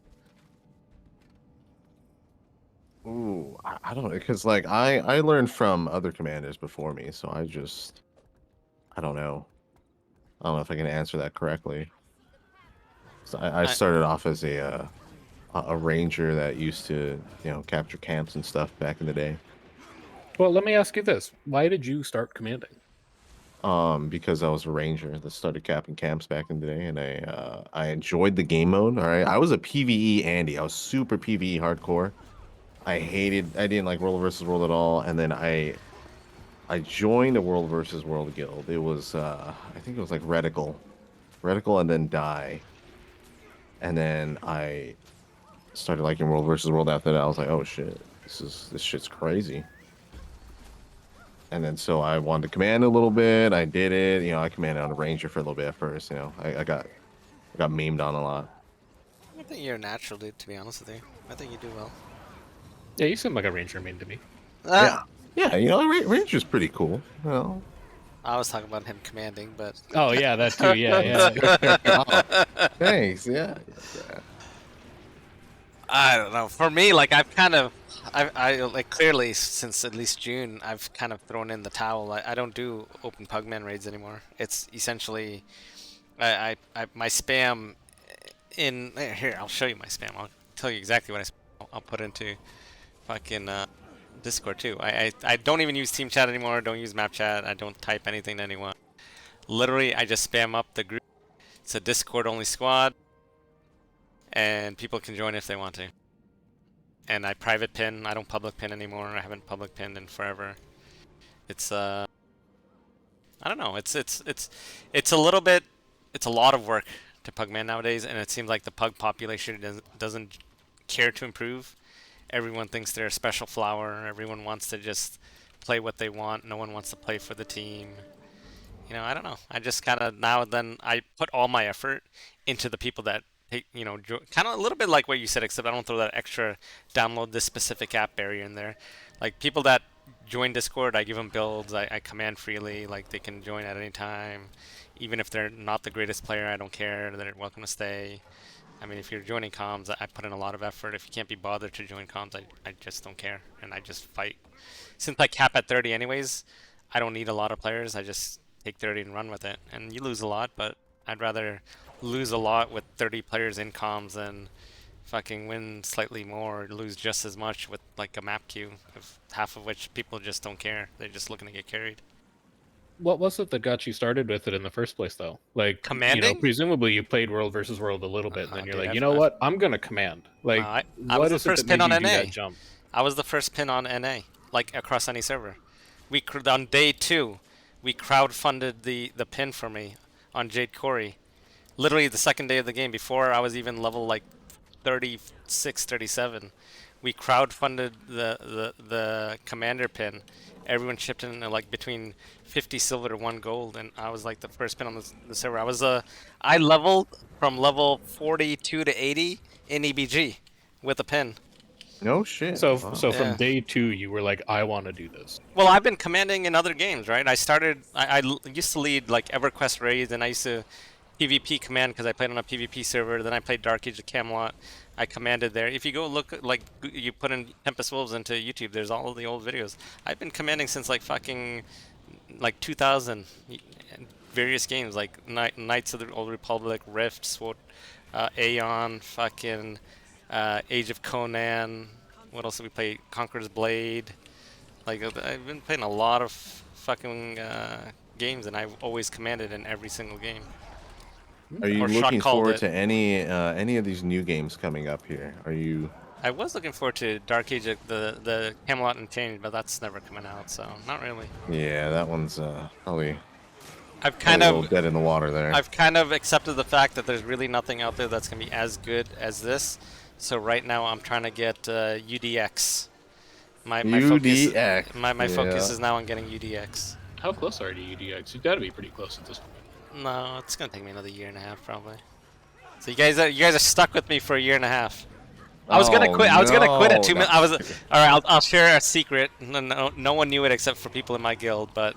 Ooh, I don't know, because like I learned from other commanders before me, so I don't know. I don't know if I can answer that correctly. So I started off as a ranger that used to capture camps and stuff back in the day. Well, let me ask you this: why did you start commanding? Because I was a ranger that started capping camps back in the day, and I enjoyed the game mode. All right, I was a PVE Andy. I was super PVE hardcore. I didn't like World versus World at all, and then I joined a World versus World guild. It was I think it was like Reticle, and then Die, and then I started liking World versus World after that. I was like, oh shit, this shit's crazy. And then so I wanted to command a little bit. I did it. I commanded on a ranger for a little bit at first. I got memed on a lot. I think you're a natural, dude. To be honest with you, I think you do well. Yeah, you seem like a ranger main to me. Yeah. Ranger's pretty cool. Well, I was talking about him commanding, but Oh yeah, that too. Yeah. thanks. Yeah. I don't know. For me, like I like clearly since at least June, I've kind of thrown in the towel. I don't do open Pugman raids anymore. It's essentially, my spam in here. I'll show you my spam. I'll tell you exactly what I'll put into fucking Discord too. I don't even use team chat anymore. Don't use map chat. I don't type anything to anyone. Literally, I just spam up the group. It's a Discord only squad, and people can join if they want to. And I private pin. I don't public pin anymore. I haven't public pinned in forever. It's I don't know. It's a little bit. It's a lot of work to Pugman nowadays, and it seems like the pug population doesn't care to improve. Everyone thinks they're a special flower. Everyone wants to just play what they want. No one wants to play for the team. I don't know. I just kind of now and then I put all my effort into the people that kind of a little bit like what you said, except I don't throw that extra download this specific app barrier in there. Like people that join Discord, I give them builds. I command freely. Like they can join at any time, even if they're not the greatest player. I don't care. They're welcome to stay. I mean, if you're joining comms, I put in a lot of effort. If you can't be bothered to join comms, I just don't care, and I just fight. Since I cap at 30 anyways, I don't need a lot of players. I just take 30 and run with it. And you lose a lot, but I'd rather lose a lot with 30 players in comms than fucking win slightly more or lose just as much with like a map queue, of half of which people just don't care. They're just looking to get carried. What was it that got you started with it in the first place, though? Like, Commanding? presumably you played World versus World a little bit, and then you're dude, like, you know what? I'm gonna command. Like, I what was the is it first that pin made on you do NA. that jump? I was the first pin on NA, like across any server. On day 2, we crowdfunded the pin for me on Jade Corey. Literally the second day of the game, before I was even level like 36, 37. We crowdfunded the commander pin. Everyone chipped in like between 50 silver to 1 gold, and I was like the first pin on the server. I leveled from level 42 to 80 in EBG with a pin. No shit. So Wow. so Yeah. from day 2, you were like, I want to do this. Well, I've been commanding in other games, right? I used to lead like EverQuest raids, and I used to PvP command because I played on a PvP server. Then I played Dark Age of Camelot. I commanded there. If you go look, like, you put in Tempest Wolves into YouTube, there's all of the old videos. I've been commanding since like fucking like 2000, various games like Knights of the Old Republic, Rift, Sword, Aeon, fucking Age of Conan. What else did we play? Conqueror's Blade. Like, I've been playing a lot of fucking games, and I've always commanded in every single game. Are you Or shot looking called forward it. to any of these new games coming up here? Are you? I was looking forward to Dark Age, the Camelot Unchained, but that's never coming out, so not really. Yeah, that one's probably I've probably kind a little of dead in the water there. I've kind of accepted the fact that there's really nothing out there that's gonna be as good as this. So right now I'm trying to get UDX. My UDX. my focus yeah. is now on getting UDX. How close are you to UDX? You've got to be pretty close at this point. No, it's gonna take me another year and a half probably. So you guys are stuck with me for a year and a half. I was gonna Oh, quit. I was gonna quit at 2 no. million. All right. I'll share a secret. No one knew it except for people in my guild, but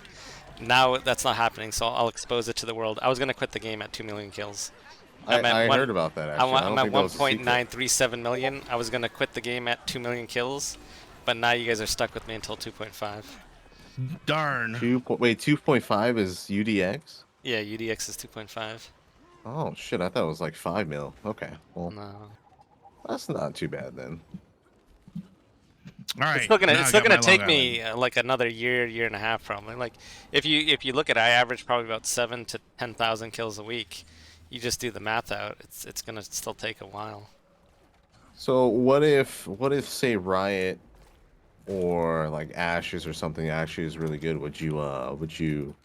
now that's not happening. So I'll expose it to the world. I was gonna quit the game at 2 million kills. I at heard about that. Actually, I I'm don't at think that was a secret. 1.937 million. I was gonna quit the game at 2 million kills, but now you guys are stuck with me until 2.5. Darn. 2.5 is UDX. Yeah, UDX is 2.5. Oh shit! I thought it was like 5 mil. Okay, well No. that's not too bad then. All right. It's still gonna now it's I still got gonna my take Long me like another year and a half probably. Like if you look at it, I average probably about 7 to 10,000 kills a week. You just do the math out. It's gonna still take a while. So what if say Riot or like Ashes or something actually is really good? Would you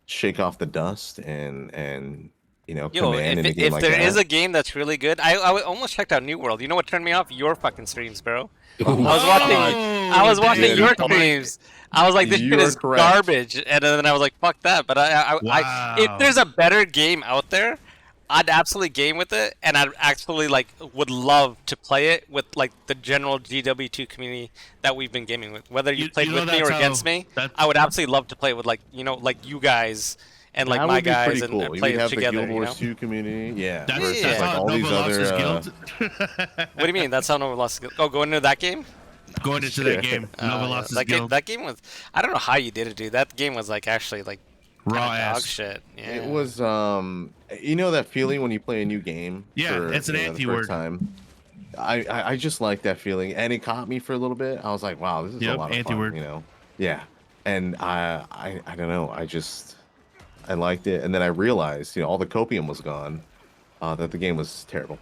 shake off the dust and Yo, command in a game if like there that? is a game that's really good, I almost checked out New World. You know what turned me off? Your fucking streams, bro. I was watching dude, your come on. streams. I was like, this shit You're is correct. garbage, and then I was like, fuck that. But if Wow. there's a better game out there, I'd absolutely game with it, and I'd actually like would love to play it with like the general GW2 community that we've been gaming with. Whether you played you know with me or that's against how- me, that's- I would absolutely love to play with like like you guys and like That my would be guys pretty and, cool. and You play would it have together. the Guild You know? Wars 2 community. Yeah. That's, versus that's like how all these Nova lost his other. guild. What do you mean? That's how Nova lost his guild. Oh, going into that game? Going into that game, Nova Yeah. lost his that game. guild. That game was. I don't know how you did it, dude. That game was like actually like Raw kinda dog ass. shit. Yeah. It was that feeling when you play a new game. Yeah, for, it's an the anti-word. first time. I just like that feeling, and it caught me for a little bit. I was like, wow, this is a Yep, lot of anti-word. fun. Yeah, and I don't know. I liked it, and then I realized all the copium was gone. That the game was terrible.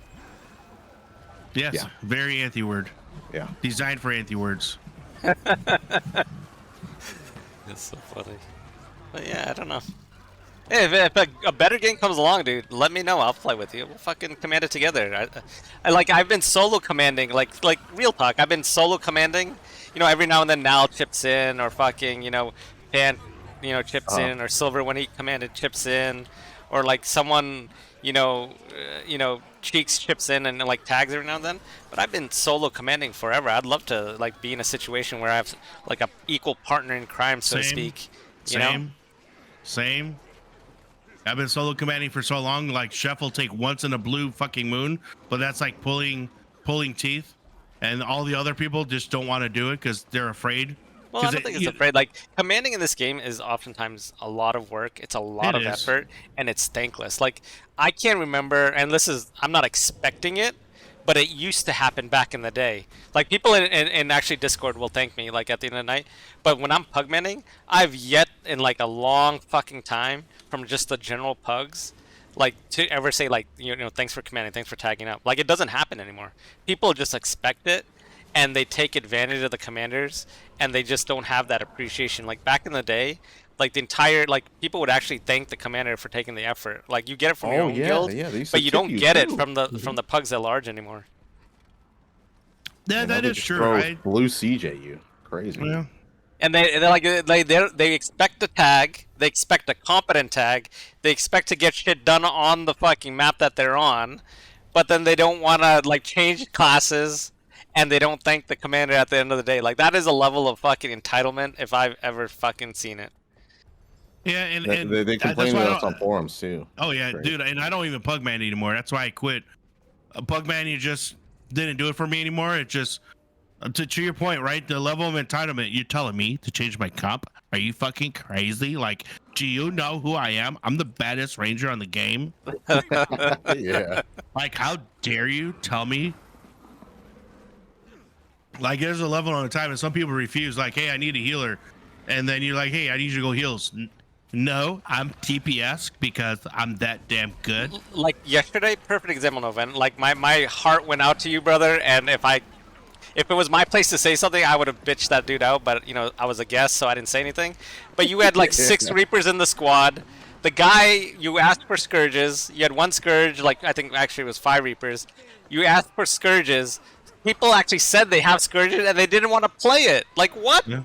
Yes, Yeah. very anti-word. Yeah. Designed for anti-words. It's so funny. But yeah, I don't know. Hey, if a better game comes along, dude, let me know. I'll play with you. We'll fucking command it together. I've been solo commanding, like real talk. I've been solo commanding. Every now and then Nal chips in, or fucking Pan, chips in, or Silver when he commanded chips in, or like someone Cheeks chips in and like tags every now and then. But I've been solo commanding forever. I'd love to like be in a situation where I have like a equal partner in crime, so to Same. speak. You know? Same. I've been solo commanding for so long. Like Sheff will take once in a blue fucking moon, but that's like pulling teeth, and all the other people just don't want to do it because they're afraid. Well, I don't think it's afraid. Like, commanding in this game is oftentimes a lot of work. It's a lot of effort, and it's thankless. Like, I can't remember, and I'm not expecting it, but it used to happen back in the day. Like, people in actually Discord will thank me, like, at the end of the night. But when I'm pugmanning, I've yet in, like, a long fucking time from just the general pugs, like, to ever say, like, thanks for commanding, thanks for tagging up. Like, it doesn't happen anymore. People just expect it, and they take advantage of the commanders, and they just don't have that appreciation. Like back in the day, Like the entire, like people would actually thank the commander for taking the effort. Like you get it from your Oh own yeah, guild, yeah. They used to but you tip don't get it too. from the pugs at large anymore. Yeah, And now that they is just true. throw Right? blue siege at you. Crazy. Yeah. And they expect a tag, they expect a competent tag, they expect to get shit done on the fucking map that they're on, but then they don't want to like change classes, and they don't thank the commander at the end of the day. Like that is a level of fucking entitlement if I've ever fucking seen it. Yeah, and They that's complain why I to us on don't. forums too. Oh yeah, Great. dude, and I don't even Pugman anymore. That's why I quit. Pugman, just didn't do it for me anymore. It just to your point, right? The level of entitlement. You're telling me to change my comp? Are you fucking crazy? Like, do you know who I am? I'm the baddest ranger on the game. Yeah. Like, how dare you tell me? Like, there's a level on the time, and some people refuse. Like, hey, I need a healer, and then you're like, hey, I need you to go heals. No, I'm TPS because I'm that damn good. Like yesterday, perfect example, Novahh. Like my heart went out to you, brother, and if it was my place to say something, I would have bitched that dude out, but you know, I was a guest, so I didn't say anything. But you had like 6 Reapers in the squad. The guy, you asked for Scourges. You had 1 Scourge, like I think actually it was 5 Reapers. You asked for Scourges. People actually said they have Scourges and they didn't want to play it. Like what? Yeah.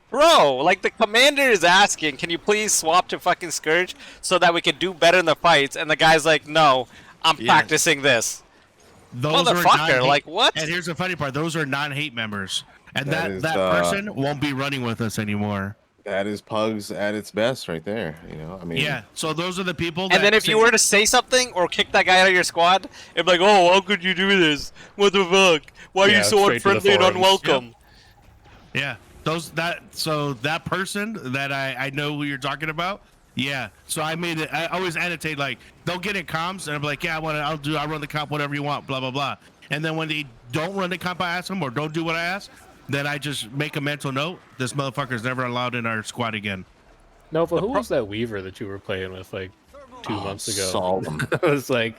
Bro, like the commander is asking, can you please swap to fucking Scourge so that we can do better in the fights? And the guy's like, no, I'm Yes. practicing this. Those are Motherfucker, non-hate- like what? And here's the funny part: those are non-hate members, and That that is, person won't be running with us anymore. That is pugs at its best right there. You know, I mean, Yeah. So those are the people. That And then if you say- were to say something or kick that guy out of your squad, it'd be like, oh, how could you do this? What the fuck? Why are Yeah, you so straight to the unfriendly and forums. unwelcome? yeah, that person that I know who you're talking about. Yeah. So I made it. I always annotate like they'll get in comms and I'm like, yeah, I'll run the comp, whatever you want, blah blah blah. And then when they don't run the comp I ask them or don't do what I ask, then I just make a mental note. This motherfucker's never allowed in our squad again. Nova, who was that Weaver that you were playing with like 2 months ago? Solemn. I was like,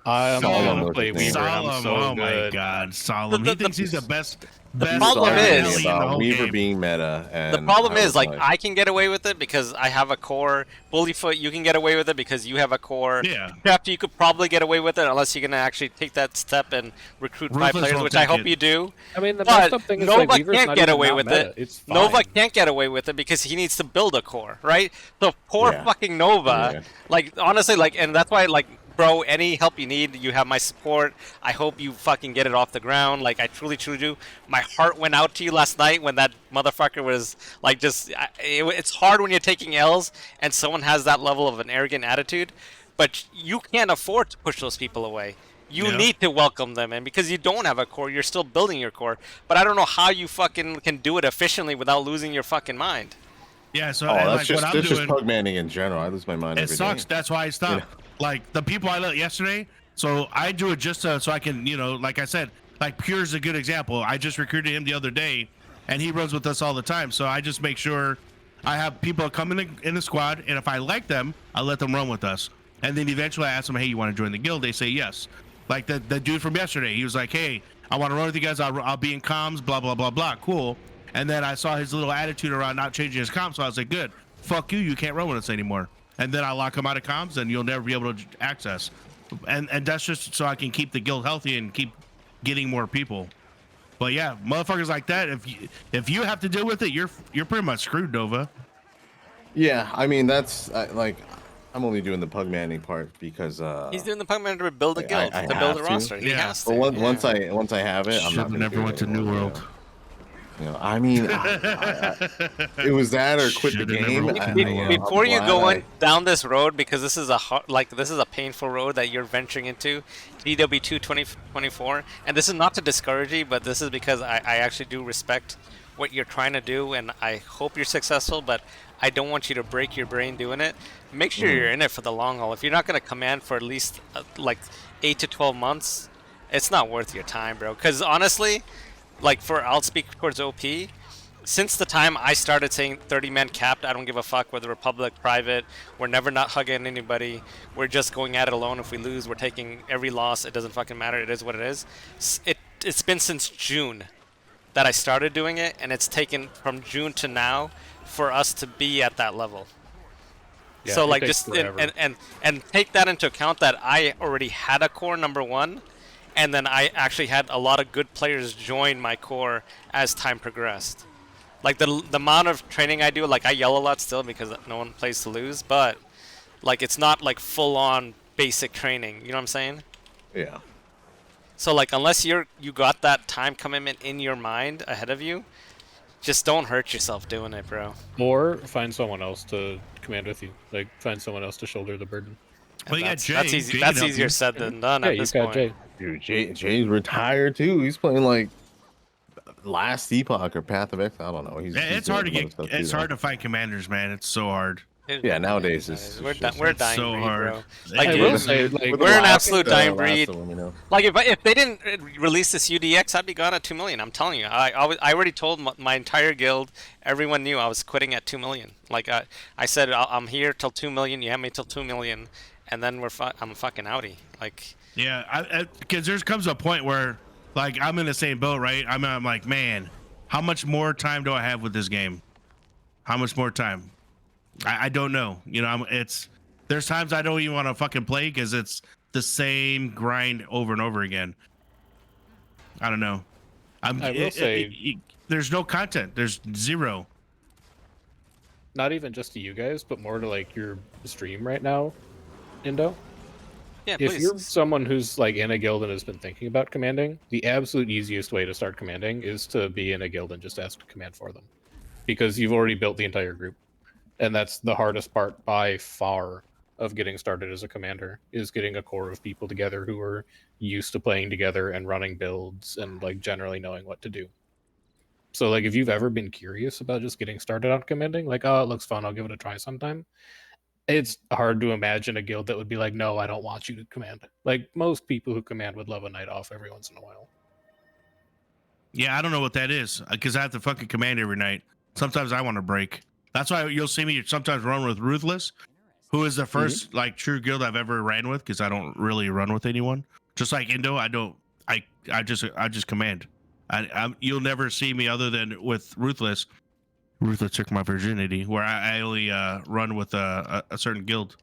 I'm Solemn gonna was play his name. Weaver. And I'm Solemn, so oh my good. god, Solemn. He thinks he's the best. problem Sorry is- in the about whole Weaver game. being meta. And The problem I is, was like, I can get away with it because I have a core. Bullyfoot, you can get away with it because you have a core. Yeah. Sheff, you could probably get away with it unless you're going to actually take that step and recruit 5 Ruthless players, won't which I take hope it. you do. I mean, the But messed up thing is Novahh like Weaver's can't not get even away not with meta. it. It's fine. Novahh can't get away with it because he needs to build a core, right? So poor Yeah. fucking Novahh, Yeah. like, honestly, like, and that's why, like, bro, any help you need, you have my support. I hope you fucking get it off the ground. Like, I truly, truly do. My heart went out to you last night when that motherfucker was, like, just... it's hard when you're taking L's and someone has that level of an arrogant attitude, but you can't afford to push those people away. You Yeah. need to welcome them in because you don't have a core. You're still building your core. But I don't know how you fucking can do it efficiently without losing your fucking mind. Yeah. So Oh, and, that's like just what I'm that's doing. just pug manning in general. I lose my mind It every sucks. day. That's why I stopped. Yeah. Like the people I let yesterday. So I do it just so I can, like I said, like Pure's a good example. I just recruited him the other day, and he runs with us all the time. So I just make sure I have people come in the squad, and if I like them, I let them run with us. And then eventually I ask them, hey, you want to join the guild? They say yes. Like the dude from yesterday, he was like, hey, I want to run with you guys. I'll be in comms, blah blah blah blah. Cool. And then I saw his little attitude around not changing his comms, so I was like, good. Fuck you. You can't run with us anymore. And then I lock him out of comms, and you'll never be able to access. And that's just so I can keep the guild healthy and keep getting more people. But yeah, motherfuckers like that. If you have to deal with it, you're pretty much screwed, Novahh. Yeah, I mean that's like I'm only doing the pug manning part because He's doing the pug man to build a guild, I to build a have to. roster. He Yeah. has to. But once yeah. I have it, I'm not Should've gonna never do it went to New anymore, World. I mean, it was that or quit the Should've never game. went to I- New I- World. I'm Before you glad go I- down this road, because this is a painful road that you're venturing into, GW2 2024, and this is not to discourage you, but this is because I actually do respect what you're trying to do, and I hope you're successful, but I don't want you to break your brain doing it. Make sure you're in it for the long haul. If you're not going to command for at least like 8 to 12 months, it's not worth your time, bro. Because honestly, like I'll speak towards OP. Since the time I started saying 30-man capped, I don't give a fuck whether we're public, private. We're never not hugging anybody. We're just going at it alone. If we lose, we're taking every loss. It doesn't fucking matter. It is what it is. It's been since June that I started doing it, and it's taken from June to now for us to be at that level. Yeah, So it like takes just forever. and take that into account that I already had a core number 1, and then I actually had a lot of good players join my core as time progressed. Like the amount of training I do, like I yell a lot still because no one plays to lose, but like it's not like full on basic training. You know what I'm saying? Yeah. So like unless you got that time commitment in your mind ahead of you, just don't hurt yourself doing it, bro. Or find someone else to command with you. Like find someone else to shoulder the burden. Well, And you got that's Jay. easy. Jay can That's help easier you. said than done Yeah, at you've this got point. Jay. Dude, Jay's retired too. He's playing like Last Epoch or Path of Exile. I don't know. He's It's doing hard to some other get. stuff It's too, hard though. to find commanders, man. It's so hard. Yeah, nowadays it's we're just- we're a It's dying so breed, hard. bro. Like I It will is, say, man. like, With we're the an last, absolute dying last breed. of them, you know. Like if they didn't release this UDX, I'd be gone at 2 million. I'm telling you. I already told my entire guild. Everyone knew I was quitting at 2 million. Like I said, I'm here till 2 million. You have me till 2 million, and then I'm a fucking outie. Like Yeah, because there comes a point where, like, I'm in the same boat, right? I'm like, man, how much more time do I have with this game? How much more time? I don't know. You know, there's times I don't even want to fucking play because it's the same grind over and over again. I don't know. I will say, there's no content. There's zero. not even just to you guys, but more to like your stream right now, Indo. yeah, If please. you're someone who's like in a guild and has been thinking about commanding, the absolute easiest way to start commanding is to be in a guild and just ask to command for them, because you've already built the entire group, and that's the hardest part by far of getting started as a commander, is getting a core of people together who are used to playing together and running builds and like generally knowing what to do. So like if you've ever been curious about just getting started on commanding, like, oh, it looks fun, I'll give it a try sometime, it's hard to imagine a guild that would be like, no, I don't want you to command. Like most people who command would love a night off every once in a while. Yeah, I don't know what that is because I have to fucking command every night. Sometimes I want to break. That's why you'll see me sometimes run with Ruthless, who is the 1st like true guild I've ever ran with, because I don't really run with anyone. Just like Indo, I don't. I just command. You'll never see me other than with Ruthless. Ruthless took my virginity, where I only run with a certain guild.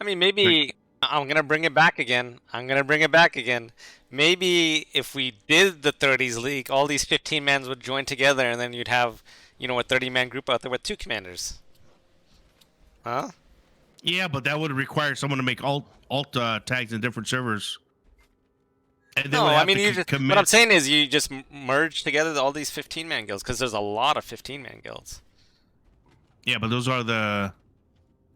I mean, maybe I'm gonna bring it back again. Maybe if we did the 30s league, all these 15 mans would join together, and then you'd have, you know, a 30-man group out there with 2 commanders. Huh? Yeah, but that would require someone to make alt tags in different servers. And they No, would have I mean, to you just, commit. what I'm saying is you just merge together all these 15-man guilds, because there's a lot of 15-man guilds. Yeah, but those are the.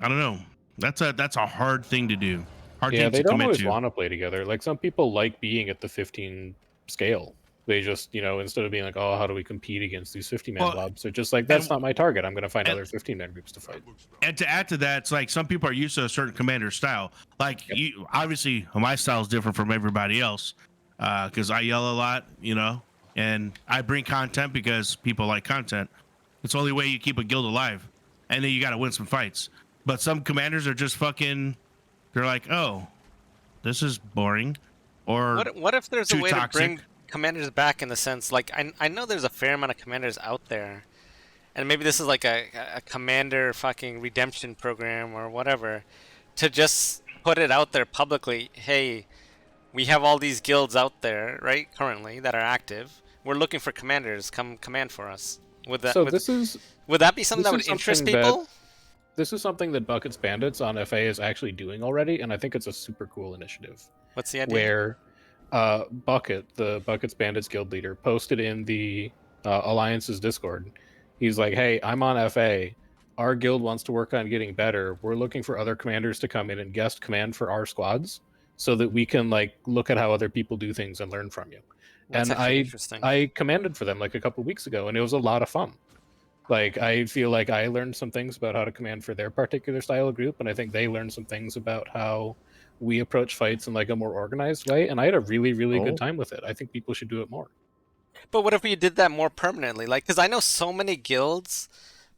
I don't know. That's a hard thing to do. Hard Yeah, thing they to don't commit always to. want to play together. Like some people like being at the 15 scale. They just, you know, instead of being like, oh, how do we compete against these 50-man Well, blobs? They're just like, that's not my target. I'm going to find and- other 15-man groups to fight. And to add to that, it's like some people are used to a certain commander style. Like you, obviously, my style is different from everybody else because I yell a lot, you know, and I bring content because people like content. It's the only way you keep a guild alive, and then you got to win some fights. But some commanders are just fucking. They're like, oh, this is boring, or What if there's a too way toxic. to bring commanders back in the sense, like, I know there's a fair amount of commanders out there, and maybe this is like a commander fucking redemption program or whatever, to just put it out there publicly. Hey, we have all these guilds out there, right, currently that are active. We're looking for commanders. Come command for us. Would that So would, this is would that be something this that is would interest something that- people? this is something that Buckets Bandits on FA is actually doing already, and I think it's a super cool initiative. What's the idea? Where Bucket, the Buckets Bandits guild leader, posted in the Alliance's Discord. He's like, hey, I'm on FA. Our guild wants to work on getting better. We're looking for other commanders to come in and guest command for our squads so that we can like look at how other people do things and learn from you. That's And actually interesting. I commanded for them like a couple weeks ago, and it was a lot of fun. Like I feel like I learned some things about how to command for their particular style of group, and I think they learned some things about how we approach fights in like a more organized way. And I had a really, really good time with it. I think people should do it more. But what if we did that more permanently? Like, because I know so many guilds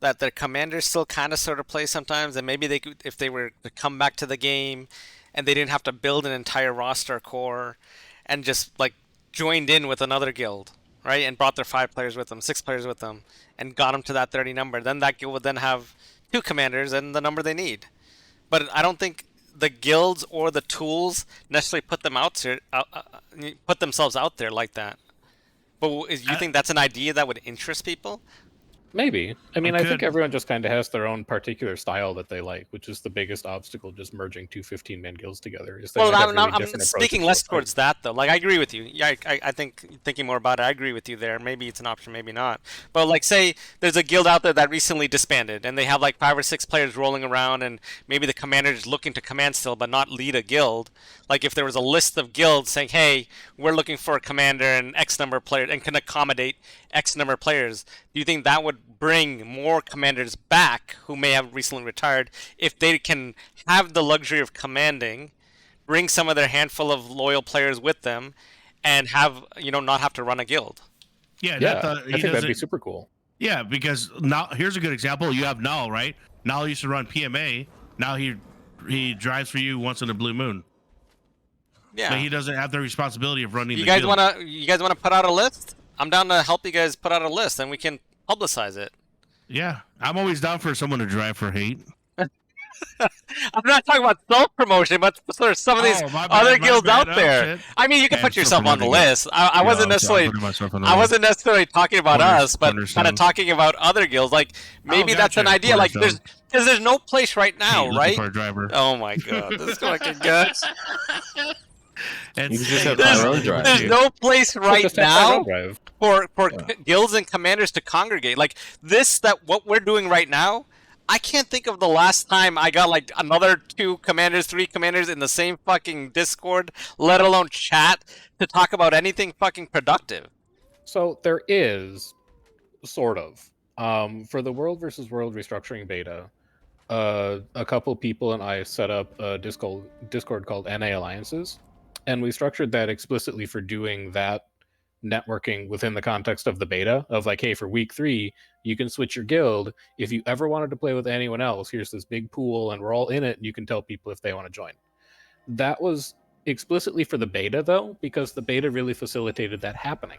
that their commanders still kind of sort of play sometimes, and maybe they could, if they were to come back to the game, and they didn't have to build an entire roster core, and just like joined in with another guild. right, and brought their 5 players with them, 6 players with them, and got them to that 30 number, then that guild would then have 2 commanders and the number they need. But I don't think the guilds or the tools necessarily put themselves out there like that. But you think that's an idea that would interest people? Maybe. I mean, I think could. everyone just kind of has their own particular style that they like, which is the biggest obstacle just merging 2 15-man guilds together. Is they Well, might have I'm, really I'm different speaking approaches less to a fight. towards that though. Like I agree with you. Yeah, I think thinking more about it, I agree with you there. Maybe it's an option, maybe not. But like, say there's a guild out there that recently disbanded, and they have like 5 or 6 players rolling around, and maybe the commander is looking to command still, but not lead a guild. Like if there was a list of guilds saying, "Hey, we're looking for a commander and X number of players, and can accommodate X number of players," do you think that would bring more commanders back who may have recently retired if they can have the luxury of commanding, bring some of their handful of loyal players with them, and have not have to run a guild? Yeah, Yeah, that, I think that'd be doesn't- super cool. Yeah, because now here's a good example. You have Null, right? Null used to run PMA. Now he drives for you once in a blue moon. Yeah. But he doesn't have the responsibility of running You the guys guild. wanna put out a list? I'm down to help you guys put out a list, and we can publicize it. Yeah, I'm always down for someone to drive for hate. I'm not talking about self-promotion, but for some of these Oh, my bad, other my guilds bad. out Oh, there. shit. I mean, you can Yeah, put yourself on the self-promoting it. list. I wasn't Yeah, necessarily. I'm putting myself on the I list. wasn't necessarily talking about us, but kind of Cornerstone. talking about other guilds. Like maybe that's an gotcha. idea. Like Cornerstone. there's no place right now, Hate looking right? for a driver. Oh my god, this fucking guts. It's- You can just have There's, Tyrone drive. there's no place right Just have now Tyrone drive. for guilds and commanders to congregate. Like what we're doing right now. I can't think of the last time I got like another 2 commanders, 3 commanders in the same fucking Discord, let alone chat, to talk about anything fucking productive. So there is, sort of, for the World versus World restructuring beta, a couple people and I set up a Discord called NA Alliances, and we structured that explicitly for doing that networking within the context of the beta of like, hey, for week 3 you can switch your guild. If you ever wanted to play with anyone else, here's this big pool and we're all in it, and you can tell people if they want to join. That was explicitly for the beta though, because the beta really facilitated that happening,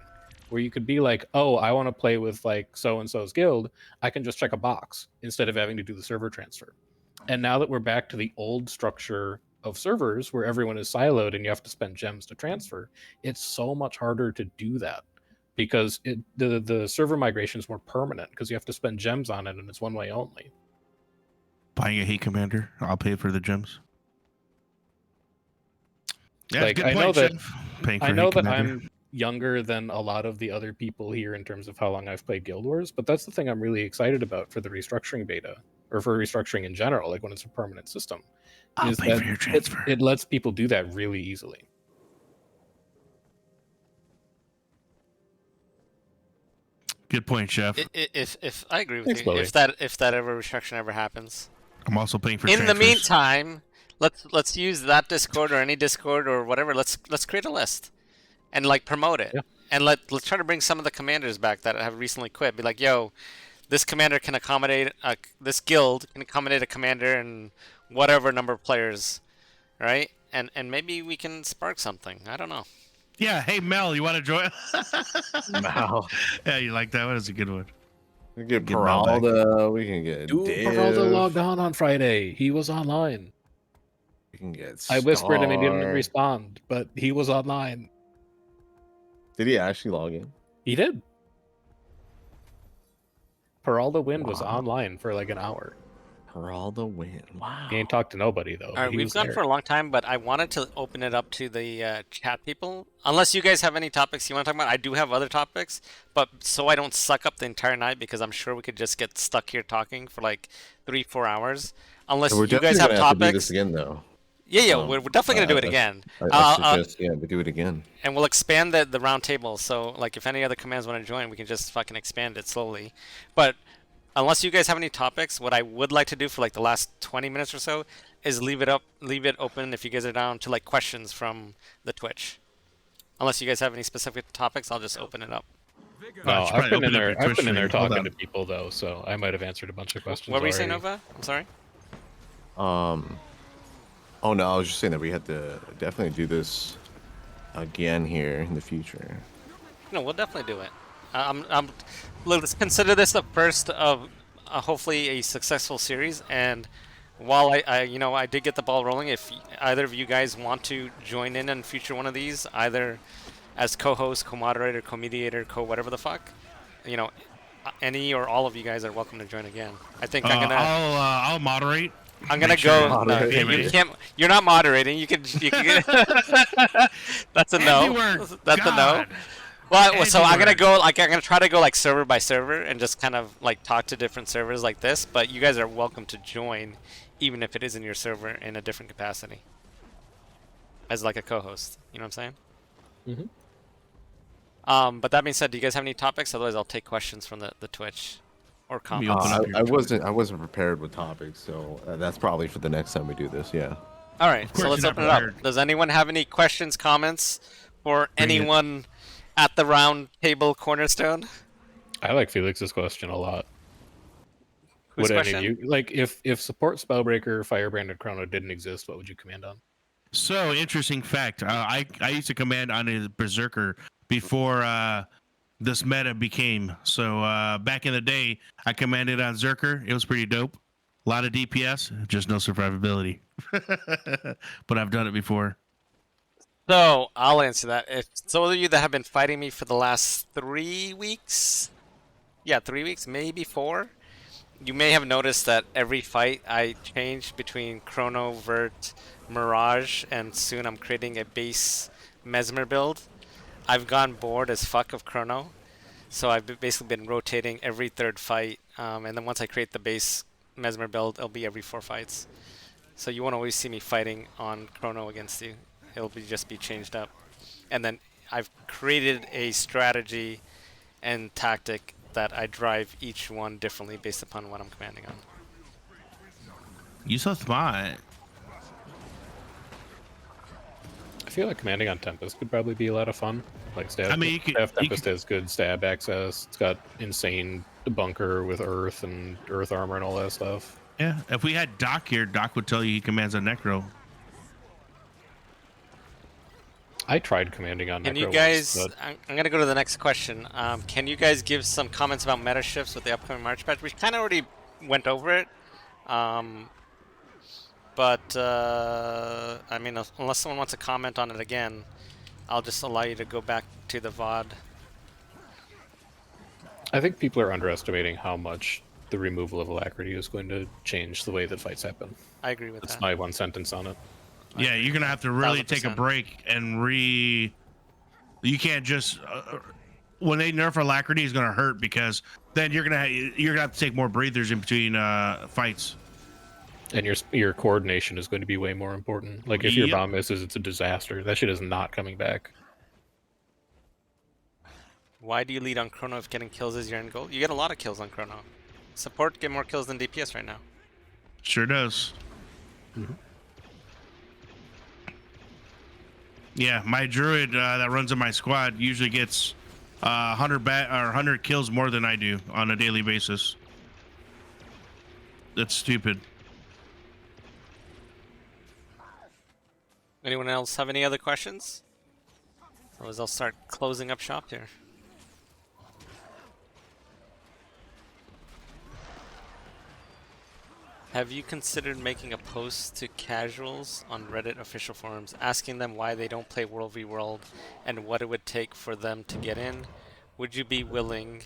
where you could be like, oh, I want to play with like so and so's guild, I can just check a box instead of having to do the server transfer. And now that we're back to the old structure of servers where everyone is siloed and you have to spend gems to transfer, it's so much harder to do that because the server migration is more permanent because you have to spend gems on it and it's one way only. Buying a hate commander. I'll pay for the gems. Yeah, Like, good I point, know that- Sheff. Paying for I a know hate that commander. I'm younger than a lot of the other people here in terms of how long I've played Guild Wars, but that's the thing I'm really excited about for the restructuring beta, or for restructuring in general, like when it's a permanent system. I'll is pay that for your transfer. It lets people do that really easily. Good point, Sheff. If I agree with Thanks, you, Bully. if that ever restructuring ever happens. I'm also paying for In the transfers. meantime, let's use that Discord or any Discord or whatever. Let's create a list and like promote it. Yeah. And let's try to bring some of the commanders back that have recently quit. Be like, yo, this commander can accommodate this guild can accommodate a commander and whatever number of players, right? And maybe we can spark something. I don't know. Yeah, hey Mel, you want to join? Wow. Yeah, you like that one? That's a good one. We can get Get Mel back. Peralta. We can get Div. Peralta logged on Friday. He was online. We can get I whispered him, he didn't Star. respond, but he was online. Did he actually log in? He did. Peralta Wind was Wow. online for like an hour. Peralta win. Wow. He ain't talked to nobody though. All but right, he we've was gone there. for a long time, but I wanted to open it up to the chat people. Unless you guys have any topics you want to talk about, I do have other topics, but so I don't suck up the entire night because I'm sure we could just get stuck here talking for like 3-4 hours. Unless We're you guys definitely have gonna have to do this topics. again, though. Yeah, Um, we're definitely gonna do it I- again. I suggest, we do it again. And we'll expand the round table. So like if any other commands want to join, we can just fucking expand it slowly. But unless you guys have any topics, what I would like to do for like the last 20 minutes or so is leave it open if you guys are down to like questions from the Twitch. Unless you guys have any specific topics, I'll just open it up. No, I should I've probably been in open up there. your I've Twitch been in there stream. Hold talking on. to people though, so I might have answered a bunch of questions. What were you saying, already. Nova? I'm sorry. Oh no, I was just saying that we had to definitely do this again here in the future. No, we'll definitely do it. Let's consider this the first of hopefully a successful series. And while I did get the ball rolling, if either of you guys want to join in on future one of these, either as co-host, co-moderator, co-mediator, co-whatever the fuck, you know, any or all of you guys are welcome to join again. I think I'll moderate. I'm gonna Make sure go. No, moderate. you can't. You're not moderating. You can. That's a no. Anywhere, That's a no. God. Well, so I'm gonna Anywhere. go. Like I'm gonna try to go like server by server and just kind of like talk to different servers like this. But you guys are welcome to join, even if it is in your server in a different capacity, as like a co-host. You know what I'm saying? But that being said, do you guys have any topics? Otherwise, I'll take questions from the Twitch or Me comments. open up your I Twitter. wasn't prepared with topics, so that's probably for the next time we do this. Yeah. All right, course so let's you're open not it up. prepared. Does anyone have any questions, comments, for Bring it. anyone at the round table cornerstone? I like Felix's question a lot. Whose Would any question? of you like if support Spellbreaker, Firebrand, and Chrono didn't exist? What would you command on? So interesting fact. I used to command on a Berserker before this meta became. So back in the day, I commanded on Zerker. It was pretty dope. A lot of DPS, just no survivability. But I've done it before. So I'll answer that. If those of you that have been fighting me for the last 3 weeks, yeah, 3 weeks, maybe 4, you may have noticed that every fight I change between Chrono, Vert, Mirage, and soon I'm creating a base Mesmer build. I've gone bored as fuck of Chrono, so I've basically been rotating every 3rd fight, and then once I create the base Mesmer build, it'll be every 4 fights. So you won't always see me fighting on Chrono against you. It'll just be changed up. And then I've created a strategy and tactic that I drive each one differently based upon what I'm commanding on. You so smart. I feel like commanding on Tempest could probably be a lot of fun. Like stab. I mean, you could- Tempest has good stab access. It's got insane bunker with earth and earth armor and all that stuff. Yeah, if we had Doc here, Doc would tell you he commands on Necro. I tried commanding on. Can Necro you guys? once, but I'm gonna go to the next question. Can you guys give some comments about meta shifts with the upcoming March patch? We kind of already went over it, but I mean, unless someone wants to comment on it again, I'll just allow you to go back to the VOD. I think people are underestimating how much the removal of alacrity is going to change the way that fights happen. I agree with That's that. my 1 sentence on it. Yeah, you're gonna have to really take a 1000%. break and You can't just when they nerf alacrity is gonna hurt because then you're gonna have to take more breathers in between fights. And your coordination is going to be way more important. Like if your Yep. bomb misses, it's a disaster. That shit is not coming back. Why do you lead on Chrono if getting kills is your end goal? You get a lot of kills on Chrono. Support get more kills than DPS right now. Sure does. Yeah, my druid that runs in my squad usually gets 100 kills more than I do on a daily basis. That's stupid. Anyone else have any other questions? Otherwise, I'll start closing up shop here. Have you considered making a post to casuals on Reddit official forums asking them why they don't play World v World and what it would take for them to get in? Would you be willing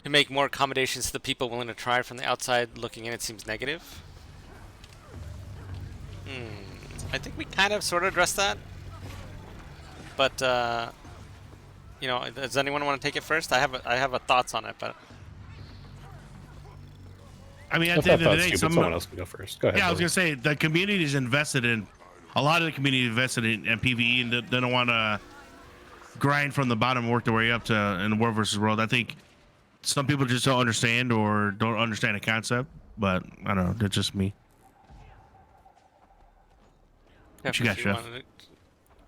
to make more accommodations to the people willing to try from the outside looking in? It seems negative. I think we kind of sort of addressed that. But, you know, does anyone want to take it first? I have a thoughts on it, but... I mean, I at the end of the day, someone else can go first. Go ahead. Yeah, I was Billy. gonna say the community is invested in a lot of the community invested in PvE and they don't want to grind from the bottom and work their way up to in the world versus world. I think some people just don't understand or don't understand the concept, but I don't know. That's just me. What you got, if you Sheff? wanted it.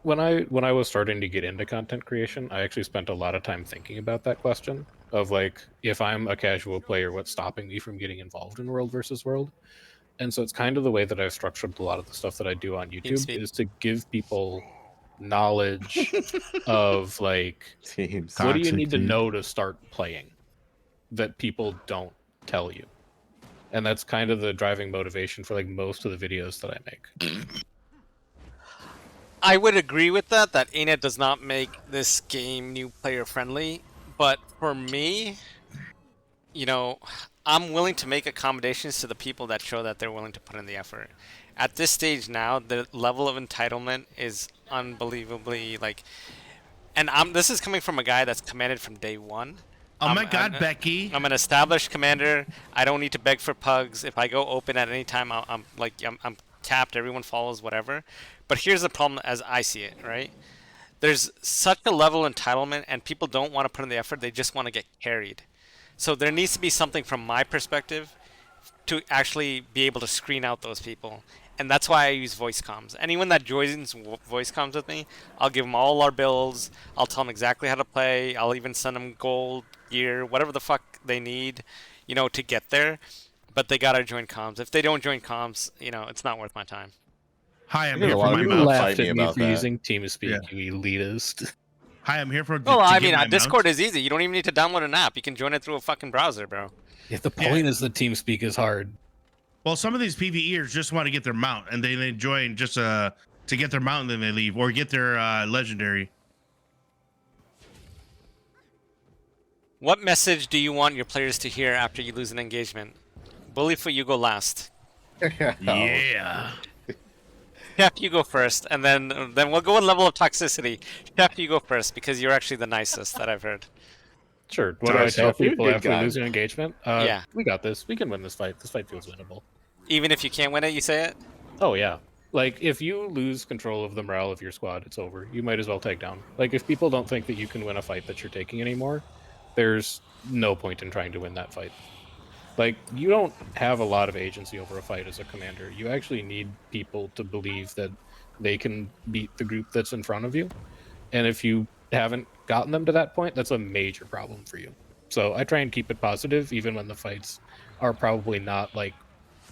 When I was starting to get into content creation, I actually spent a lot of time thinking about that question of like, if I'm a casual player, what's stopping me from getting involved in world versus world? And so it's kind of the way that I've structured a lot of the stuff that I do on YouTube TeamSpeak. is to give people knowledge of like Teams. what do you need to Toxic, know to start playing that people don't tell you. And that's kind of the driving motivation for like most of the videos that I make. I would agree with that. That ANET does not make this game new player friendly, but for me, you know, I'm willing to make accommodations to the people that show that they're willing to put in the effort. At this stage now, the level of entitlement is unbelievably like, and this is coming from a guy that's commanded from day one. Oh my God, Becky! I'm an established commander. I don't need to beg for pugs. If I go open at any time, I'm capped. Everyone follows whatever. But here's the problem as I see it, right? There's such a level of entitlement, and people don't want to put in the effort. They just want to get carried. So there needs to be something from my perspective to actually be able to screen out those people. And that's why I use voice comms. Anyone that joins voice comms with me, I'll give them all our builds. I'll tell them exactly how to play. I'll even send them gold, gear, whatever the fuck they need, you know, to get there. But they gotta join comms. If they don't join comms, you know, it's not worth my time. Hi, I'm There's here a for lot of my people mount. fight Laughed me at me about for that. using TeamSpeak, you elitist. Hi, I'm here for. Well, to I get mean, my Discord mount. is easy. You don't even need to download an app. You can join it through a fucking browser, bro. Yeah, the point is that TeamSpeak is hard. Well, some of these PvEers just want to get their mount, and they join just to get their mount, and then they leave, or get their legendary. What message do you want your players to hear after you lose an engagement? Bullyfoot, you go last. Yeah. Sheff, you go first, and then we'll go on level of toxicity. Sheff, you go first because you're actually the nicest that I've heard. Sure. What Sorry, do I tell Sheff, you're a people good after guy. losing an engagement? Yeah. We got this. We can win this fight. This fight feels winnable. Even if you can't win it, you say it? Oh, yeah. Like, if you lose control of the morale of your squad, it's over. You might as well take down. Like, if people don't think that you can win a fight that you're taking anymore, there's no point in trying to win that fight. Like, you don't have a lot of agency over a fight as a commander. You actually need people to believe that they can beat the group that's in front of you. And if you haven't gotten them to that point, that's a major problem for you. So I try and keep it positive, even when the fights are probably not, like,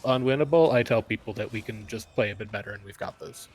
unwinnable. I tell people that we can just play a bit better and we've got this.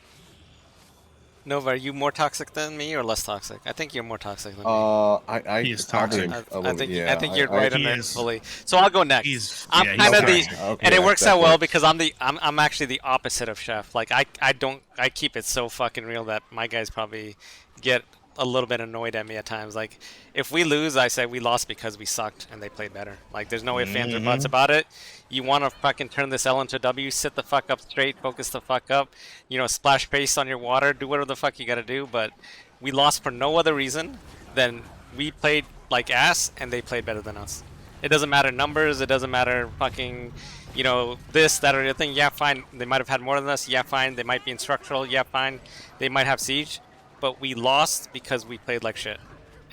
Nova, are you more toxic than me or less toxic? I think you're more toxic than me. I He is probably toxic. a I little- think yeah, I think you're right on he it is. fully. So I'll go next. He's I'm yeah, kind of he's the, toxic. Okay, and it that- works that out well works. because I'm actually the opposite of Sheff. Like I keep it so fucking real that my guys probably get a little bit annoyed at me at times. Like if we lose, I say we lost because we sucked and they played better. Like there's no ifs, ands, or buts about it. You want to fucking turn this L into a W, sit the fuck up straight, focus the fuck up, you know, splash face on your water, do whatever the fuck you gotta do. But we lost for no other reason than we played like ass and they played better than us. It doesn't matter numbers, it doesn't matter fucking, you know, this, that, or the other thing. Yeah, fine, they might have had more than us. Yeah, fine, they might be in structural. Yeah, fine, they might have siege. But we lost because we played like shit.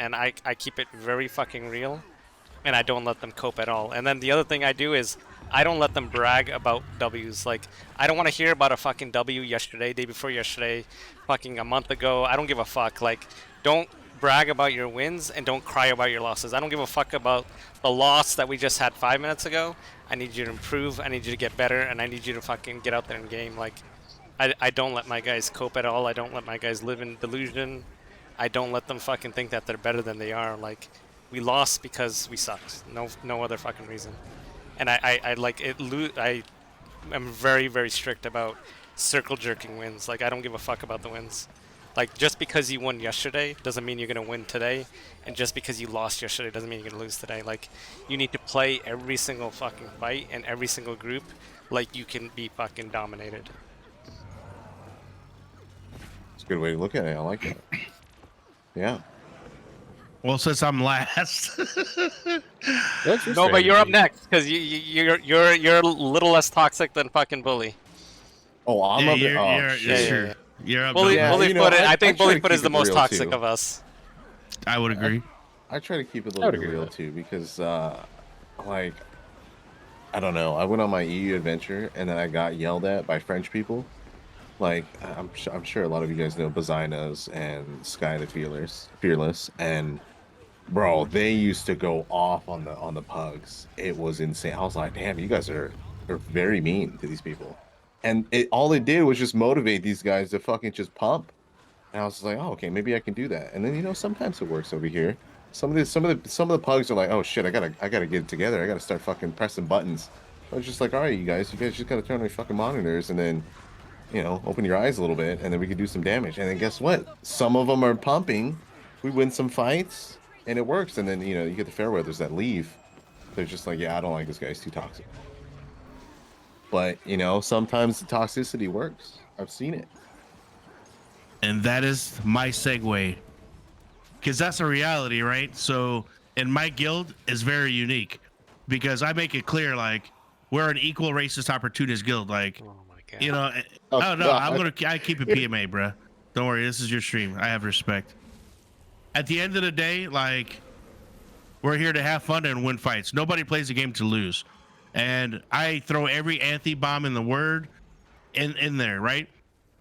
And I keep it very fucking real. And I don't let them cope at all. And then the other thing I do is I don't let them brag about W's. Like, I don't want to hear about a fucking W yesterday, day before yesterday, fucking a month ago. I don't give a fuck. Like, don't brag about your wins and don't cry about your losses. I don't give a fuck about the loss that we just had 5 minutes ago. I need you to improve. I need you to get better. And I need you to fucking get out there and game. Like, I don't let my guys cope at all. I don't let my guys live in delusion. I don't let them fucking think that they're better than they are. Like, we lost because we sucked. No other fucking reason. And I like it. I am very, very strict about circle jerking wins. Like, I don't give a fuck about the wins. Like, just because you won yesterday doesn't mean you're gonna win today, and just because you lost yesterday doesn't mean you're gonna lose today. Like, you need to play every single fucking fight and every single group like you can be fucking dominated. It's a good way to look at it. I like it. Yeah. Well, since I'm last, No, but you're up next because you're a little less toxic than fucking Bully. Oh, I'm yeah, up. you're, Oh, you're, shit. you're, you're up. Bully, Yeah, Bullyfoot, you know, I think I try to Bullyfoot is keep the it most real, toxic too. of us. I would agree. I try to keep it a I would little bit agree real with that. too because, like, I don't know. I went on my EU adventure and then I got yelled at by French people. Like, I'm sure a lot of you guys know Bazinas and Sky the Fearless, and bro, they used to go off on the pugs. It was insane. I was like, damn, you guys are very mean to these people, and all it did was just motivate these guys to fucking just pump. And I was like, oh, okay, maybe I can do that. And then, you know, sometimes it works over here. Some of the pugs are like, oh shit, I gotta get it together. I gotta start fucking pressing buttons. I was just like, all right, you guys just gotta turn on your fucking monitors and then, you know, open your eyes a little bit, and then we could do some damage. And then guess what? Some of them are pumping. We win some fights, and it works. And then, you know, you get the fair weathers that leave. They're just like, yeah, I don't like this guy. He's too toxic. But, you know, sometimes the toxicity works. I've seen it. And that is my segue, because that's a reality, right? So in my guild is very unique, because I make it clear, like, we're an equal racist opportunist guild. Like, Oh my god. you know, Oh, oh no, God. I keep it PMA, bruh. Don't worry, this is your stream. I have respect. At the end of the day, like, we're here to have fun and win fights. Nobody plays the game to lose. And I throw every anti-bomb in the word in there, right?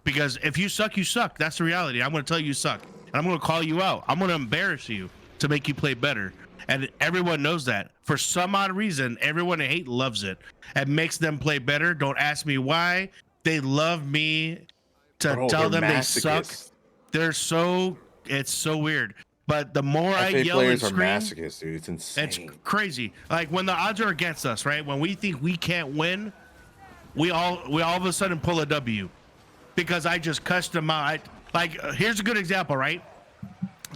Because if you suck, you suck. That's the reality. I'm going to tell you suck. And I'm going to call you out. I'm going to embarrass you to make you play better. And everyone knows that. For some odd reason, everyone I hate loves it. It makes them play better. Don't ask me why. They love me to Bro, tell they're them they suck. masochists. It's so weird. But the more I FA yell and players are scream, masochists, dude. It's insane. it's crazy. Like when the odds are against us, right? When we think we can't win, we all of a sudden pull a W, because I just cussed them out. Here's a good example, right?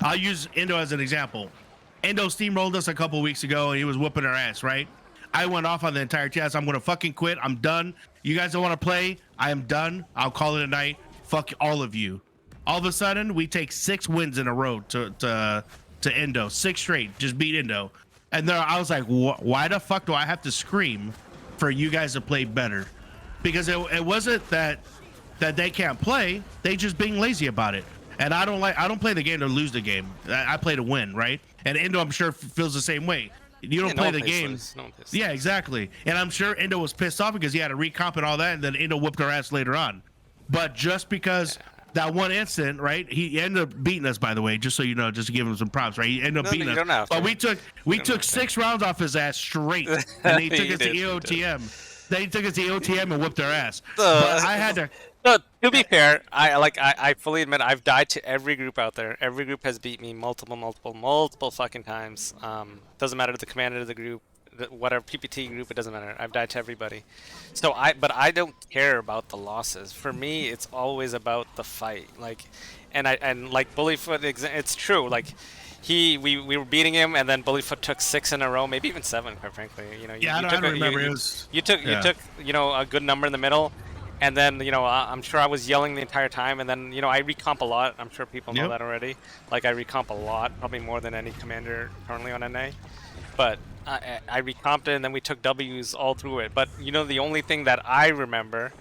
I'll use Indo as an example. Indo steamrolled us a couple weeks ago, and he was whooping our ass, right? I went off on the entire chat. I'm gonna fucking quit. I'm done. You guys don't want to play? I am done. I'll call it a night. Fuck all of you. All of a sudden, we take 6 wins in a row to Indo. 6 straight, just beat Indo. And there, I was like, why the fuck do I have to scream for you guys to play better? Because it wasn't that they can't play. They just being lazy about it. And I don't play the game to lose the game. I play to win, right? And Indo, I'm sure, feels the same way. You don't play the game. Yeah, exactly. And I'm sure Indo was pissed off because he had to recomp and all that, and then Indo whooped our ass later on. But just because that one incident, right? He ended up beating us, by the way, just so you know, just to give him some props, right? He ended up beating us. But we took 6 rounds off his ass straight, and he took us to EOTM. They took us to EOTM and whooped our ass. But I had to. No, to be fair, I fully admit I've died to every group out there. Every group has beat me multiple fucking times. Doesn't matter the commander of the group, whatever PPT group, it doesn't matter. I've died to everybody. But I don't care about the losses. For me, it's always about the fight. Like, and like Bullyfoot, it's true. Like, we were beating him, and then Bullyfoot took 6 in a row, maybe even 7, quite frankly. You know, I don't remember. You took you know, a good number in the middle. And then, you know, I'm sure I was yelling the entire time. And then, you know, I recomp a lot. I'm sure people know that already. Like, I recomp a lot, probably more than any commander currently on NA. But I recomped it, and then we took W's all through it. But, you know, the only thing that I remember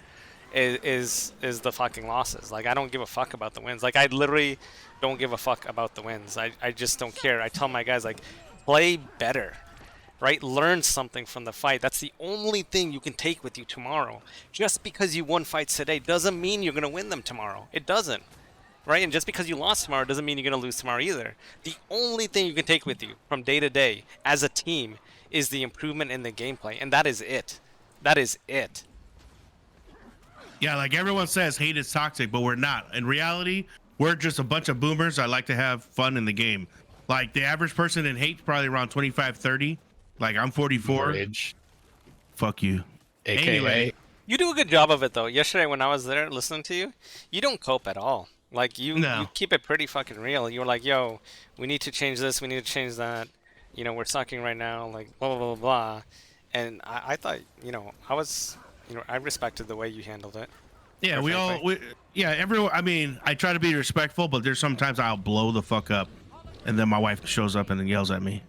is the fucking losses. Like, I don't give a fuck about the wins. Like, I literally don't give a fuck about the wins. I just don't care. I tell my guys, like, play better. Right? Learn something from the fight. That's the only thing you can take with you tomorrow. Just because you won fights today doesn't mean you're going to win them tomorrow. It doesn't. Right? And just because you lost tomorrow doesn't mean you're going to lose tomorrow either. The only thing you can take with you from day to day as a team is the improvement in the gameplay. And that is it. That is it. Yeah, like everyone says, hate is toxic, but we're not. In reality, we're just a bunch of boomers that like to have fun in the game. Like, the average person in hate probably around 25, 30. Like, I'm 44. Rage. Fuck you. AKA. Anyway. You do a good job of it, though. Yesterday when I was there listening to you, you don't cope at all. Like, you keep it pretty fucking real. You're like, yo, we need to change this, we need to change that. You know, we're sucking right now, like, blah, blah, blah, blah. And I thought, you know, I respected the way you handled it. Yeah, everyone, I mean, I try to be respectful, but there's sometimes I'll blow the fuck up. And then my wife shows up and then yells at me.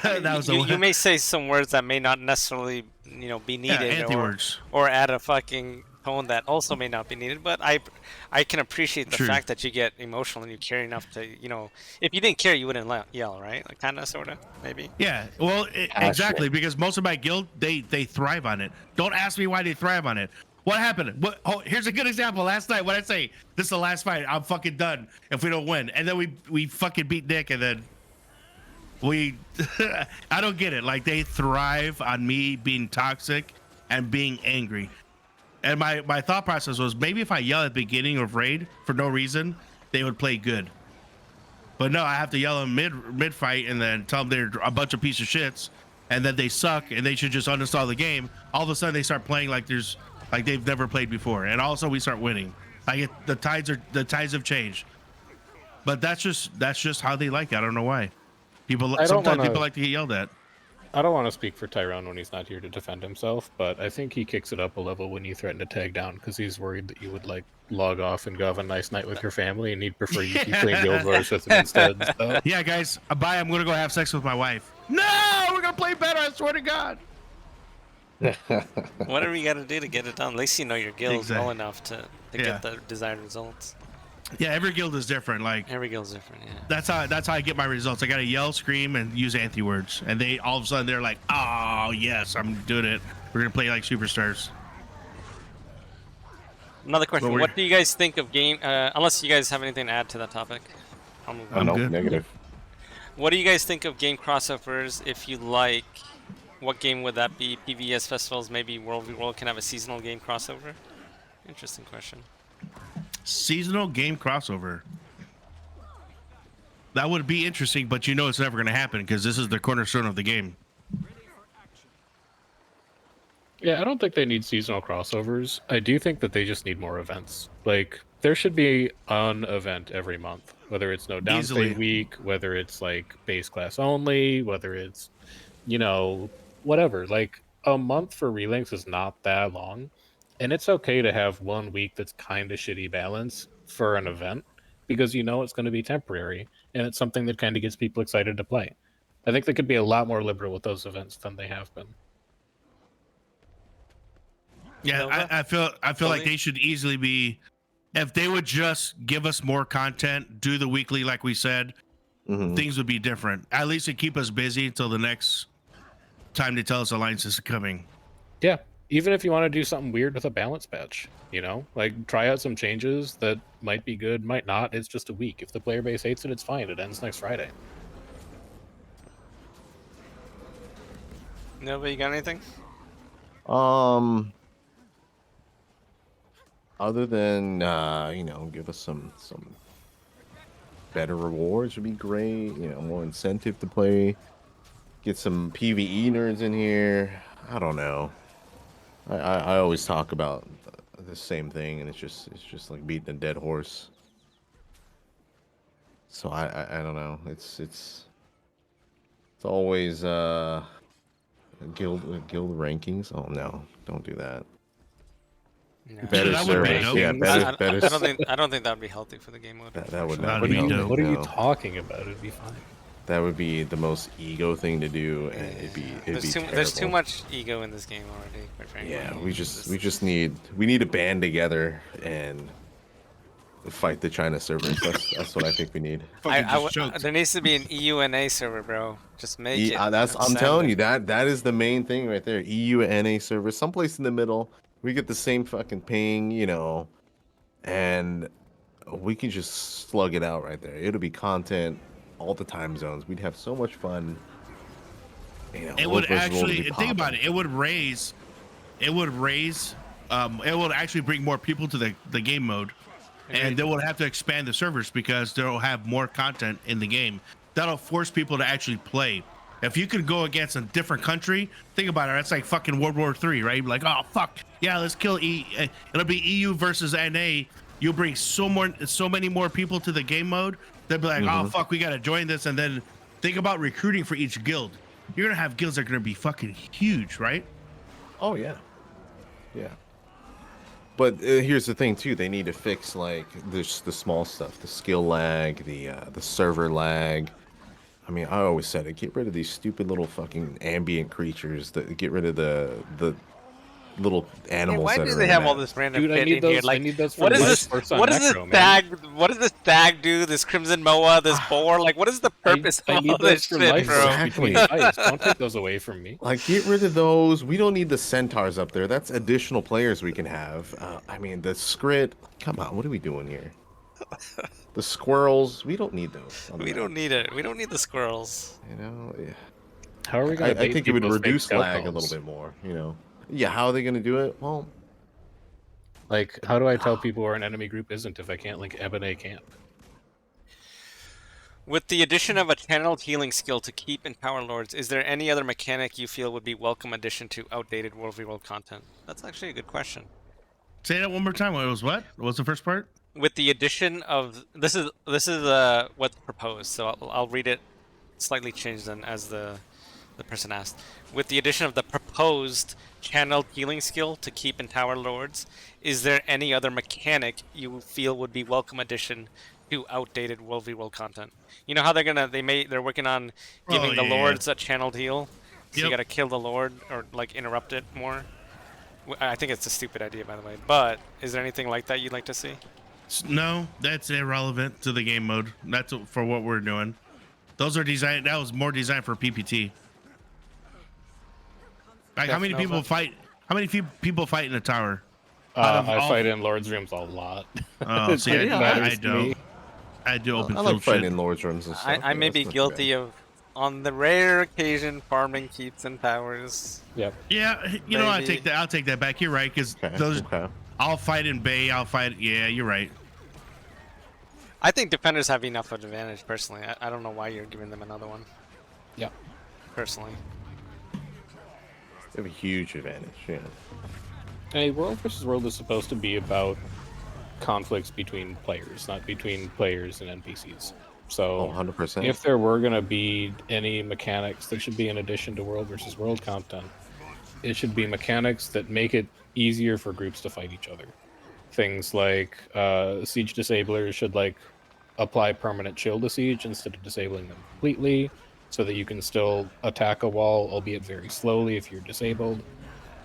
You may say some words that may not necessarily, you know, be needed, anti-words. or add a fucking tone that also may not be needed. But I can appreciate the fact that you get emotional and you care enough to, you know, if you didn't care, you wouldn't yell, right? Like, kind of, sort of, maybe. Yeah, well, exactly, because most of my guild, they thrive on it. Don't ask me why they thrive on it. What happened? Here's a good example. Last night, what I say? This is the last fight. I'm fucking done if we don't win. And then we fucking beat Nick, and then I don't get it. Like, they thrive on me being toxic and being angry. And my thought process was, maybe if I yell at the beginning of raid for no reason, they would play good. But no, I have to yell them mid fight and then tell them they're a bunch of piece of shits and that they suck and they should just uninstall the game. All of a sudden they start playing like they've never played before, and also we start winning. The tides have changed. But that's just how they like it. I don't know why. People like to get yelled at. I don't want to speak for Tyrone when he's not here to defend himself, but I think he kicks it up a level when you threaten to tag down because he's worried that you would like log off and go have a nice night with your family, and he'd prefer you keep playing Guild Wars with him instead. So. Yeah, guys, bye. I'm gonna go have sex with my wife. No, we're gonna play better. I swear to God. Whatever you got to do to get it done. At least you know your guild well enough to Yeah. get the desired results. Yeah, every guild is different. Like Every guild's different. Yeah. that's how I get my results. I gotta yell, scream, and use anti words, and they all of a sudden they're like, "Oh yes, I'm doing it. We're gonna play like superstars." Another question: But what do you guys think of game? Unless you guys have anything to add to that topic, I'll move on. No, good. negative. What do you guys think of game crossovers? If you like, what game would that be? PVS festivals, maybe World v World can have a seasonal game crossover. Interesting question. Seasonal game crossover. That would be interesting, but you know it's never gonna happen because this is the cornerstone of the game. Yeah, I don't think they need seasonal crossovers. I do think that they just need more events. Like, there should be an event every month, whether it's no Easily. downstate week, whether it's like base class only, whether it's, you know, whatever. Like, a month for relinks is not that long, and it's okay to have 1 week that's kind of shitty balance for an event because you know it's going to be temporary and it's something that kind of gets people excited to play. I think they could be a lot more liberal with those events than they have been. Yeah, Novahh? I feel like Bully? they should easily be, if they would just give us more content, do the weekly like we said, things would be different. At least to keep us busy until the next time they tell us alliances are coming. Yeah, even if you want to do something weird with a balance patch, you know, like try out some changes that might be good, might not. It's just a week. If the player base hates it, it's fine. It ends next Friday. Nova, you got anything? Other than you know, give us some better rewards would be great. You know, more incentive to play. Get some PvE nerds in here. I don't know. I always talk about the same thing, and it's just like beating a dead horse. So I don't know. It's always guild rankings. Oh no, don't do that. No. Better That would be service. dope. Yeah, better. I don't think that would be healthy for the game mode. That would That'd not be be dope. What are you no. talking about? It'd be fine. That would be the most ego thing to do, and it'd be There's too terrible. much ego in this game already, quite frankly. Yeah, we just need to band together and fight the China servers. That's what I think we need. There needs to be an EUNA server, bro. Just make it. I'm Send telling it. you that is the main thing right there. EU and NA server, someplace in the middle. We get the same fucking ping, you know, and we can just slug it out right there. It'll be content all the time zones. We'd have so much fun. You know, It would actually think about it. It would actually bring more people to the game mode, and they will have to expand the servers because they'll have more content in the game. That'll force people to actually play. If you could go against a different country, think about it. That's like fucking World War III, right? Like, oh fuck, yeah, let's kill it'll be EU versus NA. You'll bring so many more people to the game mode. They'll be like, oh fuck, we gotta join this, and then think about recruiting for each guild. You're gonna have guilds that are gonna be fucking huge, right? Oh yeah, yeah. But here's the thing too. They need to fix like the small stuff, the skill lag, the server lag. I mean, I always said it. Get rid of these stupid little fucking ambient creatures. Get rid of the little animals. Why that do are they in have that. all this random Dude, I shit need in here? those. Like, I need those for what is Blood this? Sports on What is this Necro, man. stag? What does this stag do? This crimson moa? This boar? Like, what is the purpose I of need all those this for shit, life bro? Exactly. between fights. Don't take those away from me. Like, get rid of those. We don't need the centaurs up there. That's additional players we can have. I mean, the scrit. Come on, what are we doing here? The squirrels. We don't need those. We don't need it. We don't need the squirrels. You know. Yeah. How are we I going to? think it would reduce lag a little bit more. You know. Yeah. How are they going to do it? Well. Like, how do I tell people where an enemy group isn't if I can't link Ebony camp? With the addition of a channeled healing skill to keep in Power Lords, is there any other mechanic you feel would be welcome addition to outdated World v World content? That's actually a good question. Say that one more time. It was what? What was the first part? With the addition of this is what's proposed, so I'll read it slightly changed then as the person asked. With the addition of the proposed channeled healing skill to keep in Tower Lords, is there any other mechanic you feel would be welcome addition to outdated World v World content? You know how they're working on giving the Lords a channeled heal, so you gotta kill the Lord or like interrupt it more. I think it's a stupid idea, by the way. But is there anything like that you'd like to see? No, that's irrelevant to the game mode. That's for what we're doing. Those are designed. That was more designed for PPT. Like, how many people fight? How many people fight in a tower? I fight in Lord's rooms a lot. Oh, see, I don't. I do open I field like fighting shit. in Lord's rooms and stuff. I may be guilty of, on the rare occasion, farming keeps and towers. Yep. Yeah, you know, I take that. I'll take that back. You're right, because those. Okay. I'll fight in Bay. I'll fight. Yeah, you're right. I think defenders have enough of advantage, personally. I don't know why you're giving them another one. Yep. Personally. They have a huge advantage, yeah. Hey, World versus World is supposed to be about conflicts between players, not between players and NPCs. So, 100%. if there were going to be any mechanics that should be in addition to World versus World content, it should be mechanics that make it easier for groups to fight each other. Things like siege disablers should like apply permanent chill to siege instead of disabling them completely, so that you can still attack a wall, albeit very slowly if you're disabled.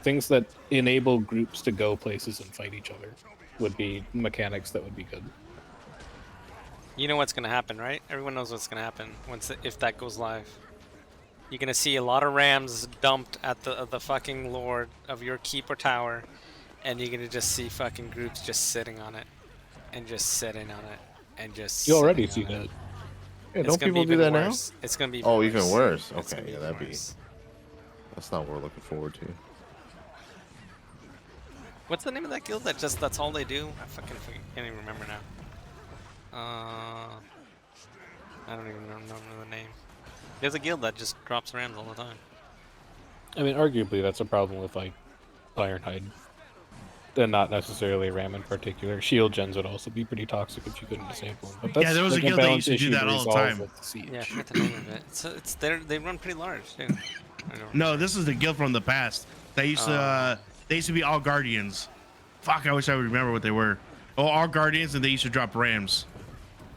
Things that enable groups to go places and fight each other would be mechanics that would be good. You know what's gonna happen, right? Everyone knows what's gonna happen if that goes live. You're gonna see a lot of rams dumped at the fucking lord of your keep or tower, and you're gonna just see fucking groups just sitting on it, and just sitting on it, and just. You already see that. Yeah, don't people do that now? It's gonna be. Even worse. It's Okay, yeah, that'd be. That's not what we're looking forward to. What's the name of that guild that's all they do? I fucking can't even remember now. I don't even remember the name. There's a guild that just drops rams all the time. I mean, arguably, that's a problem with, like, Ironhide. And not necessarily Ram in particular. Shield gens would also be pretty toxic if you couldn't disable them. But that's, Yeah, there was a guild that used to do that all the time. Yeah, I forget the name of it. They run pretty large, too. No, this is the guild from the past. They used to be all guardians. Fuck, I wish I would remember what they were. Oh, all guardians, and they used to drop rams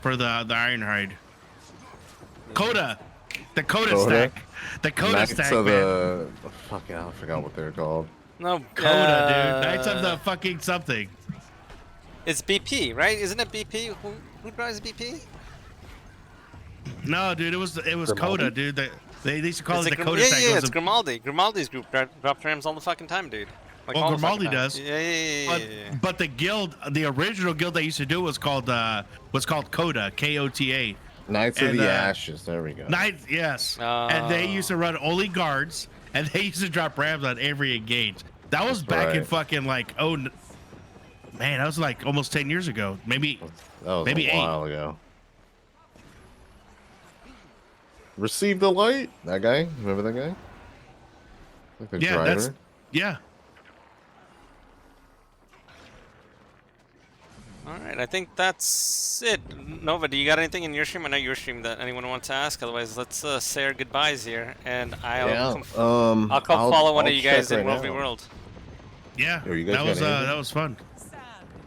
for the Ironhide. Coda, the Coda stack, the Coda stack. So fuck yeah, I forgot what they're called. No, Coda, dude. Knights of the fucking something. It's BP, right? Isn't it BP? Who drives BP? No, dude, it was Grimaldi? Coda, dude. They used to call it the Coda yeah, stack. Yeah, it's Grimaldi. Grimaldi's group drops rams all the fucking time, dude. Like well, Grimaldi does. Yeah. But the guild, the original guild they used to do was called Coda, Kota. Knights of the Ashes. There we go. Knights, yes. And they used to run only guards, and they used to drop rams on every engage. That was back in fucking like man, that was like almost 10 years ago. Maybe a while ago. Receive the light. That guy. Remember that guy? Like the driver. Yeah. All right, I think that's it. Novahh, do you got anything in your stream? I know your stream that anyone wants to ask. Otherwise, let's say our goodbyes here, and I'll come follow one of you guys in World v World. Yeah, that was fun.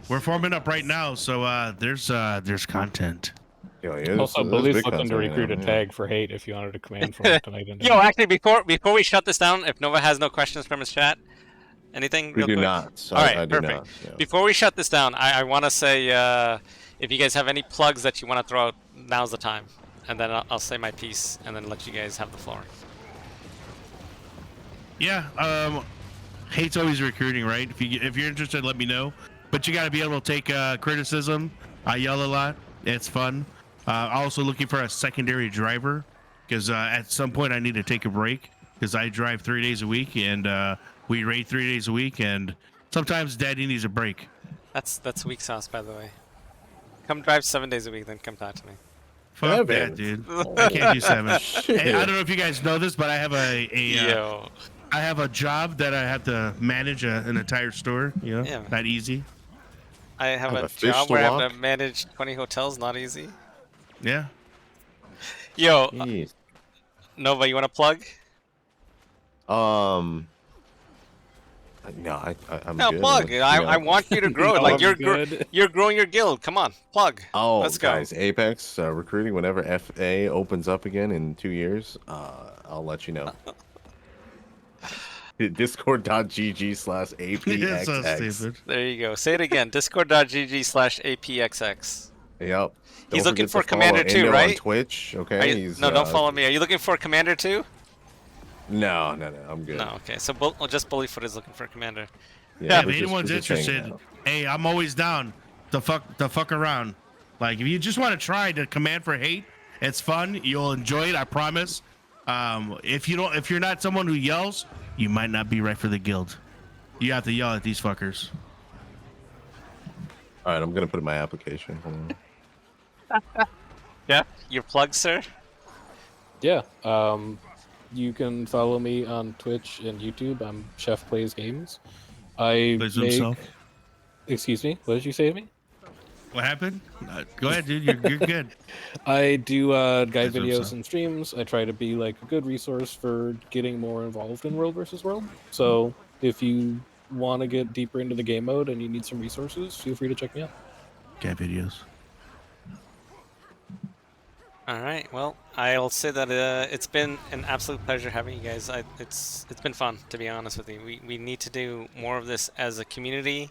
We're forming up right now, so there's content. Also, Bully's looking to recruit a tag for hate if you wanted to command for him tonight. Yo, actually, before we shut this down, if Novahh has no questions from his chat, anything we real do quick? not. So all right, I perfect. Not, yeah. Before we shut this down, I want to say if you guys have any plugs that you want to throw out, now's the time, and then I'll say my piece and then let you guys have the floor. Yeah, hate's always recruiting, right? If you're interested, let me know. But you got to be able to take criticism. I yell a lot. It's fun. Also looking for a secondary driver, because at some point I need to take a break, because I drive 3 days a week, and we raid 3 days a week, and sometimes Daddy needs a break. That's weak sauce, by the way. Come drive 7 days a week, then come talk to me. Fuck Seven. that, dude. I can't do 7. Shit. Hey, I don't know if you guys know this, but I have Yo. I have a job that I have to manage an entire store. You know, Yeah. not easy. I have Have a a fish job to where I have walk? to manage 20 hotels. Not easy. Yeah. Yo, Jeez. Novahh, you want to plug? No, I'm No, good. plug. I want you to grow it. No, Like I'm good. you're growing your guild. Come on, plug. Oh, Let's go. guys, Apex recruiting. Whenever FA opens up again in 2 years, I'll let you know. Discord.gg/APXX. It's so stupid. There you go. Say it again. Discord.gg/APXX. Yep. He's Don't looking forget for to follow Commander too, Endo right? On Twitch, Are okay. you, no, don't follow me. Are you looking for Commander too? No, I'm good. No. Okay. So just Bullyfoot is looking for Commander. Yeah, if we're just- anyone's we're just hanging interested, out. hey, I'm always down to fuck around. Like if you just want to try to command for hate, it's fun. You'll enjoy it, I promise. If you're not someone who yells, you might not be right for the guild. You have to yell at these fuckers. All right, I'm gonna put in my application. Hold on. Yeah. Your plug, sir. Yeah. You can follow me on Twitch and YouTube. I'm Sheff Plays Games. I Plays make. himself. Excuse me. What did you say to me? What happened? Go ahead, dude. You're good. I do guide Plays videos himself. and streams. I try to be like a good resource for getting more involved in World versus World. So if you want to get deeper into the game mode and you need some resources, feel free to check me out. Cat videos. All right. Well, I'll say that it's been an absolute pleasure having you guys. It's been fun, to be honest with you. We need to do more of this as a community,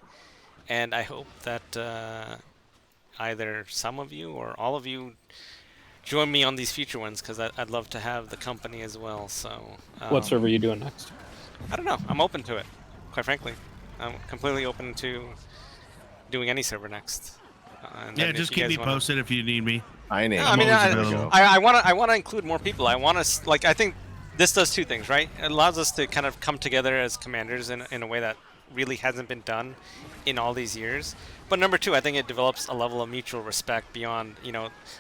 and I hope that either some of you or all of you join me on these future ones, because I'd love to have the company as well. So What server are you doing next? I don't know. I'm open to it, quite frankly. I'm completely open to doing any server next. And Yeah, then if just you keep guys me wanna- posted if you need me. I No, I mean, always I available. want to include more people. I want to like. I think this does two things, right? It allows us to kind of come together as commanders in a way that really hasn't been done in all these years. But number two, I think it develops a level of mutual respect beyond,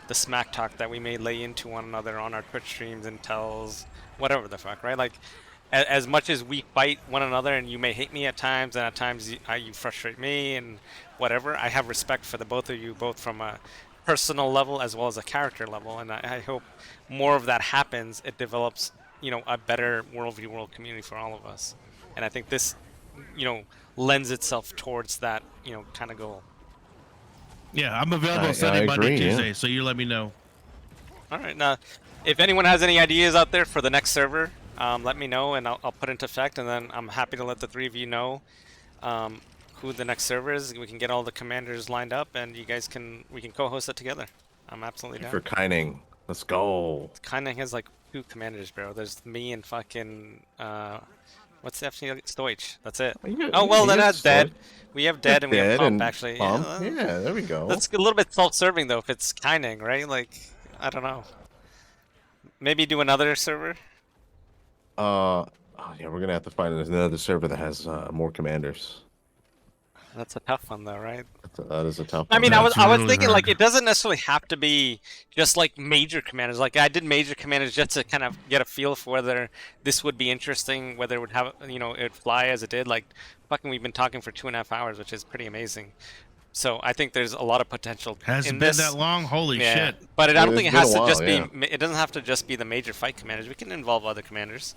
the smack talk that we may lay into one another on our Twitch streams and tells, whatever the fuck, right? Like, as much as we fight one another, and you may hate me at times, and at times you frustrate me, and whatever, I have respect for the both of you, both from a personal level as well as a character level, and I hope more of that happens. It develops, a better world community for all of us, and I think this, lends itself towards that, kind of goal. Yeah, I'm available I Sunday, Monday, agree, yeah. Tuesday, so you let me know. All right, now, if anyone has any ideas out there for the next server, let me know, and I'll put into effect, and then I'm happy to let the three of you know who the next server is. We can get all the commanders lined up, and we can co-host it together. I'm absolutely down. for Kining. Let's go. Kind of has like 2 commanders, bro. There's me and fucking what's the FC Stoich? That's it. Oh well, then that's dead. We have dead and we have Pump actually. Pump. Yeah, Yeah, there we go. that's a little bit self-serving though. If it's Kining, right? Like, I don't know. Maybe do another server. Yeah, we're gonna have to find another server that has more commanders. That's a tough one though, right? That is a tough I one. mean, I was That's really thinking like hard. it doesn't necessarily have to be just like major commanders. Like I did major commanders just to kind of get a feel for whether this would be interesting, whether it would have it'd fly as it did. Like fucking, we've been talking for 2.5 hours, which is pretty amazing. So I think there's a lot of potential Has it in been this. that long? Holy Yeah, shit. but I don't It's think it been a has to while, just yeah. be. It doesn't have to just be the major fight commanders. We can involve other commanders,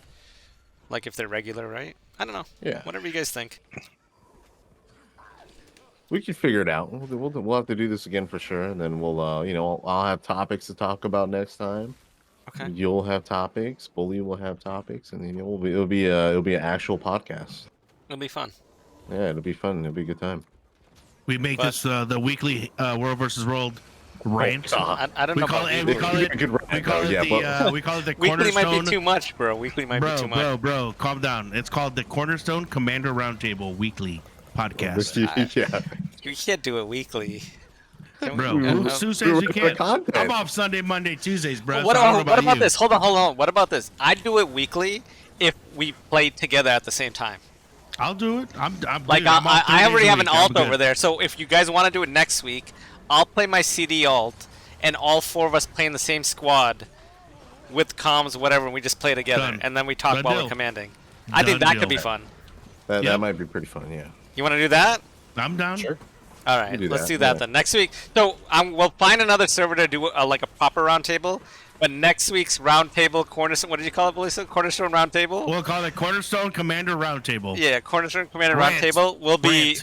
like if they're regular, right? I don't know. Yeah. Whatever you guys think. We can figure it out. We'll have to do this again for sure, and then we'll I'll have topics to talk about next time. Okay. You'll have topics. Bully will have topics, and then it'll be an actual podcast. It'll be fun. Yeah, it'll be fun. It'll be a good time. We make But- this the weekly World versus World rant. I don't We know call about it. weekly. We call it. Good rant, We call though, it yeah, the. We call it the Weekly might cornerstone. be too much, bro. Weekly might be too much. Bro, calm down. It's called the Cornerstone Commander Roundtable Weekly Podcast. Yeah. You can't do it weekly. Can we- Bro, no. who says we you work for can't? content. I'm off Sunday, Monday, Tuesdays, bro. What so I don't know about, about you. this? Hold on. What about this? I do it weekly if we play together at the same time. I'll do it. I'm Like dude, I'm off 3 I days already a have an week. I'm alt good. over there. So if you guys want to do it next week, I'll play my CD alt, and all 4 of us play in the same squad with comms, whatever, and we just play together, Done. and then we talk Done while deal. we're commanding. I think Done that could be deal. fun. That Yep. might be pretty fun. Yeah. You want to do that? I'm down. Sure. All right, do let's that, do that yeah. then. Next week, so we'll find another server to do like a proper roundtable. But next week's roundtable cornerstone, what did you call it, Bullyfoot? Cornerstone roundtable? We'll call it Cornerstone Commander Roundtable. Yeah, Cornerstone Commander Rant. roundtable will be.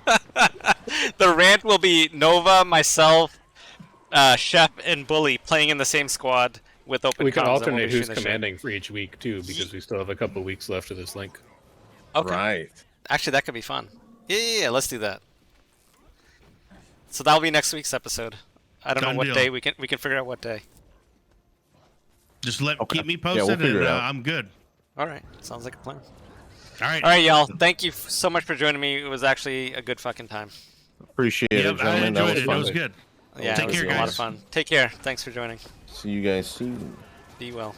The rant will be Novahh, myself, Sheff, and Bully playing in the same squad with open. We can comms, and we'll alternate be who's shooting the shit. commanding for each week too, because we still have a couple weeks left of this link. Okay. Right. Actually, that could be fun. Yeah, let's do that. So that'll be next week's episode. I don't Done know what deal. day we can figure out what day. Just Okay. keep me Yeah, we'll posted, figure and it out. I'm good. All right, sounds like a plan. All right. All right, y'all. Thank you so much for joining me. It was actually a good fucking time. Appreciate it, Yep, I gentlemen. That enjoyed was it. It fun. was good. Yeah, Take it was care, a lot of guys. fun. Take care. Thanks for joining. See you guys soon. Be well.